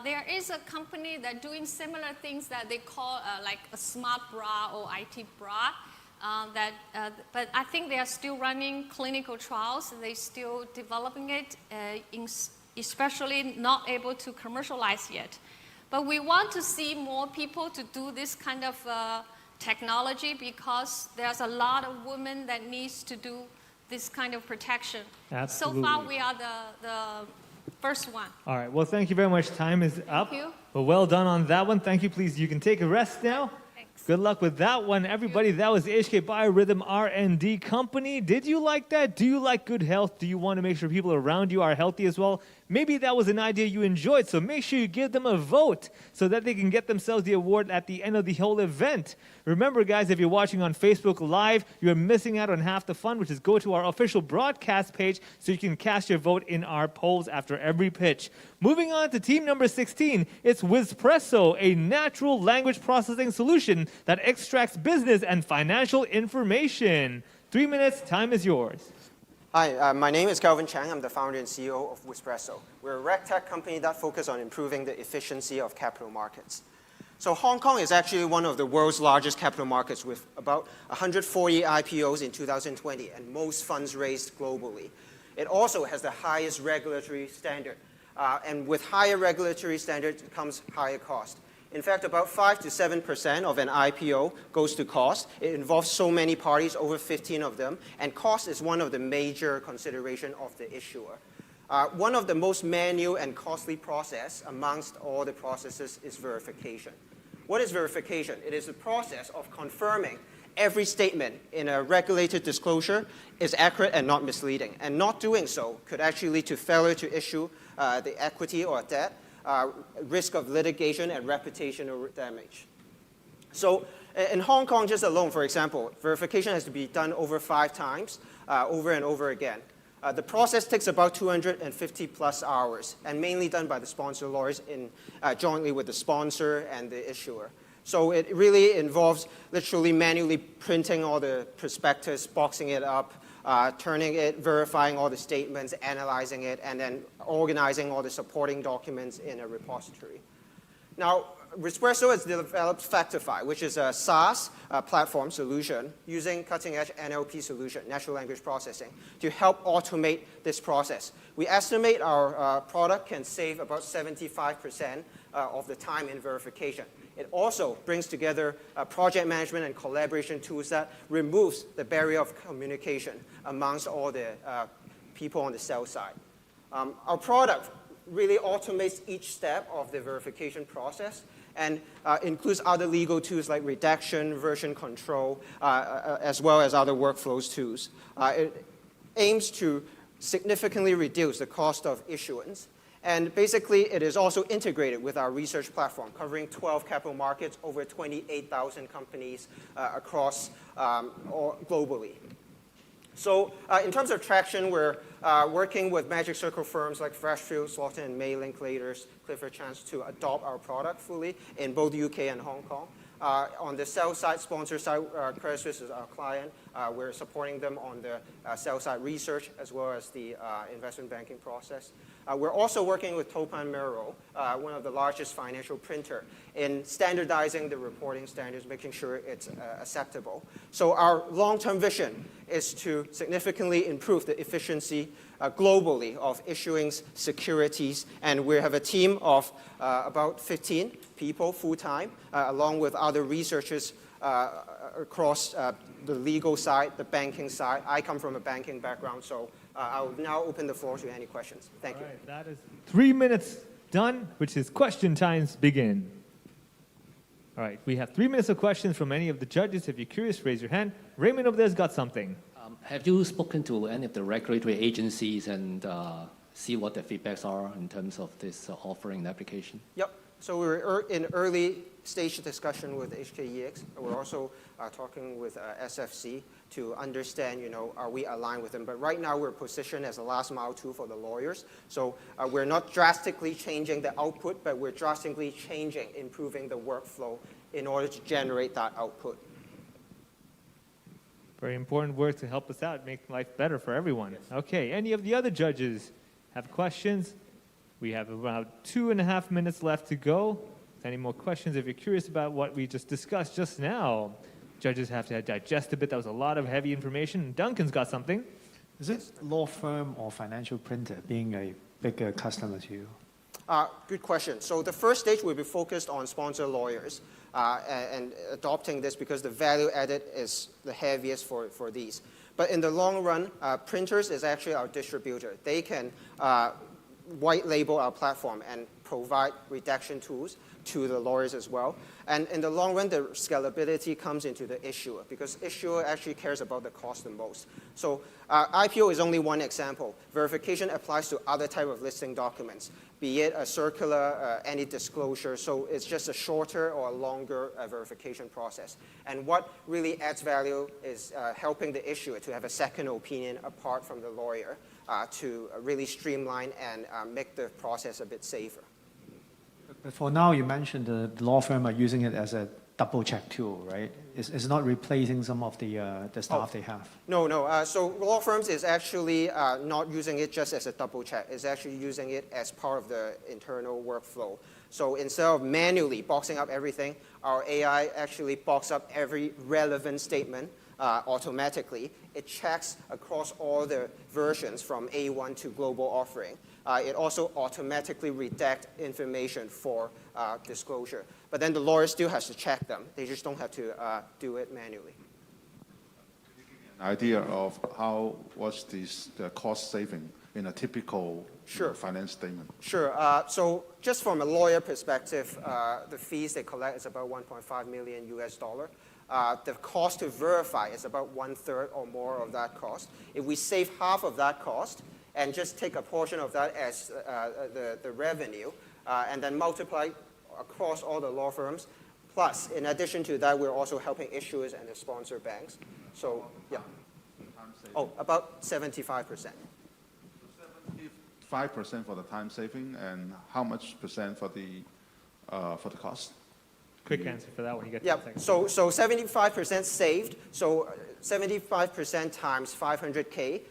There is a company that doing similar things that they call like a smart bra or IT bra. But I think they are still running clinical trials. They're still developing it, especially not able to commercialize yet. But we want to see more people to do this kind of technology because there's a lot of women that needs to do this kind of protection. Absolutely. So far, we are the first one. All right, well, thank you very much. Time is up. Thank you. But well done on that one. Thank you, please. You can take a rest now. Thanks. Good luck with that one. Everybody, that was HK Biorhythm R&D Company. Did you like that? Do you like good health? Do you want to make sure people around you are healthy as well? Maybe that was an idea you enjoyed, so make sure you give them a vote so that they can get themselves the award at the end of the whole event. Remember, guys, if you're watching on Facebook Live, you're missing out on half the fun, which is go to our official broadcast page so you can cast your vote in our polls after every pitch. Moving on to team number 16, it's Wizpresso, a natural language processing solution that extracts business and financial information. 3 minutes, time is yours. Hi, my name is Kelvin Chang. I'm the founder and CEO of Wizpresso. We're a RegTech company that focuses on improving the efficiency of capital markets. So Hong Kong is actually one of the world's largest capital markets with about 140 IPOs in 2020 and most funds raised globally. It also has the highest regulatory standard. And with higher regulatory standards comes higher cost. In fact, about 5 to 7% of an IPO goes to cost. It involves so many parties, over 15 of them, and cost is one of the major considerations of the issuer. One of the most manual and costly process amongst all the processes is verification. What is verification? It is the process of confirming every statement in a regulated disclosure is accurate and not misleading. And not doing so could actually lead to failure to issue the equity or debt, risk of litigation and reputational damage. So in Hong Kong just alone, for example, verification has to be done over 5 times, over and over again. The process takes about 250 plus hours and mainly done by the sponsor lawyers jointly with the sponsor and the issuer. So it really involves literally manually printing all the prospectus, boxing it up, turning it, verifying all the statements, analyzing it, and then organizing all the supporting documents in a repository. Now, Whispresso has developed Factify, which is a SaaS platform solution using cutting-edge NLP solution, natural language processing, to help automate this process. We estimate our product can save about 75% of the time in verification. It also brings together project management and collaboration tools that removes the barrier of communication amongst all the people on the sales side. Our product really automates each step of the verification process and includes other legal tools like redaction, version control, as well as other workflows tools. It aims to significantly reduce the cost of issuance. And basically, it is also integrated with our research platform, covering 12 capital markets, over 28,000 companies across globally. So in terms of traction, we're working with Magic Circle firms like Freshfields, Slaughter & May, Linklaters, Clifford Chance to adopt our product fully in both UK and Hong Kong. On the sell side, sponsor side, Credit Suisse is our client. We're supporting them on the sell side research as well as the investment banking process. We're also working with Topan Mero, one of the largest financial printer, in standardizing the reporting standards, making sure it's acceptable. So our long-term vision is to significantly improve the efficiency globally of issuing securities. And we have a team of about 15 people full-time, along with other researchers across the legal side, the banking side. I come from a banking background, so I'll now open the floor to any questions. Thank you. Right, that is 3 minutes done, which is question times begin. All right, we have 3 minutes of questions from any of the judges. If you're curious, raise your hand. Raymond over there's got something. Have you spoken to any of the regulatory agencies and see what their feedbacks are in terms of this offering and application? Yep. So we're in early stage discussion with HKEX. We're also talking with SFC to understand, are we aligned with them? But right now we're positioned as a last mile tool for the lawyers. So we're not drastically changing the output, but we're drastically improving the workflow in order to generate that output. Very important work to help us out, make life better for everyone. Yes. Okay, any of the other judges have questions? We have about 2.5 minutes left to go. Any more questions? If you're curious about what we just discussed just now, judges have to digest a bit. That was a lot of heavy information. Duncan's got something. Is it law firm or financial printer being a bigger customer to you? Good question. So the first stage will be focused on sponsor lawyers and adopting this because the value added is the heaviest for these. But in the long run, printers is actually our distributor. They can white label our platform and provide redaction tools to the lawyers as well. And in the long run, the scalability comes into the issuer because issuer actually cares about the cost the most. So IPO is only one example. Verification applies to other type of listing documents, be it a circular, any disclosure. So it's just a shorter or a longer verification process. And what really adds value is helping the issuer to have a second opinion apart from the lawyer to really streamline and make the process a bit safer. But for now, you mentioned the law firm are using it as a double-check tool, right? It's not replacing some of the staff they have. No. So law firms is actually not using it just as a double-check. It's actually using it as part of the internal workflow. So instead of manually boxing up everything, our AI actually boxes up every relevant statement automatically. It checks across all the versions from A1 to global offering. It also automatically redacts information for disclosure. But then the lawyer still has to check them. They just don't have to do it manually. An idea of what's the cost saving in a typical finance statement? Sure. So just from a lawyer perspective, the fees they collect is about $1.5 million US. The cost to verify is about 1/3 or more of that cost. If we save half of that cost and just take a portion of that as the revenue and then multiply across all the law firms, plus in addition to that, we're also helping issuers and the sponsor banks. So yeah. About 75%. 5% for the time saving, and how much percent for the cost? quick answer for that one. You get 10 Yeah, seconds. so 75% saved. So 75% times 500K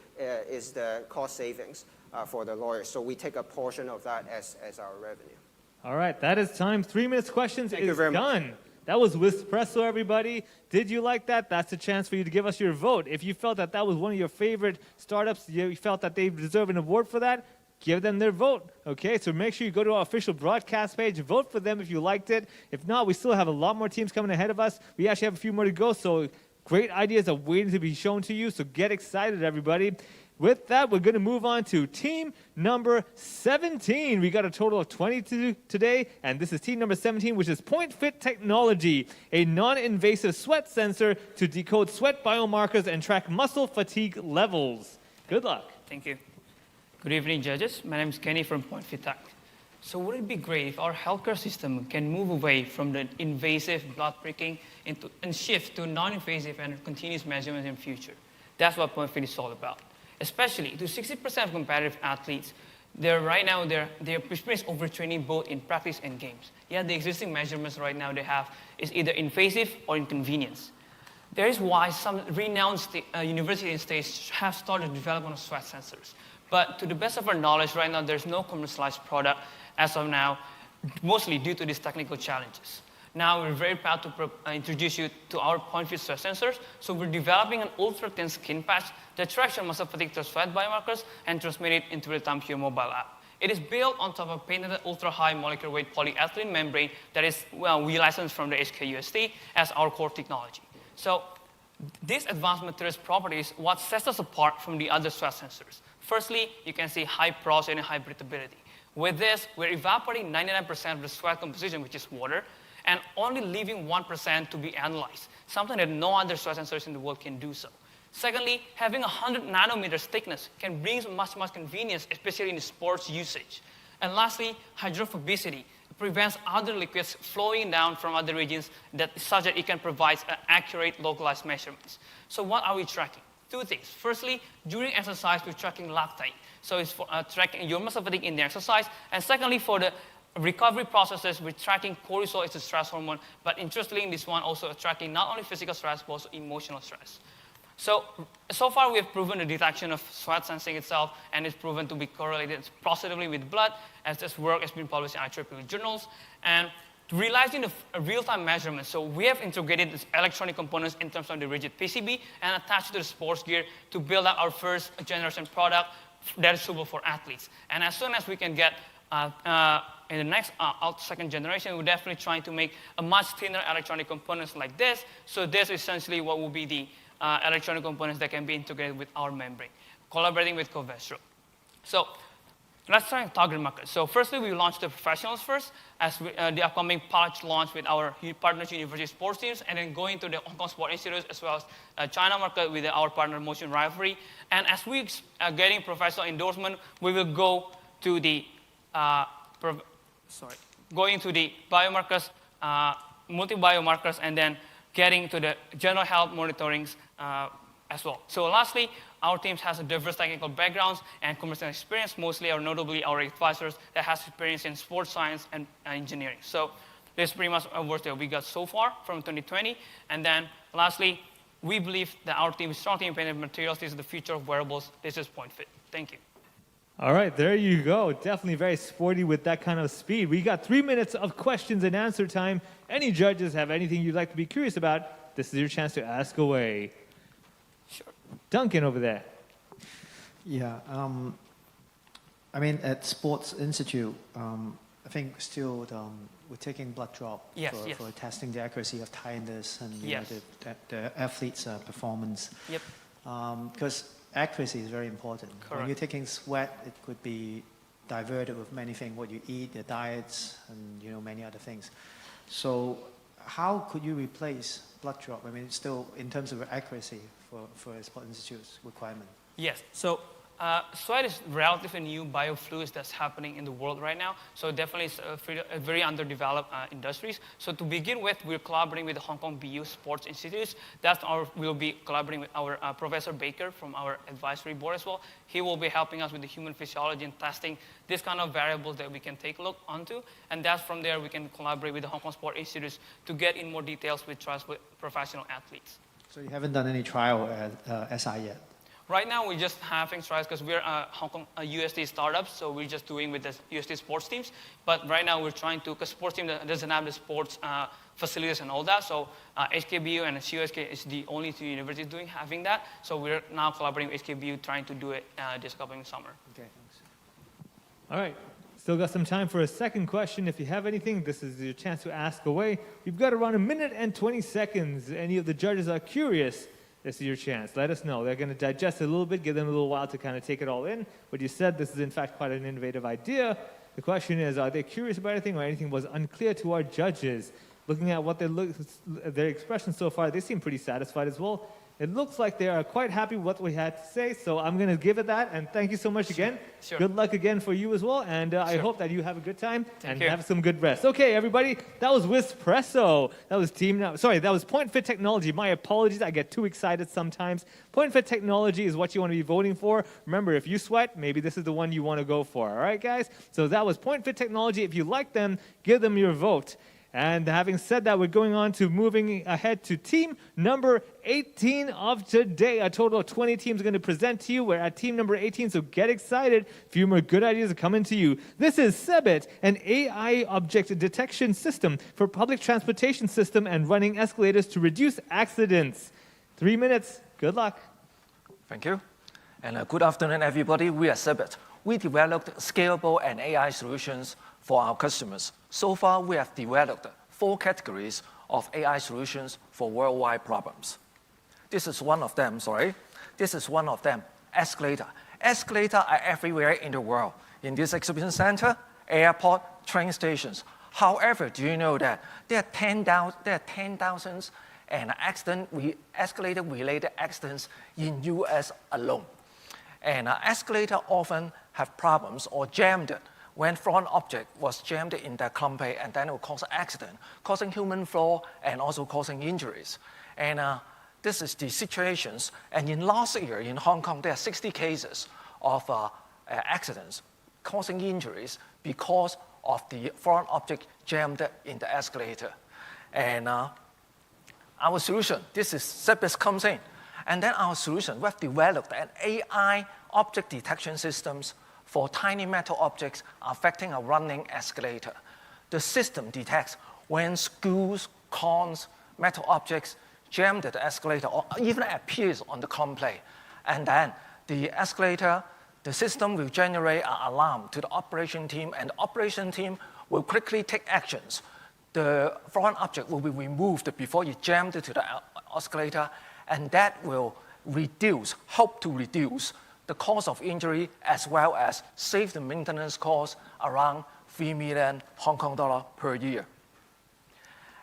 is the cost savings for the lawyers. So we take a portion of that as our revenue. All right, that is time. 3 minutes questions Thank you is very much. done. That was Whispresso, everybody. Did you like that? That's a chance for you to give us your vote. If you felt that that was one of your favorite startups, you felt that they deserve an award for that, give them their vote. Okay, so make sure you go to our official broadcast page, vote for them if you liked it. If not, we still have a lot more teams coming ahead of us. We actually have a few more to go, so great ideas are waiting to be shown to you, so get excited, everybody. With that, we're going to move on to team number 17. We got a total of 22 today, and this is team number 17, which is Point Fit Technology, a non-invasive sweat sensor to decode sweat biomarkers and track muscle fatigue levels. Good luck. Thank you. Good evening, judges. My name is Kenny from Point Fit Tech. So would it be great if our healthcare system can move away from the invasive blood pricking and shift to non-invasive and continuous measurements in the future? That's what Point Fit is all about. Especially to 60% of competitive athletes, right now they're experiencing overtraining both in practice and games. Yet the existing measurements right now they have is either invasive or inconvenience. That is why some renowned universities and states have started development of sweat sensors. But to the best of our knowledge, right now there's no commercialized product as of now, mostly due to these technical challenges. Now we're very proud to introduce you to our Point Fit sweat sensors. So we're developing an ultra-thin skin patch that tracks your muscle fatigue through sweat biomarkers and transmit it into real-time to your mobile app. It is built on top of a patented ultra-high molecular weight polyethylene membrane that is, we licensed from the HKUST as our core technology. So these advanced materials properties what sets us apart from the other sweat sensors. Firstly, you can see high porosity and high breathability. With this, we're evaporating 99% of the sweat composition, which is water, and only leaving 1% to be analyzed, something that no other sweat sensors in the world can do so. Secondly, having 100 nanometers thickness can bring much convenience, especially in sports usage. And lastly, hydrophobicity. It prevents other liquids flowing down from other regions such that it can provide accurate localized measurements. So what are we tracking? Two things. Firstly, during exercise, we're tracking lactate. So it's for tracking your muscle fatigue in the exercise. And secondly, for the recovery processes, we're tracking cortisol, it's a stress hormone. But interestingly, this one also tracking not only physical stress, but also emotional stress. So far we have proven the detection of sweat sensing itself, and it's proven to be correlated positively with blood, as this work has been published in IEEE journals. And realizing the real-time measurements, so we have integrated these electronic components in terms of the rigid PCB and attached to the sports gear to build out our first generation product that is suitable for athletes. And as soon as we can get in the next second generation, we're definitely trying to make a much thinner electronic components like this. So this is essentially what will be the electronic components that can be integrated with our membrane, collaborating with Covestro. So let's try target market. So firstly, we launched the professionals first, as the upcoming patch launch with our partners university sports teams, and then going to the Hong Kong Sport Institute as well as China market with our partner Motion Rivalry. And as we are getting professional endorsement, we will go to the going to the biomarkers, multi-biomarkers, and then getting to the general health monitorings as well. So lastly, our teams has a diverse technical backgrounds and commercial experience, mostly or notably our advisors that has experience in sports science and engineering. So this is pretty much what we got so far from 2020. And then lastly, we believe that our team is strong team in materials. This is the future of wearables. This is Point Fit. Thank you. All right, there you go. Definitely very sporty with that kind of speed. We got 3 minutes of questions and answer time. Any judges have anything you'd like to be curious about, this is your chance to ask away. Sure. Duncan over there. Yeah, I mean, at Sports Institute, I think still we're taking blood drop for testing the accuracy of tightness and the athlete's performance. Yep. Because accuracy is very important. Correct. When you're taking sweat, it could be diverted with many things, what you eat, the diets, and many other things. So how could you replace blood drop? I mean, still in terms of accuracy for a Sport Institute's requirement. Yes. So sweat is relatively new biofluids that's happening in the world right now. So definitely it's a very underdeveloped industries. So to begin with, we're collaborating with the Hong Kong BU Sports Institutes. We'll be collaborating with our Professor Baker from our advisory board as well. He will be helping us with the human physiology and testing this kind of variables that we can take a look onto. And that's from there we can collaborate with the Hong Kong Sport Institutes to get in more details with trials with professional athletes. So you haven't done any trial at SI yet? Right now, we're just having trials because we're a Hong Kong USD startup, so we're just doing with the USD sports teams. But right now, we're trying to, because sports team doesn't have the sports facilities and all that, so HKBU and CUSK is the only two universities having that. So we're now collaborating with HKBU, trying to do it this coming summer. Okay, thanks. All right. Still got some time for a second question. If you have anything, this is your chance to ask away. We've got around 1 minute and 20 seconds. Any of the judges are curious, this is your chance. Let us know. They're going to digest it a little bit, give them a little while to kind of take it all in. But you said this is, in fact, quite an innovative idea. The question is, are they curious about anything or anything was unclear to our judges? Looking at what their expressions so far, they seem pretty satisfied as well. It looks like they are quite happy with what we had to say, so I'm going to give it that. And thank you so much again. Sure. Good luck again for you as well. And I Sure. hope that you have a good time Thank and you. have some good rest. Okay, everybody, that was Whispresso. That was that was Point Fit Technology. My apologies, I get too excited sometimes. Point Fit Technology is what you want to be voting for. Remember, if you sweat, maybe this is the one you want to go for. All right, guys? So that was Point Fit Technology. If you like them, give them your vote. And having said that, we're going on to moving ahead to team number 18 of today. A total of 20 teams are going to present to you. We're at team number 18, so get excited. A few more good ideas are coming to you. This is Sebit, an AI object detection system for public transportation system and running escalators to reduce accidents. 3 minutes. Good luck. Thank you. And good afternoon, everybody. We are Sebit. We developed scalable and AI solutions for our customers. So far, we have developed 4 categories of AI solutions for worldwide problems. This is one of them, escalator. Escalators are everywhere in the world, in this exhibition center, airport, train stations. However, do you know that there are 10,000 escalator-related accidents in US alone? And escalators often have problems or jammed when foreign object was jammed in the clumpy, and then it will cause accident, causing human fall and also causing injuries. And this is the situations. And in last year in Hong Kong, there are 60 cases of accidents causing injuries because of the foreign object jammed in the escalator. And our solution, this is Sebit comes in. And then our solution, we've developed an AI object detection systems for tiny metal objects affecting a running escalator. The system detects when screws, cones, metal objects jam the escalator or even appears on the clumpy. And then the escalator, the system will generate an alarm to the operation team, and the operation team will quickly take actions. The foreign object will be removed before it jammed to the escalator, and that will help to reduce the cost of injury as well as save the maintenance cost around 3 million Hong Kong dollar per year.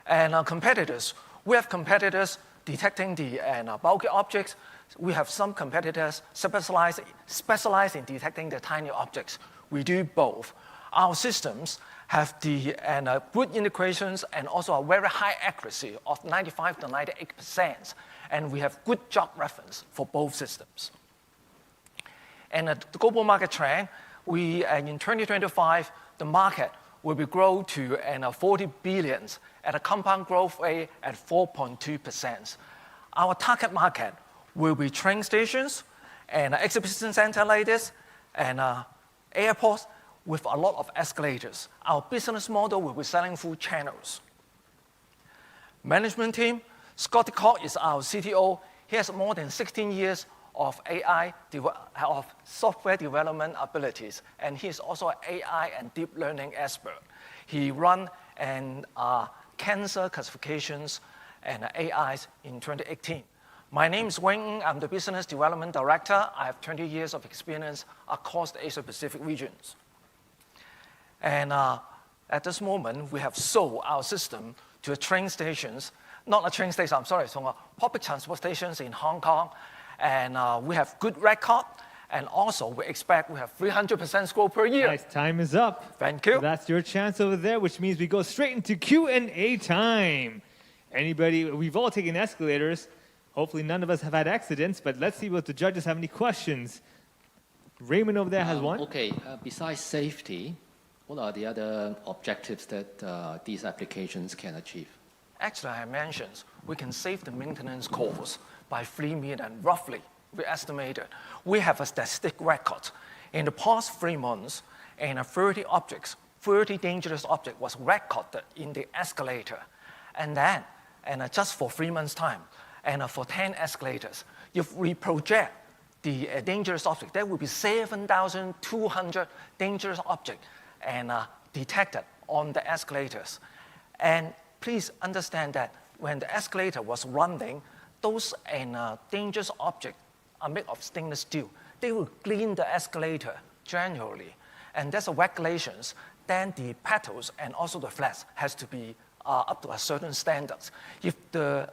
And our competitors, we have competitors detecting the bulky objects. We have some competitors specialized in detecting the tiny objects. We do both. Our systems have the good integrations and also a very high accuracy of 95 to 98%. And we have good job reference for both systems. And the global market trend, in 2025, the market will be grow to 40 billion at a compound growth rate at 4.2%. Our target market will be train stations and exhibition center like this and airports with a lot of escalators. Our business model will be selling through channels. Management team, Scotty Cock is our CTO. He has more than 16 years of of software development abilities, and he is also an AI and deep learning expert. He run cancer classifications and AIs in 2018. My name is Wing. I'm the business development director. I have 20 years of experience across the Asia-Pacific regions. And at this moment, we have sold our system to train stations, not a train station, I'm sorry, so public transport stations in Hong Kong. And we have good record, And also, we expect we have 300% growth per year. Nice, time is up. Thank you. So that's your chance over there, which means we go straight into Q&A time. Anybody, we've all taken escalators. Hopefully none of us have had accidents, but let's see what the judges have any questions. Raymond over there has one. Okay, besides safety, what are the other objectives that these applications can achieve? Actually, I mentioned we can save the maintenance costs by 3 million, roughly, we estimated. We have a statistic record. In the past 3 months, and 30 objects, 30 dangerous objects was recorded in the escalator. And then, just for 3 months' time, and for 10 escalators, if we project the dangerous object, there will be 7,200 dangerous objects and detected on the escalators. And please understand that when the escalator was running, those dangerous objects are made of stainless steel. They will clean the escalator generally. And there's a regulations, then the petals and also the flaps has to be up to a certain standards. If the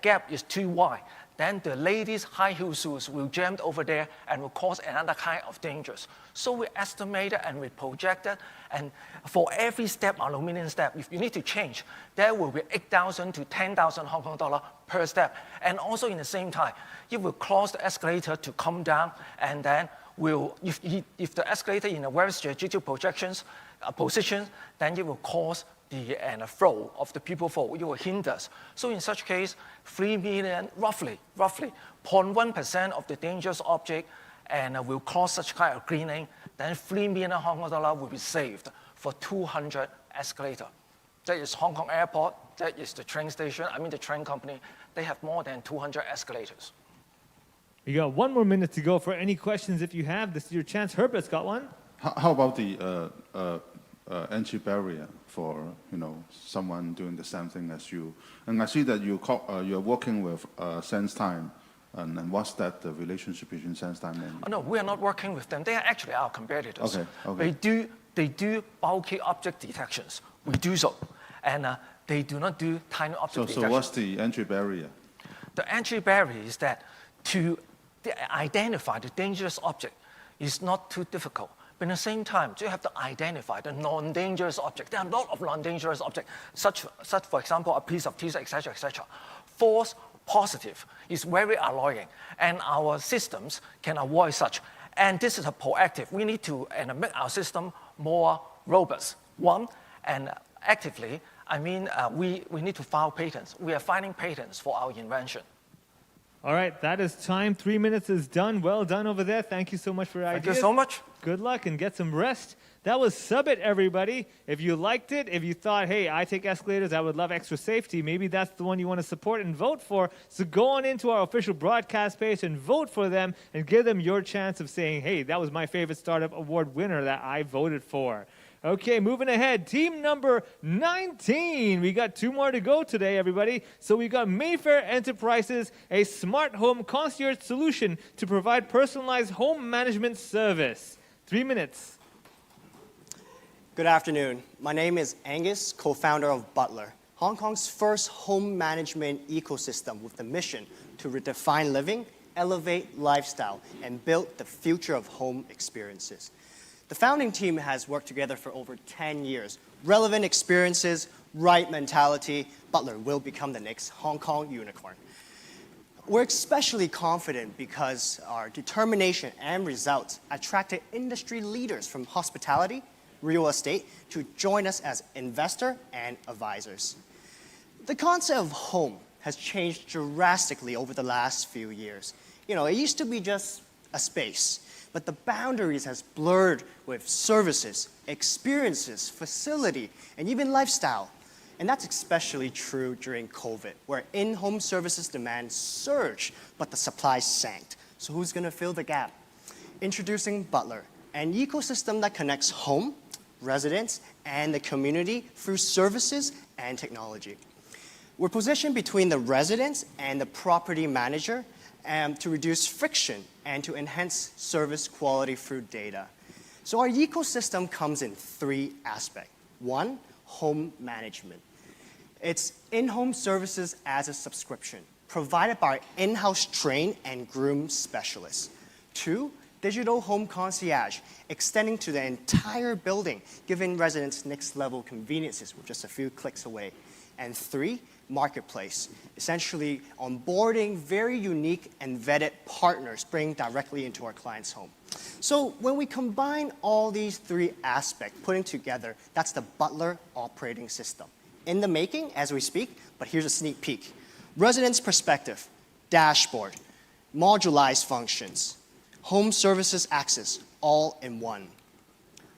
gap is too wide, then the ladies' high heel shoes will jam over there and will cause another kind of dangers. So we estimated and we projected, and for every step, aluminum step, if you need to change, there will be 8,000 to 10,000 Hong Kong dollar per step. And also in the same time, you will cause the escalator to come down, and then if the escalator in a very strategic position, then it will cause the flow of the people flow. It will hinder us. So in such case, 3 million, roughly 0.1% of the dangerous object will cause such kind of cleaning, then 3 million Hong Kong dollar will be saved for 200 escalators. That is Hong Kong Airport, that is the train station, the train company. They have more than 200 escalators. We got 1 more minute to go for any questions if you have. This is your chance. Herbert's got one. How about the entry barrier for someone doing the same thing as you? And I see that you're working with SenseTime, and what's that the relationship between SenseTime and? Oh, no, we are not working with them. They are actually our competitors. Okay. They do bulky object detections. We do so, and they do not do tiny object detection. So what's the entry barrier? The entry barrier is that to identify the dangerous object is not too difficult. But at the same time, you have to identify the non-dangerous object. There are a lot of non-dangerous objects, such for example, a piece of tissue, etc., etc. False positive is very annoying, and our systems can avoid such. And this is a proactive. We need to make our system more robust. One, and actively, we need to file patents. We are filing patents for our invention. All right, that is time. 3 minutes is done. Well done over there. Thank you so much for your ideas. Thank you so much. Good luck and get some rest. That was Summit, everybody. If you liked it, if you thought, hey, I take escalators, I would love extra safety, maybe that's the one you want to support and vote for. So go on into our official broadcast page and vote for them and give them your chance of saying, hey, that was my favorite startup award winner that I voted for. Okay, moving ahead. Team number 19. We got 2 more to go today, everybody. So we got Mayfair Enterprises, a smart home concierge solution to provide personalized home management service. 3 minutes. Good afternoon. My name is Angus, co-founder of Butler, Hong Kong's first home management ecosystem with the mission to redefine living, elevate lifestyle, and build the future of home experiences. The founding team has worked together for over 10 years. Relevant experiences, right mentality, Butler will become the next Hong Kong unicorn. We're especially confident because our determination and results attracted industry leaders from hospitality, real estate to join us as investor and advisors. The concept of home has changed drastically over the last few years. It used to be just a space. But the boundaries has blurred with services, experiences, facility, and even lifestyle. And that's especially true during COVID, where in-home services demand surged, but the supply sank. So who's going to fill the gap? Introducing Butler, an ecosystem that connects home, residents, and the community through services and technology. We're positioned between the residents and the property manager to reduce friction and to enhance service quality through data. So our ecosystem comes in 3 aspects. 1, home management. It's in-home services as a subscription, provided by in-house trained and groomed specialists. 2, digital home concierge, extending to the entire building, giving residents next level conveniences with just a few clicks away. And 3, marketplace, essentially onboarding very unique and vetted partners, bringing directly into our client's home. So when we combine all these 3 aspects, putting together, that's the Butler operating system. In the making as we speak, but here's a sneak peek. Residents' perspective, dashboard, modularized functions, home services access, all in one.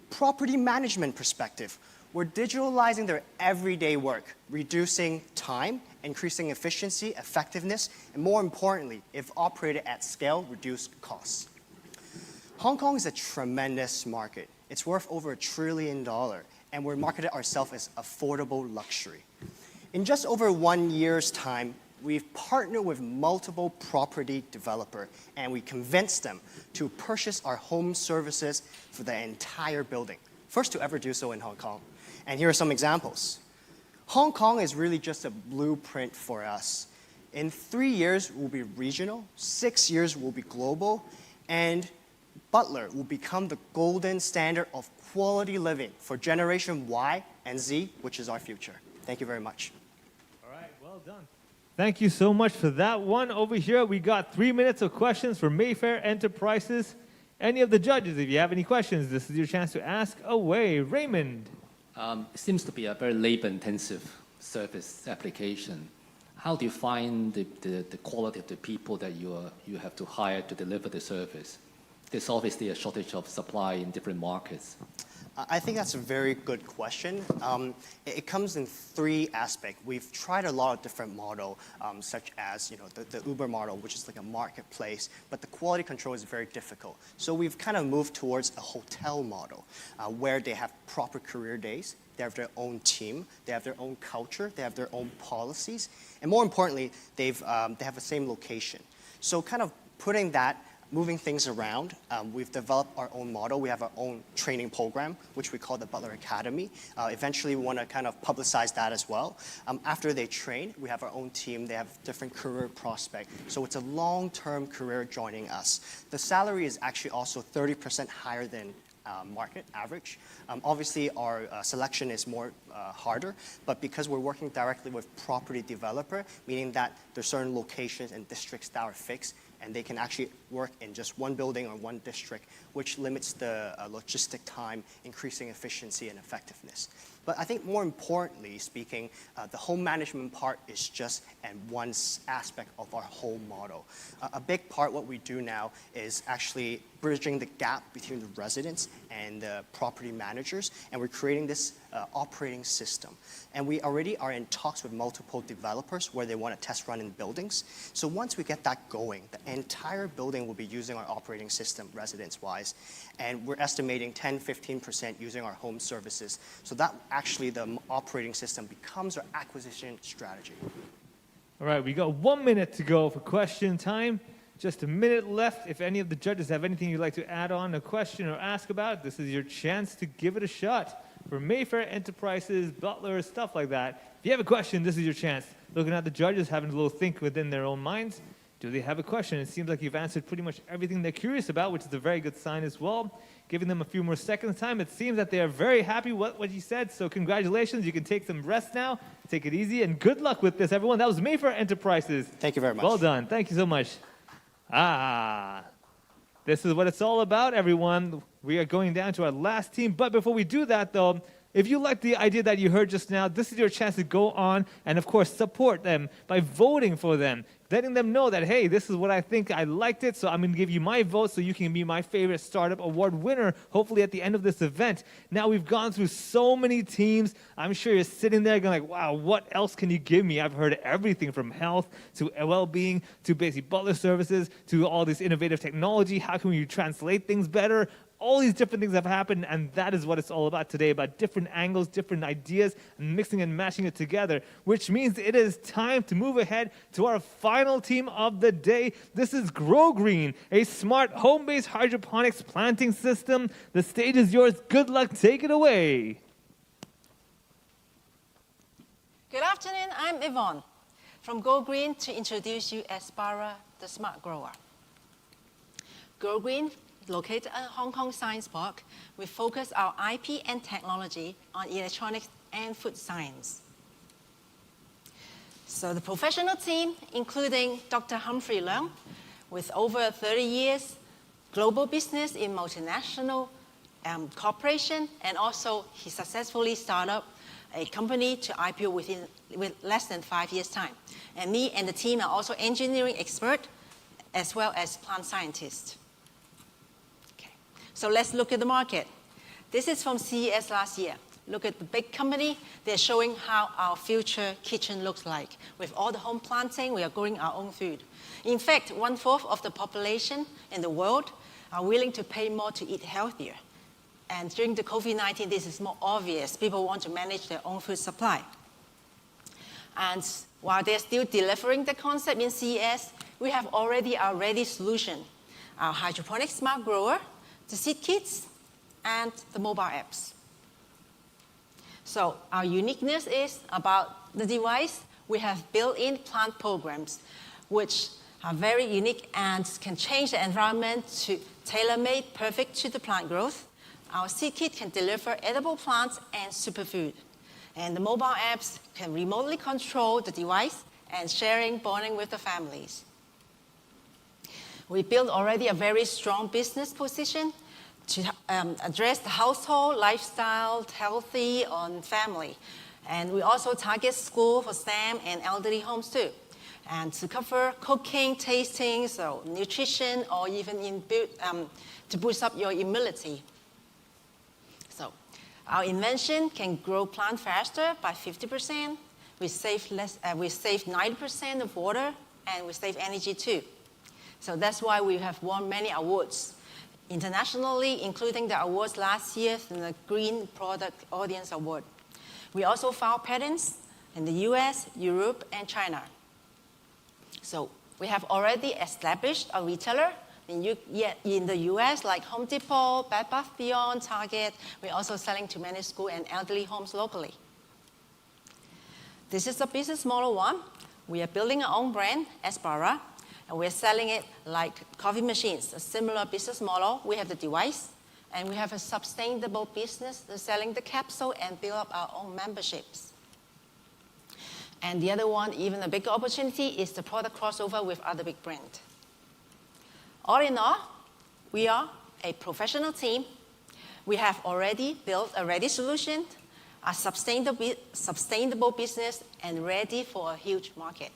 Property management perspective, we're digitalizing their everyday work, reducing time, increasing efficiency, effectiveness, and more importantly, if operated at scale, reduce costs. Hong Kong is a tremendous market. It's worth over $1 trillion, and we're marketed ourselves as affordable luxury. In just over 1 year's time, we've partnered with multiple property developers, and we convinced them to purchase our home services for the entire building. First to ever do so in Hong Kong. And here are some examples. Hong Kong is really just a blueprint for us. In 3 years, we'll be regional, 6 years, we'll be global, and Butler will become the golden standard of quality living for Generation Y and Z, which is our future. Thank you very much. All right, well done. Thank you so much for that one. Over here, we got 3 minutes of questions for Mayfair Enterprises. Any of the judges, if you have any questions, this is your chance to ask away. Raymond. It seems to be a very labor-intensive service application. How do you find the quality of the people that you have to hire to deliver the service? There's obviously a shortage of supply in different markets. I think that's a very good question. It comes in 3 aspects. We've tried a lot of different models, such as the Uber model, which is like a marketplace, but the quality control is very difficult. So we've kind of moved towards a hotel model, where they have proper career days, they have their own team, they have their own culture, they have their own policies, and more importantly, they have the same location. So kind of putting that, moving things around, we've developed our own model. We have our own training program, which we call the Butler Academy. Eventually, we want to kind of publicize that as well. After they train, we have our own team. They have different career prospects. So it's a long-term career joining us. The salary is actually also 30% higher than market average. Obviously, our selection is more harder, but because we're working directly with property developer, meaning that there's certain locations and districts that are fixed, and they can actually work in just one building or one district, which limits the logistic time, increasing efficiency and effectiveness. But I think more importantly speaking, the home management part is just one aspect of our whole model. A big part what we do now is actually bridging the gap between the residents and the property managers, and we're creating this operating system. And we already are in talks with multiple developers where they want to test run in buildings. So once we get that going, the entire building will be using our operating system residence-wise, and we're estimating 10-15% using our home services. So that actually the operating system becomes our acquisition strategy. All right, we got 1 minute to go for question time. Just a minute left. If any of the judges have anything you'd like to add on, a question or ask about, this is your chance to give it a shot. For Mayfair Enterprises, Butler, stuff like that. If you have a question, this is your chance. Looking at the judges, having a little think within their own minds. Do they have a question? It seems like you've answered pretty much everything they're curious about, which is a very good sign as well. Giving them a few more seconds time, it seems that they are very happy with what you said. So congratulations. You can take some rest now. Take it easy, and good luck with this, everyone. That was Mayfair Enterprises. Thank you very much. Well done. Thank you so much. This is what it's all about, everyone. We are going down to our last team. But before we do that, though, if you like the idea that you heard just now, this is your chance to go on and, of course, support them by voting for them, letting them know that, hey, this is what I think. I liked it, so I'm going to give you my vote so you can be my favorite startup award winner, hopefully at the end of this event. Now, we've gone through so many teams. I'm sure you're sitting there going like, wow, what else can you give me? I've heard everything from health to well-being to basic butler services to all this innovative technology. How can we translate things better? All these different things have happened, and that is what it's all about today, about different angles, different ideas, and mixing and matching it together, which means it is time to move ahead to our final team of the day. This is Grow Green, a smart home-based hydroponics planting system. The stage is yours. Good luck. Take it away. Good afternoon. I'm Yvonne from Go Green to introduce you as Bara, the smart grower. Go Green located at Hong Kong Science Park, we focus our IP and technology on electronics and food science. So the professional team, including Dr. Humphrey Leung, with over 30 years global business in multinational corporation, and also he successfully started up a company to IPO with less than 5 years' time. And me and the team are also engineering expert as well as plant scientists. Okay. So let's look at the market. This is from CES last year. Look at the big company. They're showing how our future kitchen looks like. With all the home planting, we are growing our own food. In fact, 1/4 of the population in the world are willing to pay more to eat healthier. And during the COVID-19, this is more obvious. People want to manage their own food supply. And while they're still delivering the concept in CES, we have already our ready solution, our hydroponic smart grower, the seed kits, and the mobile apps. So our uniqueness is about the device. We have built-in plant programs, which are very unique and can change the environment to tailor-made perfect to the plant growth. Our seed kit can deliver edible plants and superfood. And the mobile apps can remotely control the device and sharing, bonding with the families. We built already a very strong business position to address the household, lifestyle, healthy, on family. And we also target school for STEM and elderly homes too. And to cover cooking, tasting, so nutrition, or even to boost up your immunity. So our invention can grow plant faster by 50%. We save 90% of water, and we save energy too. So that's why we have won many awards internationally, including the awards last year in the Green Product Audience Award. We also filed patents in the US, Europe, and China. So we have already established a retailer in the US, like Home Depot, Bed Bath & Beyond, Target. We're also selling to many school and elderly homes locally. This is a business model one. We are building our own brand, Aspara, and we're selling it like coffee machines, a similar business model. We have the device, and we have a sustainable business, selling the capsule and build up our own memberships. And the other one, even a bigger opportunity, is the product crossover with other big brands. All in all, we are a professional team. We have already built a ready solution, a sustainable business, and ready for a huge market.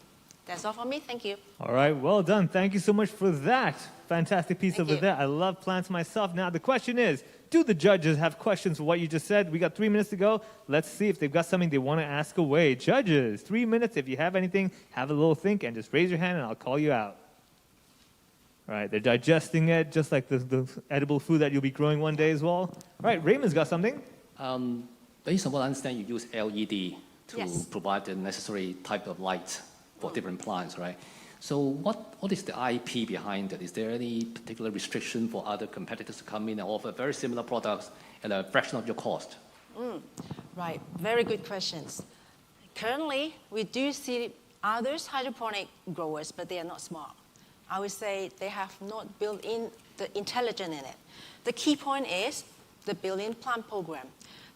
That's all from me. Thank you. All right, well done. Thank you so much for that. Fantastic piece over there. I love plants myself. Now, the question is, do the judges have questions for what you just said? We got 3 minutes to go. Let's see if they've got something they want to ask away. Judges, 3 minutes. If you have anything, have a little think and just raise your hand and I'll call you out. All right, they're digesting it just like the edible food that you'll be growing one day as well. All right, Raymond's got something. Based on what I understand, you use LED to provide the necessary type of light for different plants, right? So what is the IP behind it? Is there any particular restriction for other competitors to come in and offer very similar products at a fraction of your cost? Right, very good questions. Currently, we do see others hydroponic growers, but they are not smart. I would say they have not built in the intelligence in it. The key point is the built-in plant program.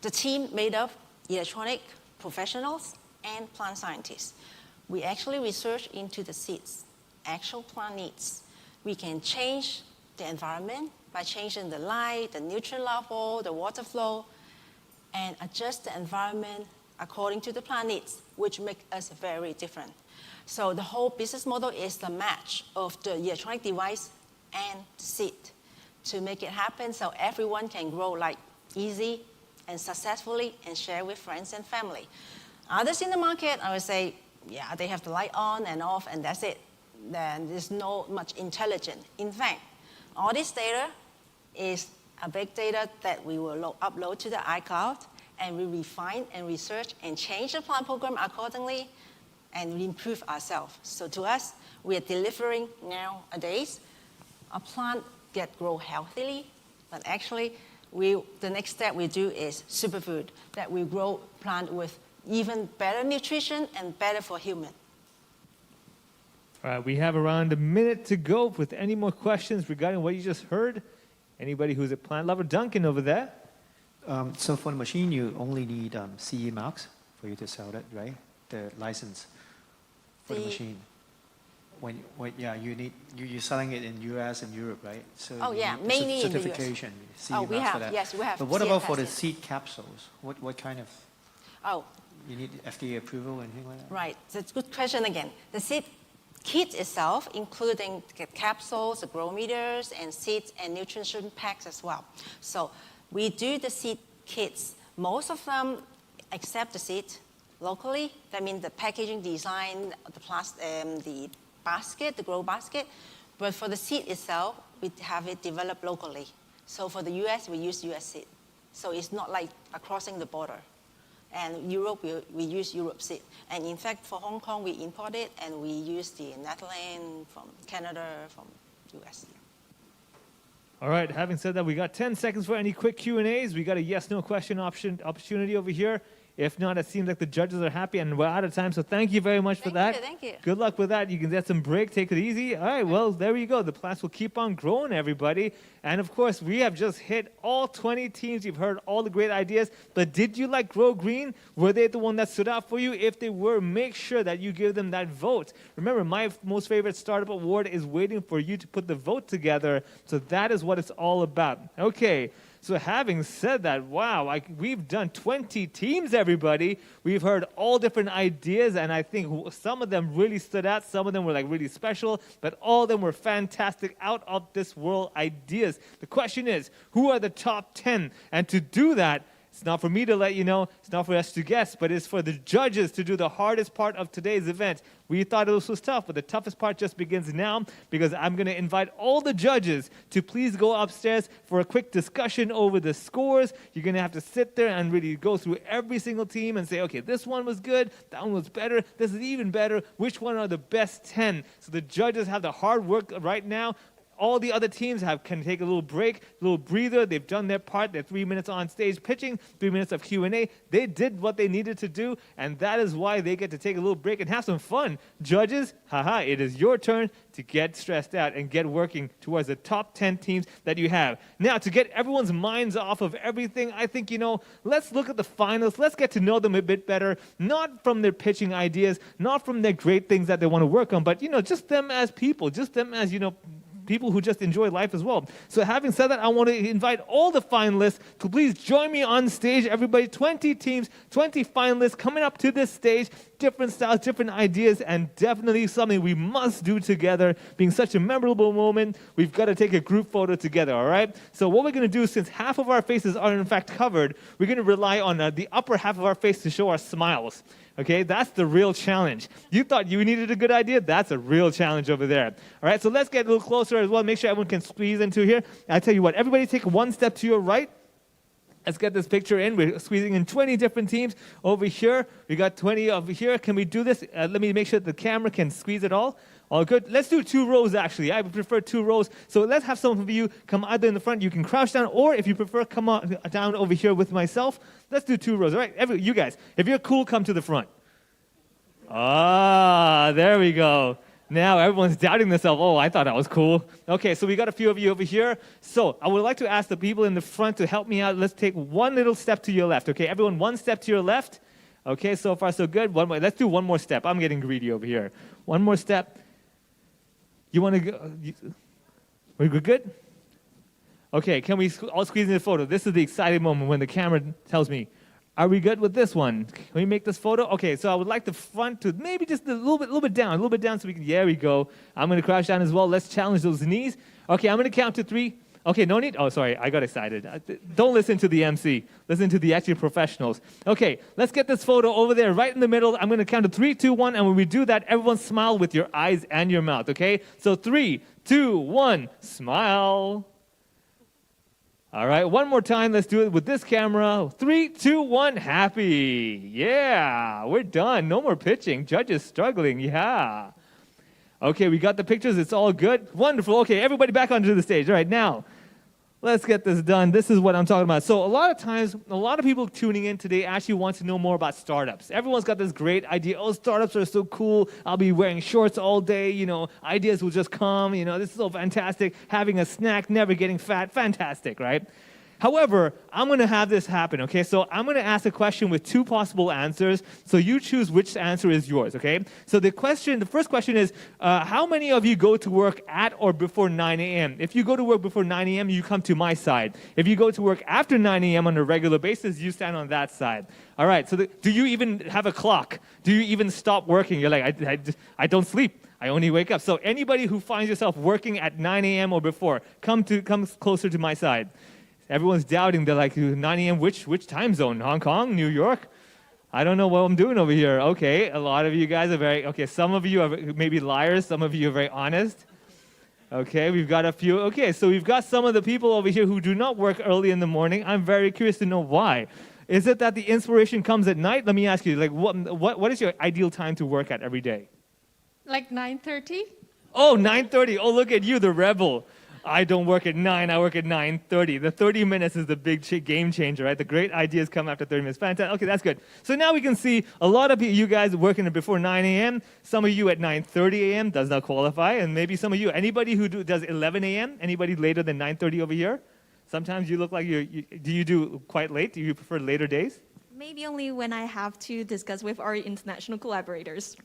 The team made up electronic professionals and plant scientists. We actually research into the seeds, actual plant needs. We can change the environment by changing the light, the nutrient level, the water flow, and adjust the environment according to the plant needs, which makes us very different. So the whole business model is the match of the electronic device and the seed to make it happen so everyone can grow like easy and successfully and share with friends and family. Others in the market, I would say, yeah, they have the light on and off and that's it. Then there's no much intelligence. In fact, all this data is a big data that we will upload to the iCloud, and we refine and research and change the plant program accordingly and improve ourselves. So to us, we are delivering nowadays a plant that grow healthily, but actually the next step we do is superfood, that we grow plant with even better nutrition and better for human. All right, we have around a minute to go with any more questions regarding what you just heard. Anybody who's a plant lover? Duncan over there. So for the machine, you only need CE marks for you to sell it, right? The license for the machine. You're selling it in US and Europe, right? So mainly in the US. Certification, CE we marks have, for that. yes, we have. But what about for the CFS, seed capsules? What kind of? Oh. You need FDA approval and anything like that? Right, that's a good question again. The seed kit itself, including the capsules, the grow meters, and seeds and nutrition packs as well. So we do the seed kits. Most of them accept the seed locally. That means the packaging design, the basket, the grow basket. But for the seed itself, we have it developed locally. So for the US, we use US seed. So it's not like crossing the border. And Europe, we use Europe seed. And in fact, for Hong Kong, we import it, and we use the Netherlands, from Canada, from US. All right, having said that, we got 10 seconds for any quick Q&As. We got a yes-no question opportunity over here. If not, it seems like the judges are happy, and we're out of time, so thank you very much for that. Thank you. Good luck with that. You can get some break, take it easy. All right, well, there you go. The plants will keep on growing, everybody. And, of course, we have just hit all 20 teams. You've heard all the great ideas, but did you like Grow Green? Were they the one that stood out for you? If they were, make sure that you give them that vote. Remember, my most favorite startup award is waiting for you to put the vote together, so that is what it's all about. Okay. So having said that, wow, we've done 20 teams, everybody. We've heard all different ideas, and I think some of them really stood out. Some of them were like really special, but all of them were fantastic, out of this world ideas. The question is, who are the top 10? And to do that, it's not for me to let you know, it's not for us to guess, but it's for the judges to do the hardest part of today's event. We thought this was tough, but the toughest part just begins now, because I'm going to invite all the judges to please go upstairs for a quick discussion over the scores. You're going to have to sit there and really go through every single team and say, okay, this one was good, that one was better, this is even better, which one are the best 10? So the judges have the hard work right now. All the other teams can take a little break, a little breather. They've done their part. They're 3 minutes on stage pitching, 3 minutes of Q&A. They did what they needed to do, and that is why they get to take a little break and have some fun. Judges, it is your turn to get stressed out and get working towards the top 10 teams that you have. Now, to get everyone's minds off of everything, I think, let's look at the finalists. Let's get to know them a bit better, not from their pitching ideas, not from their great things that they want to work on, but, just them as people, just them as, people who just enjoy life as well. So having said that, I want to invite all the finalists to please join me on stage. Everybody, 20 teams, 20 finalists coming up to this stage, different styles, different ideas, and definitely something we must do together. Being such a memorable moment, we've got to take a group photo together, all right? So what we're going to do, since half of our faces are in fact covered, we're going to rely on the upper half of our face to show our smiles. Okay, that's the real challenge. You thought you needed a good idea? That's a real challenge over there. All right, so let's get a little closer as well. Make sure everyone can squeeze into here. I tell you what, everybody take one step to your right. Let's get this picture in. We're squeezing in 20 different teams over here. We got 20 over here. Can we do this? Let me make sure the camera can squeeze it all. All good. Let's do 2 rows, actually. I would prefer 2 rows. So let's have some of you come either in the front. You can crouch down, or if you prefer, come on down over here with myself. Let's do 2 rows. All right, you guys, if you're cool, come to the front. There we go. Now everyone's doubting themselves. Oh, I thought that was cool. Okay, so we got a few of you over here. So I would like to ask the people in the front to help me out. Let's take one little step to your left. Okay, everyone, one step to your left. Okay, so far so good. One more. Let's do one more step. I'm getting greedy over here. One more step. You want to go? We're good? Okay, can we all squeeze in the photo? This is the exciting moment when the camera tells me, are we good with this one? Can we make this photo? Okay, so I would like the front to maybe just a little bit down so we can, there we go. I'm going to crouch down as well. Let's challenge those knees. Okay, I'm going to count to 3. Okay, no need. Oh, sorry, I got excited. Don't listen to the MC. Listen to the actual professionals. Okay, let's get this photo over there right in the middle. I'm going to count to 3, 2, 1, and when we do that, everyone smile with your eyes and your mouth, okay? So 3, 2, 1, smile. All right, one more time. Let's do it with this camera. 3, 2, 1, happy. Yeah, we're done. No more pitching. Judges struggling. Yeah. Okay, we got the pictures. It's all good. Wonderful. Okay, everybody back onto the stage. All right, now, Let's get this done. This is what I'm talking about. So a lot of times, a lot of people tuning in today actually want to know more about startups. Everyone's got this great idea. Oh, startups are so cool. I'll be wearing shorts all day. Ideas will just come. This is so fantastic. Having a snack, never getting fat. Fantastic, right? However, I'm going to have this happen, okay? So I'm going to ask a question with two possible answers. So you choose which answer is yours, okay? So the first question is, how many of you go to work at or before 9 a.m.? If you go to work before 9 a.m., you come to my side. If you go to work after 9 a.m. on a regular basis, you stand on that side. All right, so do you even have a clock? Do you even stop working? You're like, I don't sleep. I only wake up. So anybody who finds yourself working at 9 a.m. or before, come closer to my side. Everyone's doubting. They're like, 9 a.m., which time zone? Hong Kong? New York? I don't know what I'm doing over here. Okay, a lot of you guys are some of you are maybe liars. Some of you are very honest. Okay, we've got a few. Okay, so we've got some of the people over here who do not work early in the morning. I'm very curious to know why. Is it that the inspiration comes at night? Let me ask you, what is your ideal time to work at every day? Like 9:30? Oh, 9:30. Oh, look at you, the rebel. I don't work at 9, I work at 9:30. The 30 minutes is the big game changer, right? The great ideas come after 30 minutes. Fantastic. Okay, that's good. So now we can see a lot of you guys working before 9 a.m. Some of you at 9:30 a.m. does not qualify. And maybe some of you, anybody who does 11 a.m.? Anybody later than 9:30 over here? Sometimes you look like do you do quite late? Do you prefer later days? Maybe only when I have to discuss with our international collaborators.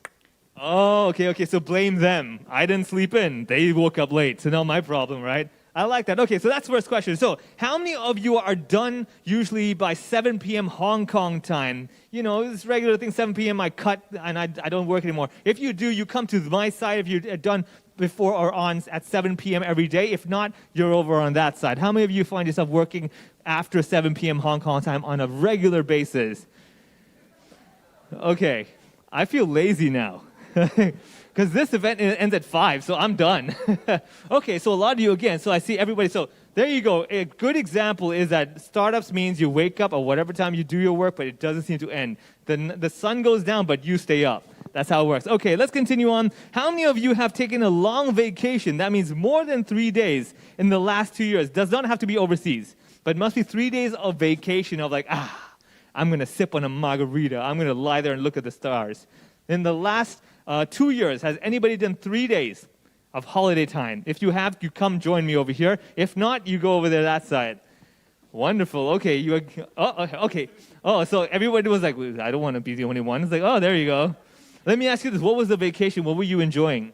Oh, okay. So blame them. I didn't sleep in. They woke up late. So not my problem, right? I like that. Okay, so that's the first question. So how many of you are done usually by 7 p.m. Hong Kong time? It's regular thing, 7 p.m. I cut and I don't work anymore. If you do, you come to my side if you're done before or on at 7 p.m. every day. If not, you're over on that side. How many of you find yourself working after 7 p.m. Hong Kong time on a regular basis? Okay, I feel lazy now. Because this event ends at 5, so I'm done. Okay, so a lot of you again, so I see everybody. So there you go. A good example is that startups means you wake up at whatever time you do your work, but it doesn't seem to end. The sun goes down, but you stay up. That's how it works. Okay, let's continue on. How many of you have taken a long vacation? That means more than 3 days in the last 2 years. Does not have to be overseas, but must be 3 days of vacation of I'm going to sip on a margarita. I'm going to lie there and look at the stars. In the last 2 years, has anybody done 3 days of holiday time? If you have, you come join me over here. If not, you go over there that side. Wonderful. Okay, okay. Oh, so everybody was like, I don't want to be the only one. It's like, oh, there you go. Let me ask you this. What was the vacation? What were you enjoying?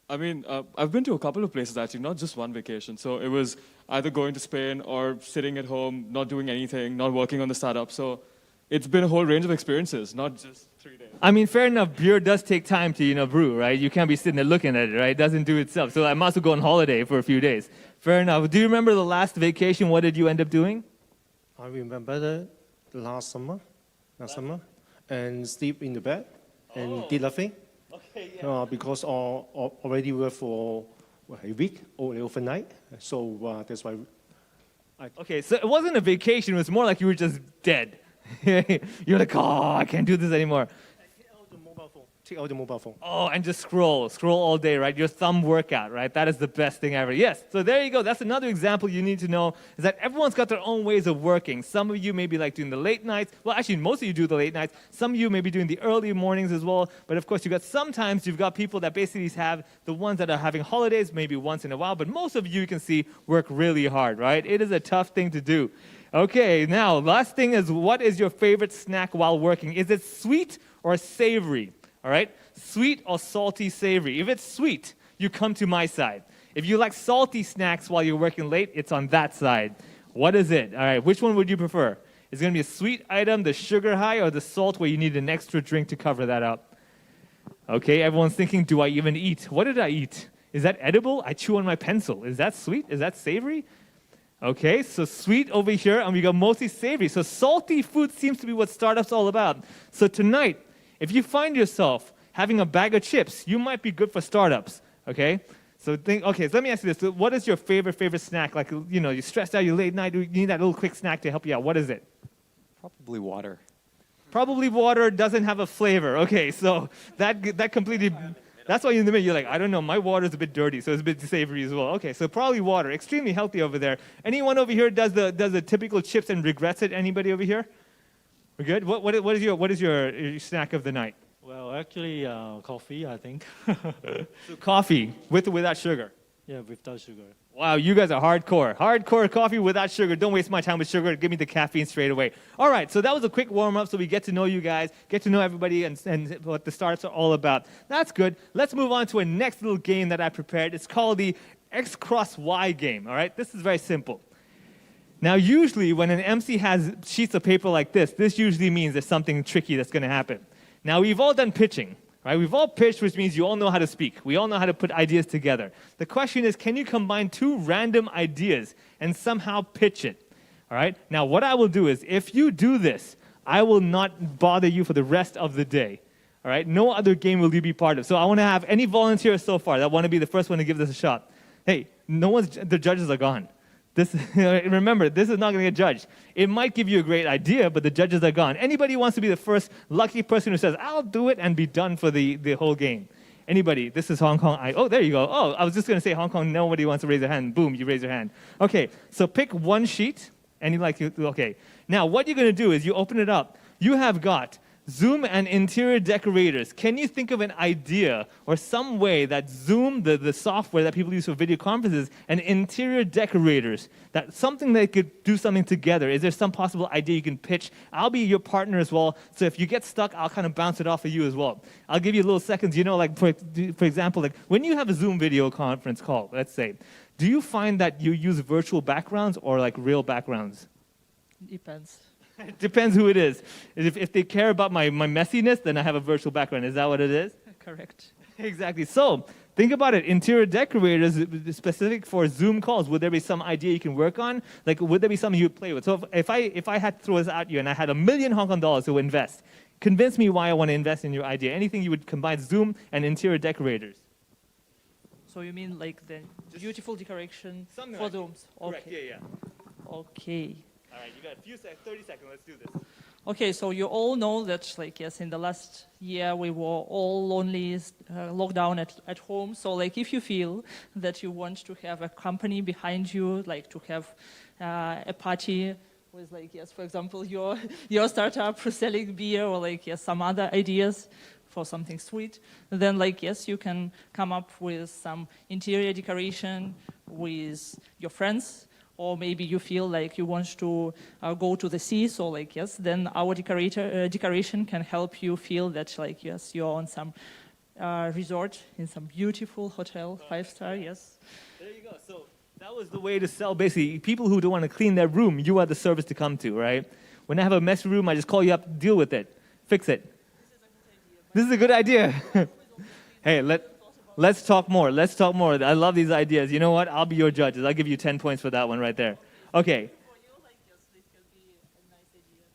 I mean, I've been to a couple of places actually, not just one vacation. So it was either going to Spain or sitting at home, not doing anything, not working on the startup. So it's been a whole range of experiences, not just 3 days. I mean, fair enough. Beer does take time to, brew, right? You can't be sitting there looking at it, right? It doesn't do itself. So I must have gone on holiday for a few days. Fair enough. Do you remember the last vacation? What did you end up doing? I remember the last summer, and sleep in the bed and did nothing. Okay, yeah. Because already work for a week or overnight. So that's why. Okay, so it wasn't a vacation. It was more like you were just dead. You're like, I can't do this anymore. Take out the mobile phone. Oh, and just scroll all day, right? Your thumb workout, right? That is the best thing ever. Yes, so there you go. That's another example you need to know, is that everyone's got their own ways of working. Some of you may be like doing the late nights. Well, actually, most of you do the late nights. Some of you may be doing the early mornings as well. But of course, sometimes you've got people that basically have the ones that are having holidays maybe once in a while. But most of you can see work really hard, right? It is a tough thing to do. Okay, now, last thing is, what is your favorite snack while working? Is it sweet or savory? All right? Sweet or salty, savory. If it's sweet, you come to my side. If you like salty snacks while you're working late, it's on that side. What is it? All right, which one would you prefer? Is it going to be a sweet item, the sugar high, or the salt where you need an extra drink to cover that up? Okay, everyone's thinking, do I even eat? What did I eat? Is that edible? I chew on my pencil. Is that sweet? Is that savory? Okay, so sweet over here, and we got mostly savory. So salty food seems to be what startup's all about. So tonight, if you find yourself having a bag of chips, you might be good for startups, okay? So let me ask you this. So what is your favorite snack? Like, you're stressed out, you're late night, you need that little quick snack to help you out. What is it? Probably water. Probably water doesn't have a flavor. Okay, so that completely... That's why in the middle you're like, I don't know, my water's a bit dirty, so it's a bit savory as well. Okay, so probably water, extremely healthy over there. Anyone over here does the typical chips and regrets it? Anybody over here? We're good. What is your snack of the night? Well, actually, coffee, I think. So coffee with or without sugar? Yeah, without sugar. Wow, you guys are hardcore. Hardcore coffee without sugar. Don't waste my time with sugar. Give me the caffeine straight away. All right, so that was a quick warm-up so we get to know you guys, get to know everybody and what the startups are all about. That's good. Let's move on to a next little game that I prepared. It's called the X cross Y game, all right? This is very simple. Now, usually when an MC has sheets of paper like this usually means there's something tricky that's going to happen. Now, we've all done pitching. Right? We've all pitched, which means you all know how to speak. We all know how to put ideas together. The question is, can you combine two random ideas and somehow pitch it? All right? Now, what I will do is, if you do this, I will not bother you for the rest of the day. All right? No other game will you be part of. So I want to have any volunteers so far that want to be the first one to give this a shot. Hey, the judges are gone. Remember, this is not going to get judged. It might give you a great idea, but the judges are gone. Anybody who wants to be the first lucky person who says, I'll do it and be done for the whole game? Anybody? This is Hong Kong. Oh, there you go. Oh, I was just going to say Hong Kong. Nobody wants to raise their hand. Boom, you raise your hand. Okay, so pick one sheet. Okay. Now, what you're going to do is you open it up. You have got Zoom and interior decorators. Can you think of an idea or some way that Zoom, the software that people use for video conferences, and interior decorators, that something they could do something together? Is there some possible idea you can pitch? I'll be your partner as well, so if you get stuck, I'll kind of bounce it off of you as well. I'll give you little seconds. You know, like for example, like when you have a Zoom video conference call, let's say, do you find that you use virtual backgrounds or like real backgrounds? Depends. It depends who it is. If they care about my messiness, then I have a virtual background. Is that what it is? Correct. Exactly. So think about it. Interior decorators, specific for Zoom calls, would there be some idea you can work on? Like, would there be something you'd play with? So if I had to throw this at you and I had $1 million Hong Kong dollars to invest, convince me why I want to invest in your idea. Anything you would combine Zoom and interior decorators. So you mean like the beautiful decoration Something for like Zooms? Correct. Okay. Yeah. Okay. All right, you got a few 30 seconds. Let's do this. Okay, so you all know that, like, yes, in the last year we were all lonely, locked down at home. So, like, if you feel that you want to have a company behind you, like to have a party with, like, yes, for example, your startup selling beer or, like, yes, some other ideas for something sweet, then, like, yes, you can come up with some interior decoration with your friends. Or maybe you feel like you want to go to the sea, so like, yes, then our decoration can help you feel that, like, yes, you're on some resort in some beautiful hotel, 5-star, yes. There you go. So that was the way to sell, basically. People who don't want to clean their room, you are the service to come to, right? When I have a messy room, I just call you up, deal with it, fix it. This is a good idea. Hey, let's talk more. Let's talk more. I love these ideas. You know what? I'll be your judges. I'll give you 10 points for that one right there. Okay.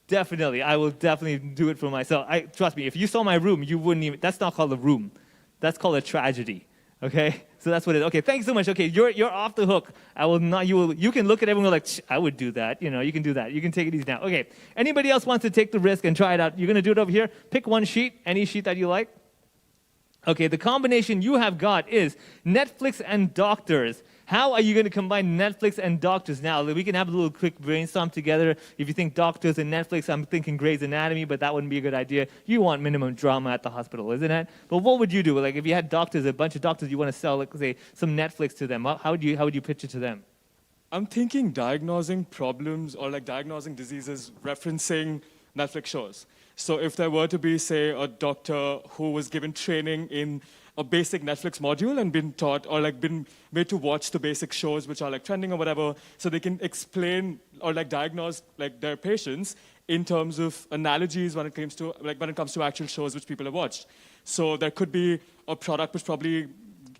Definitely. I will definitely do it for myself. Trust me, if you saw my room, you wouldn't even, that's not called a room. That's called a tragedy. Okay? So that's what it is. Okay, thanks so much. Okay, you're off the hook. I will not, you can look at everyone like, I would do that. You know, you can do that. You can take it easy now. Okay. Anybody else wants to take the risk and try it out? You're going to do it over here. Pick one sheet, any sheet that you like. Okay, the combination you have got is Netflix and doctors. How are you going to combine Netflix and doctors now? We can have a little quick brainstorm together. If you think doctors and Netflix, I'm thinking Grey's Anatomy, but that wouldn't be a good idea. You want minimum drama at the hospital, isn't it? But what would you do? Like if you had doctors, a bunch of doctors, you want to sell, like, say, some Netflix to them. How would you pitch it to them? I'm thinking diagnosing problems or like diagnosing diseases referencing Netflix shows. So if there were to be, say, a doctor who was given training in a basic Netflix module and been taught or like been made to watch the basic shows which are like trending or whatever, so they can explain or like diagnose like their patients in terms of analogies when it comes to actual shows which people have watched. So there could be a product which probably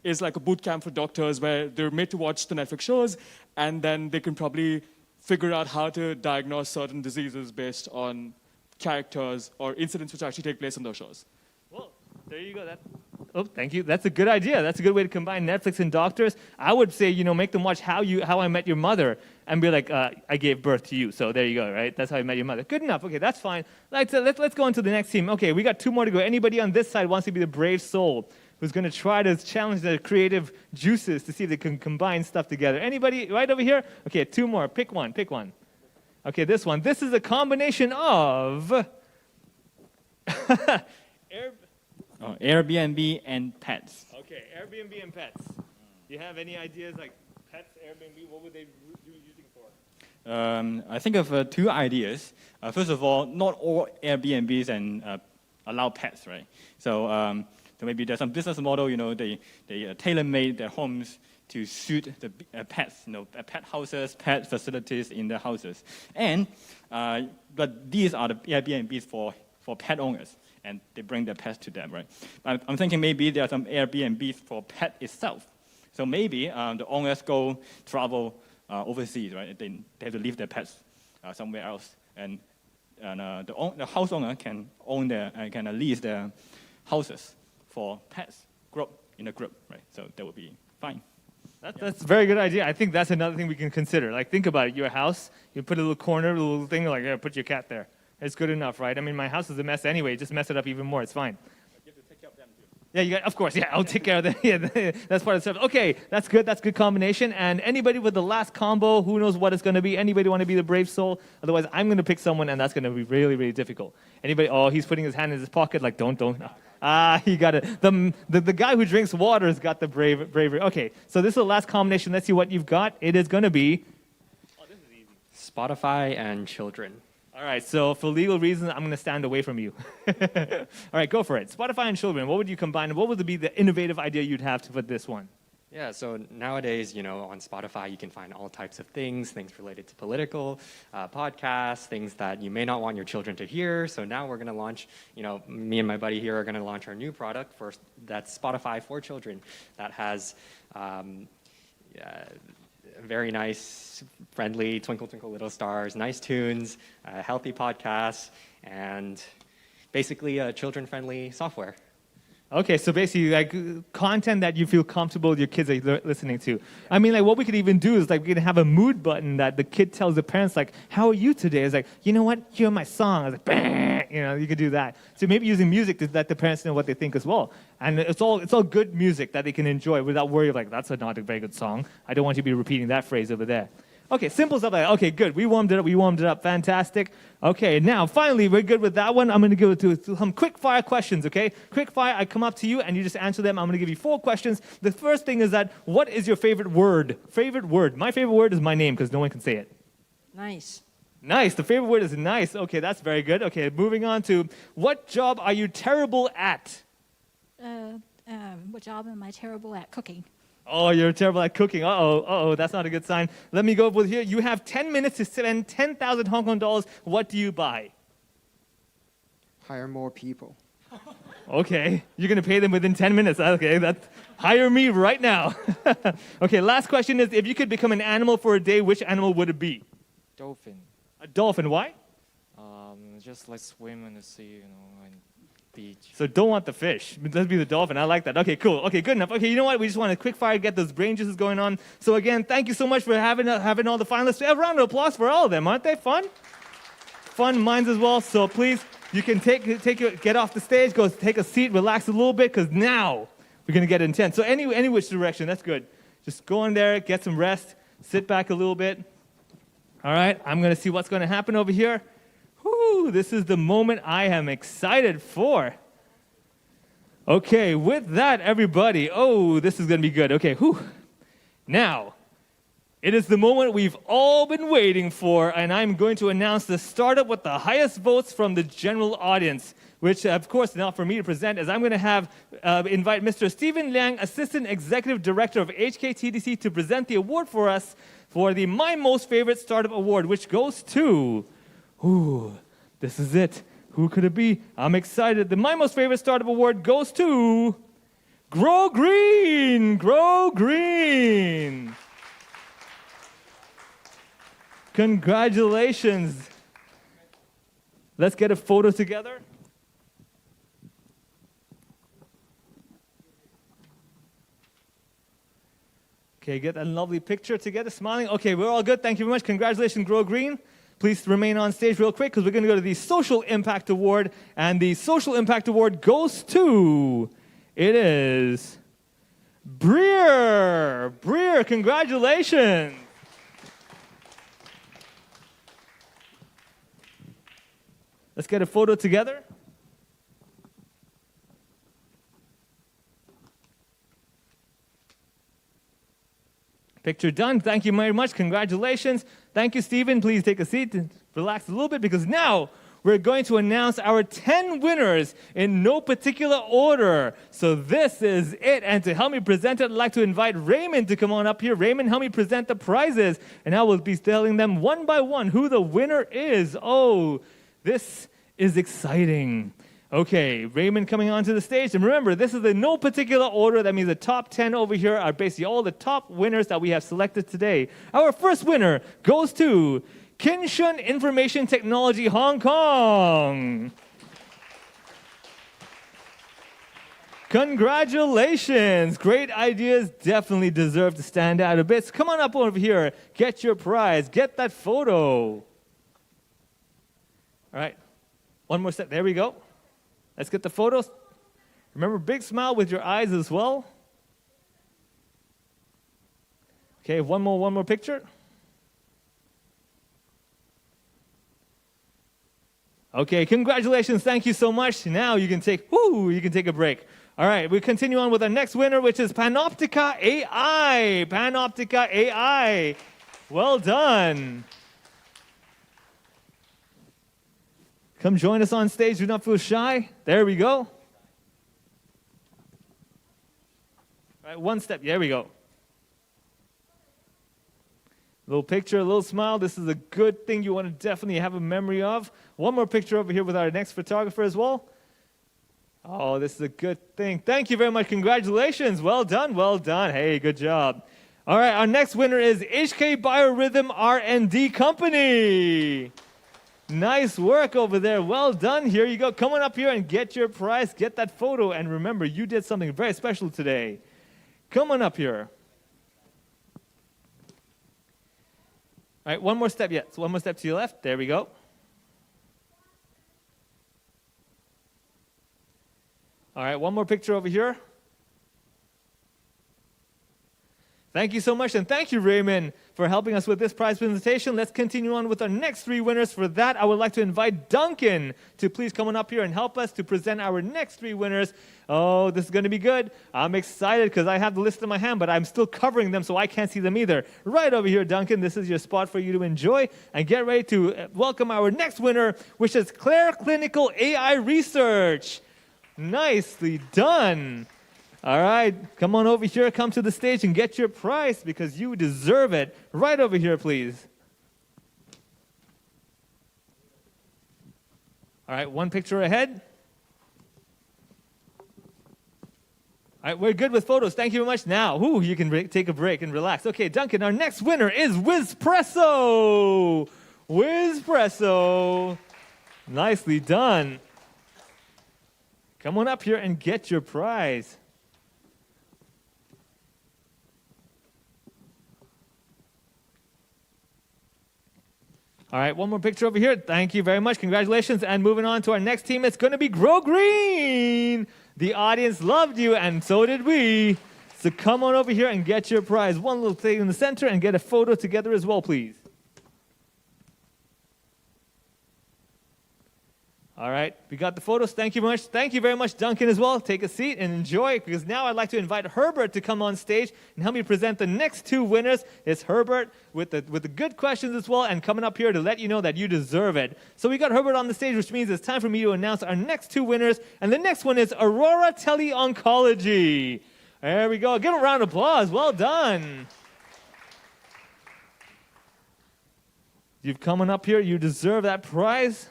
is like a boot camp for doctors where they're made to watch the Netflix shows and then they can probably figure out how to diagnose certain diseases based on characters or incidents which actually take place in those shows. Well, there you go. Oh, thank you. That's a good idea. That's a good way to combine Netflix and doctors. I would say, make them watch How I Met Your Mother and be like, I gave birth to you. So there you go, right? That's how I met your mother. Good enough. Okay, that's fine. Let's go on to the next team. Okay, we got two more to go. Anybody on this side wants to be the brave soul who's going to try to challenge their creative juices to see if they can combine stuff together. Anybody right over here? Okay, 2 more. Pick one. Okay, this one. This is a combination of Airbnb and pets. Okay, Airbnb and pets. Do you have any ideas like pets, Airbnb? What would they do using for? I think of 2 ideas. First of all, not all Airbnbs and allow pets, right? So maybe there's some business model, they tailor-made their homes to suit the pets, pet houses, pet facilities in their houses. And but these are the Airbnbs for pet owners, and they bring their pets to them, right? I'm thinking maybe there are some Airbnbs for pet itself. So maybe the owners go travel overseas, right? They have to leave their pets somewhere else, and the house owner can lease their houses for pets in a group, right? So that would be fine. That's a very good idea. I think that's another thing we can consider. Like, think about it. Your house, you put a little corner, a little thing, like, yeah, put your cat there. It's good enough, right? I mean, my house is a mess anyway. Just mess it up even more. It's fine. You have to take care of them too. Yeah, of course. Yeah, I'll take care of them. Yeah, that's part of the stuff. Okay, that's good. That's good combination. And anybody with the last combo, who knows what it's going to be? Anybody want to be the brave soul? Otherwise, I'm going to pick someone, and that's going to be really, really difficult. Anybody? Oh, he's putting his hand in his pocket. Like, don't. He got it. The guy who drinks water has got the bravery. Okay, so this is the last combination. Let's see what you've got. It is going to be. Oh, this is easy. Spotify and children. All right, so for legal reasons, I'm going to stand away from you. All right, go for it. Spotify and children, what would you combine? What would be the innovative idea you'd have to put this one? Yeah, so nowadays, on Spotify, you can find all types of things related to political, podcasts, things that you may not want your children to hear. So now we're going to launch, me and my buddy here are going to launch our new product that's Spotify for children that has very nice, friendly, Twinkle Twinkle Little Stars, nice tunes, healthy podcasts, and basically children-friendly software. Okay, so basically, like, content that you feel comfortable with your kids are listening to. I mean, like, what we could even do is, like, we can have a mood button that the kid tells the parents, like, how are you today? It's like, you know what? Hear my song. I was like, bang! You could do that. So maybe using music to let the parents know what they think as well. And it's all good music that they can enjoy without worry of, like, that's not a very good song. I don't want you to be repeating that phrase over there. Okay, simple stuff like that. Okay, good. We warmed it up. Fantastic. Okay, now, finally, we're good with that one. I'm going to go to some quick-fire questions, okay? Quick-fire, I come up to you, and you just answer them. I'm going to give you 4 questions. The first thing is that, what is your favorite word? Favorite word. My favorite word is my name, because no one can say it. Nice. Nice. The favorite word is nice. Okay, that's very good. Okay, moving on to, what job are you terrible at? What job am I terrible at? Cooking. Oh, you're terrible at cooking. Uh-oh, that's not a good sign. Let me go with here. You have 10 minutes to spend 10,000 Hong Kong dollars. What do you buy? Hire more people. Okay, you're going to pay them within 10 minutes. Okay, hire me right now. Okay, last question is, if you could become an animal for a day, which animal would it be? Dolphin. A dolphin, why? Just like swim in the sea, and beach. So don't want the fish. Let's be the dolphin. I like that. Okay, cool. Okay, good enough. Okay, you know what? We just want to quick fire, get those brain juices going on. So again, thank you so much for having all the finalists. A round of applause for all of them. Aren't they fun? Fun minds as well. So please, you can get off the stage, go take a seat, relax a little bit, because now we're going to get intense. So any which direction, that's good. Just go in there, get some rest, sit back a little bit. All right, I'm going to see what's going to happen over here. Whoo, this is the moment I am excited for. Okay, with that, everybody, this is going to be good. Okay, whew. Now, it is the moment we've all been waiting for, and I'm going to announce the startup with the highest votes from the general audience, which, of course, not for me to present, as I'm going to have invite Mr. Stephen Liang, Assistant Executive Director of HKTDC, to present the award for us for the My Most Favorite Startup Award, which goes to... Ooh, this is it. Who could it be? I'm excited. The My Most Favorite Startup Award goes to Grow Green. Grow Green. Congratulations. Let's get a photo together. Okay, get that lovely picture together, smiling. Okay, we're all good. Thank you very much. Congratulations, Grow Green. Please remain on stage real quick because we're going to go to the Social Impact Award. And the Social Impact Award goes to It is Breer. Breer, congratulations. Let's get a photo together. Picture done. Thank you very much. Congratulations. Thank you, Stephen. Please take a seat and relax a little bit because now we're going to announce our 10 winners in no particular order. So this is it. And to help me present it, I'd like to invite Raymond to come on up here. Raymond, help me present the prizes. And I will be telling them one by one who the winner is. Oh, this is exciting. Okay, Raymond coming onto the stage. And remember, this is in no particular order. That means the top 10 over here are basically all the top winners that we have selected today. Our first winner goes to Kinshun Information Technology Hong Kong. Congratulations. Great ideas definitely deserve to stand out a bit. So come on up over here. Get your prize. Get that photo. All right. One more step. There we go. Let's get the photos. Remember, big smile with your eyes as well. Okay, one more picture. Okay, congratulations. Thank you so much. Now you can take a break. All right, we continue on with our next winner, which is Panoptica AI. Panoptica AI. Well done. Come join us on stage. Do not feel shy. There we go. All right, one step. There we go. Little picture, a little smile. This is a good thing you want to definitely have a memory of. One more picture over here with our next photographer as well. Oh, this is a good thing. Thank you very much. Congratulations. Well done. Well done. Hey, good job. All right, our next winner is HK Biorhythm R&D Company. Nice work over there. Well done. Here you go. Come on up here and get your prize. Get that photo. And remember, you did something very special today. Come on up here. All right, one more step yet. So one more step to your left. There we go. All right, one more picture over here. Thank you so much, and thank you, Raymond, for helping us with this prize presentation. Let's continue on with our next three winners. For that, I would like to invite Duncan to please come on up here and help us to present our next three winners. Oh, this is going to be good. I'm excited because I have the list in my hand, but I'm still covering them, so I can't see them either. Right over here, Duncan, this is your spot for you to enjoy. And get ready to welcome our next winner, which is Claire Clinical AI Research. Nicely done. All right, come on over here, come to the stage and get your prize because you deserve it. Right over here, please. All right, one picture ahead. All right, we're good with photos. Thank you very much. Now, you can take a break and relax. Okay, Duncan, our next winner is Wizpresso. Wizpresso. Nicely done. Come on up here and get your prize. All right, one more picture over here. Thank you very much. Congratulations. And moving on to our next team, it's going to be Grow Green. The audience loved you, and so did we. So come on over here and get your prize. One little thing in the center and get a photo together as well, please. All right, we got the photos. Thank you very much. Thank you very much, Duncan, as well. Take a seat and enjoy, because now I'd like to invite Herbert to come on stage and help me present the next two winners. It's Herbert with the good questions as well, and coming up here to let you know that you deserve it. So we got Herbert on the stage, which means it's time for me to announce our next two winners, and the next one is Aurora Tele-Oncology. There we go. Give a round of applause. Well done. You've come on up here. You deserve that prize.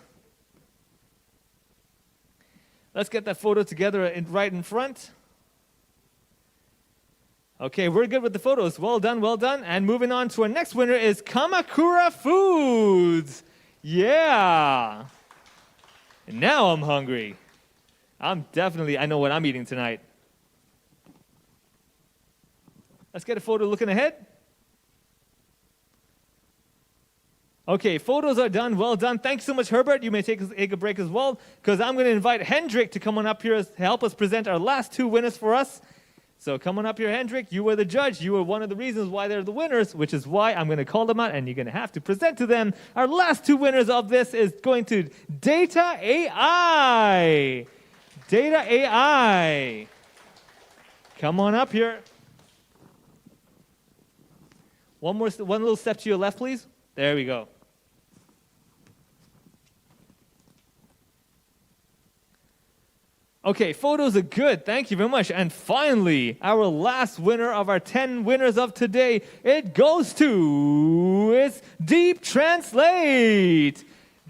Let's get that photo together right in front. Okay, we're good with the photos. Well done, well done. And moving on to our next winner is Kamakura Foods. Yeah. And now I'm hungry. I know what I'm eating tonight. Let's get a photo looking ahead. Okay, photos are done. Well done. Thanks so much, Herbert. You may take a break as well, because I'm going to invite Hendrik to come on up here to help us present our last two winners for us. So come on up here, Hendrik. You were the judge. You were one of the reasons why they're the winners, which is why I'm going to call them out, and you're going to have to present to them. Our last two winners of this is going to Data AI. Data AI. Come on up here. One little step to your left, please. There we go. Okay, photos are good. Thank you very much. And finally, our last winner of our 10 winners of today, it goes to, it's Deep Translate.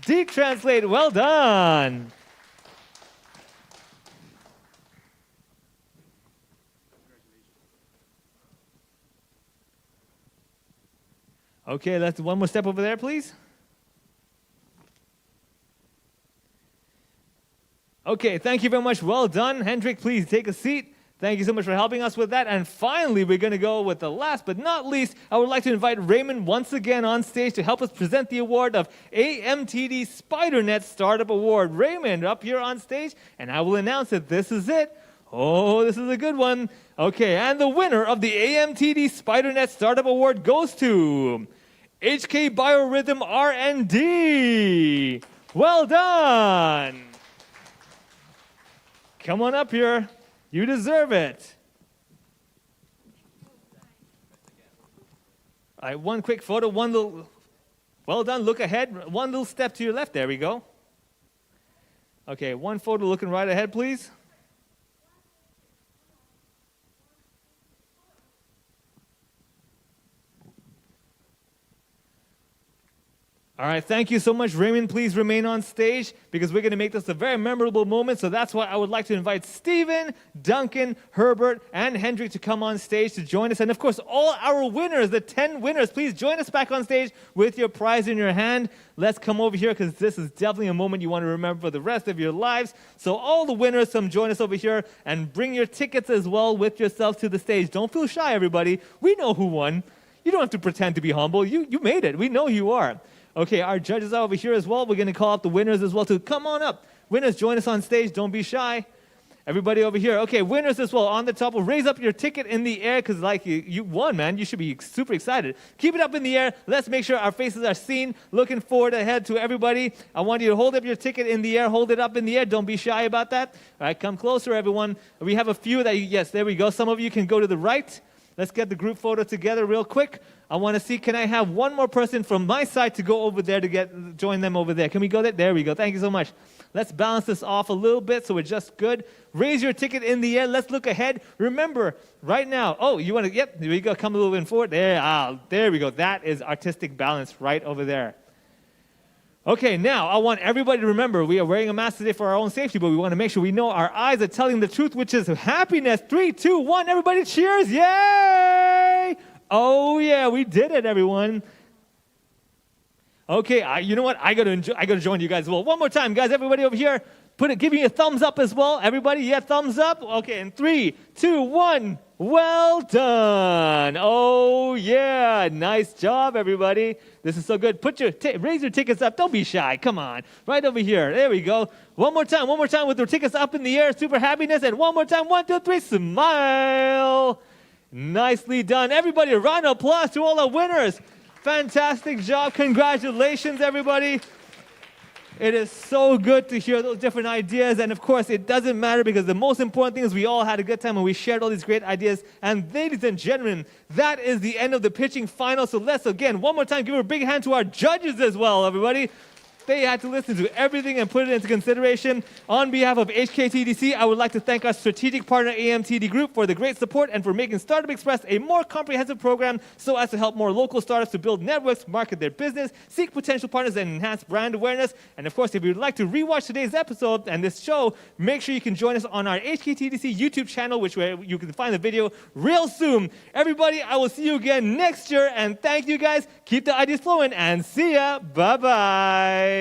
Deep Translate, well done. Okay, let's one more step over there, please. Okay, thank you very much. Well done. Hendrik, please take a seat. Thank you so much for helping us with that. And finally, we're going to go with the last but not least. I would like to invite Raymond once again on stage to help us present the award of AMTD SpiderNet Startup Award. Raymond, up here on stage, and I will announce that this is it. Oh, this is a good one. Okay, and the winner of the AMTD SpiderNet Startup Award goes to HK Biorhythm R&D. Well done. Come on up here. You deserve it. All right, one quick photo, one little, well done, look ahead. One little step to your left, there we go. Okay, one photo looking right ahead, please. All right, thank you so much. Raymond, please remain on stage because we're going to make this a very memorable moment. So that's why I would like to invite Stephen, Duncan, Herbert, and Hendrik to come on stage to join us. And of course, all our winners, the 10 winners, please join us back on stage with your prize in your hand. Let's come over here because this is definitely a moment you want to remember for the rest of your lives. So all the winners, come join us over here and bring your tickets as well with yourself to the stage. Don't feel shy, everybody. We know who won. You don't have to pretend to be humble. You made it. We know you are. Okay, our judges are over here as well. We're going to call out the winners as well too. Come on up. Winners, join us on stage. Don't be shy. Everybody over here. Okay, winners as well. On the top, we'll raise up your ticket in the air because like you won, man. You should be super excited. Keep it up in the air. Let's make sure our faces are seen. Looking forward ahead to everybody. I want you to hold up your ticket in the air. Hold it up in the air. Don't be shy about that. All right, come closer, everyone. We have a few that, yes, there we go. Some of you can go to the right. Let's get the group photo together real quick. I want to see, can I have one more person from my side to go over there to join them over there? Can we go there? There we go. Thank you so much. Let's balance this off a little bit so we're just good. Raise your ticket in the air. Let's look ahead. Remember, right now, oh, you want to, yep, there we go. Come a little bit forward. There we go. That is artistic balance right over there. Okay, now I want everybody to remember we are wearing a mask today for our own safety, but we want to make sure we know our eyes are telling the truth, which is happiness. 3, 2, 1. Everybody cheers. Yay! Oh, yeah, we did it, everyone. Okay, you know what? I got to join you guys as well. One more time, guys. Everybody over here, give me a thumbs up as well. Everybody, yeah, thumbs up. Okay, in 3, 2, 1. Well done. Oh, yeah. Nice job, everybody. This is so good. Raise your tickets up. Don't be shy. Come on. Right over here. There we go. One more time with your tickets up in the air. Super happiness. And one more time. 1, 2, 3. Smile. Nicely done. Everybody, a round of applause to all our winners. Fantastic job. Congratulations, everybody. It is so good to hear those different ideas. And of course, it doesn't matter because the most important thing is we all had a good time and we shared all these great ideas. And ladies and gentlemen, that is the end of the pitching final. So let's again, one more time, give a big hand to our judges as well, everybody. They had to listen to everything and put it into consideration. On behalf of HKTDC, I would like to thank our strategic partner AMTD Group for the great support and for making Startup Express a more comprehensive program so as to help more local startups to build networks, market their business, seek potential partners, and enhance brand awareness. And of course, if you'd like to rewatch today's episode and this show, make sure you can join us on our HKTDC YouTube channel, which where you can find the video real soon. Everybody, I will see you again next year. And thank you guys. Keep the ideas flowing and see ya. Bye-bye.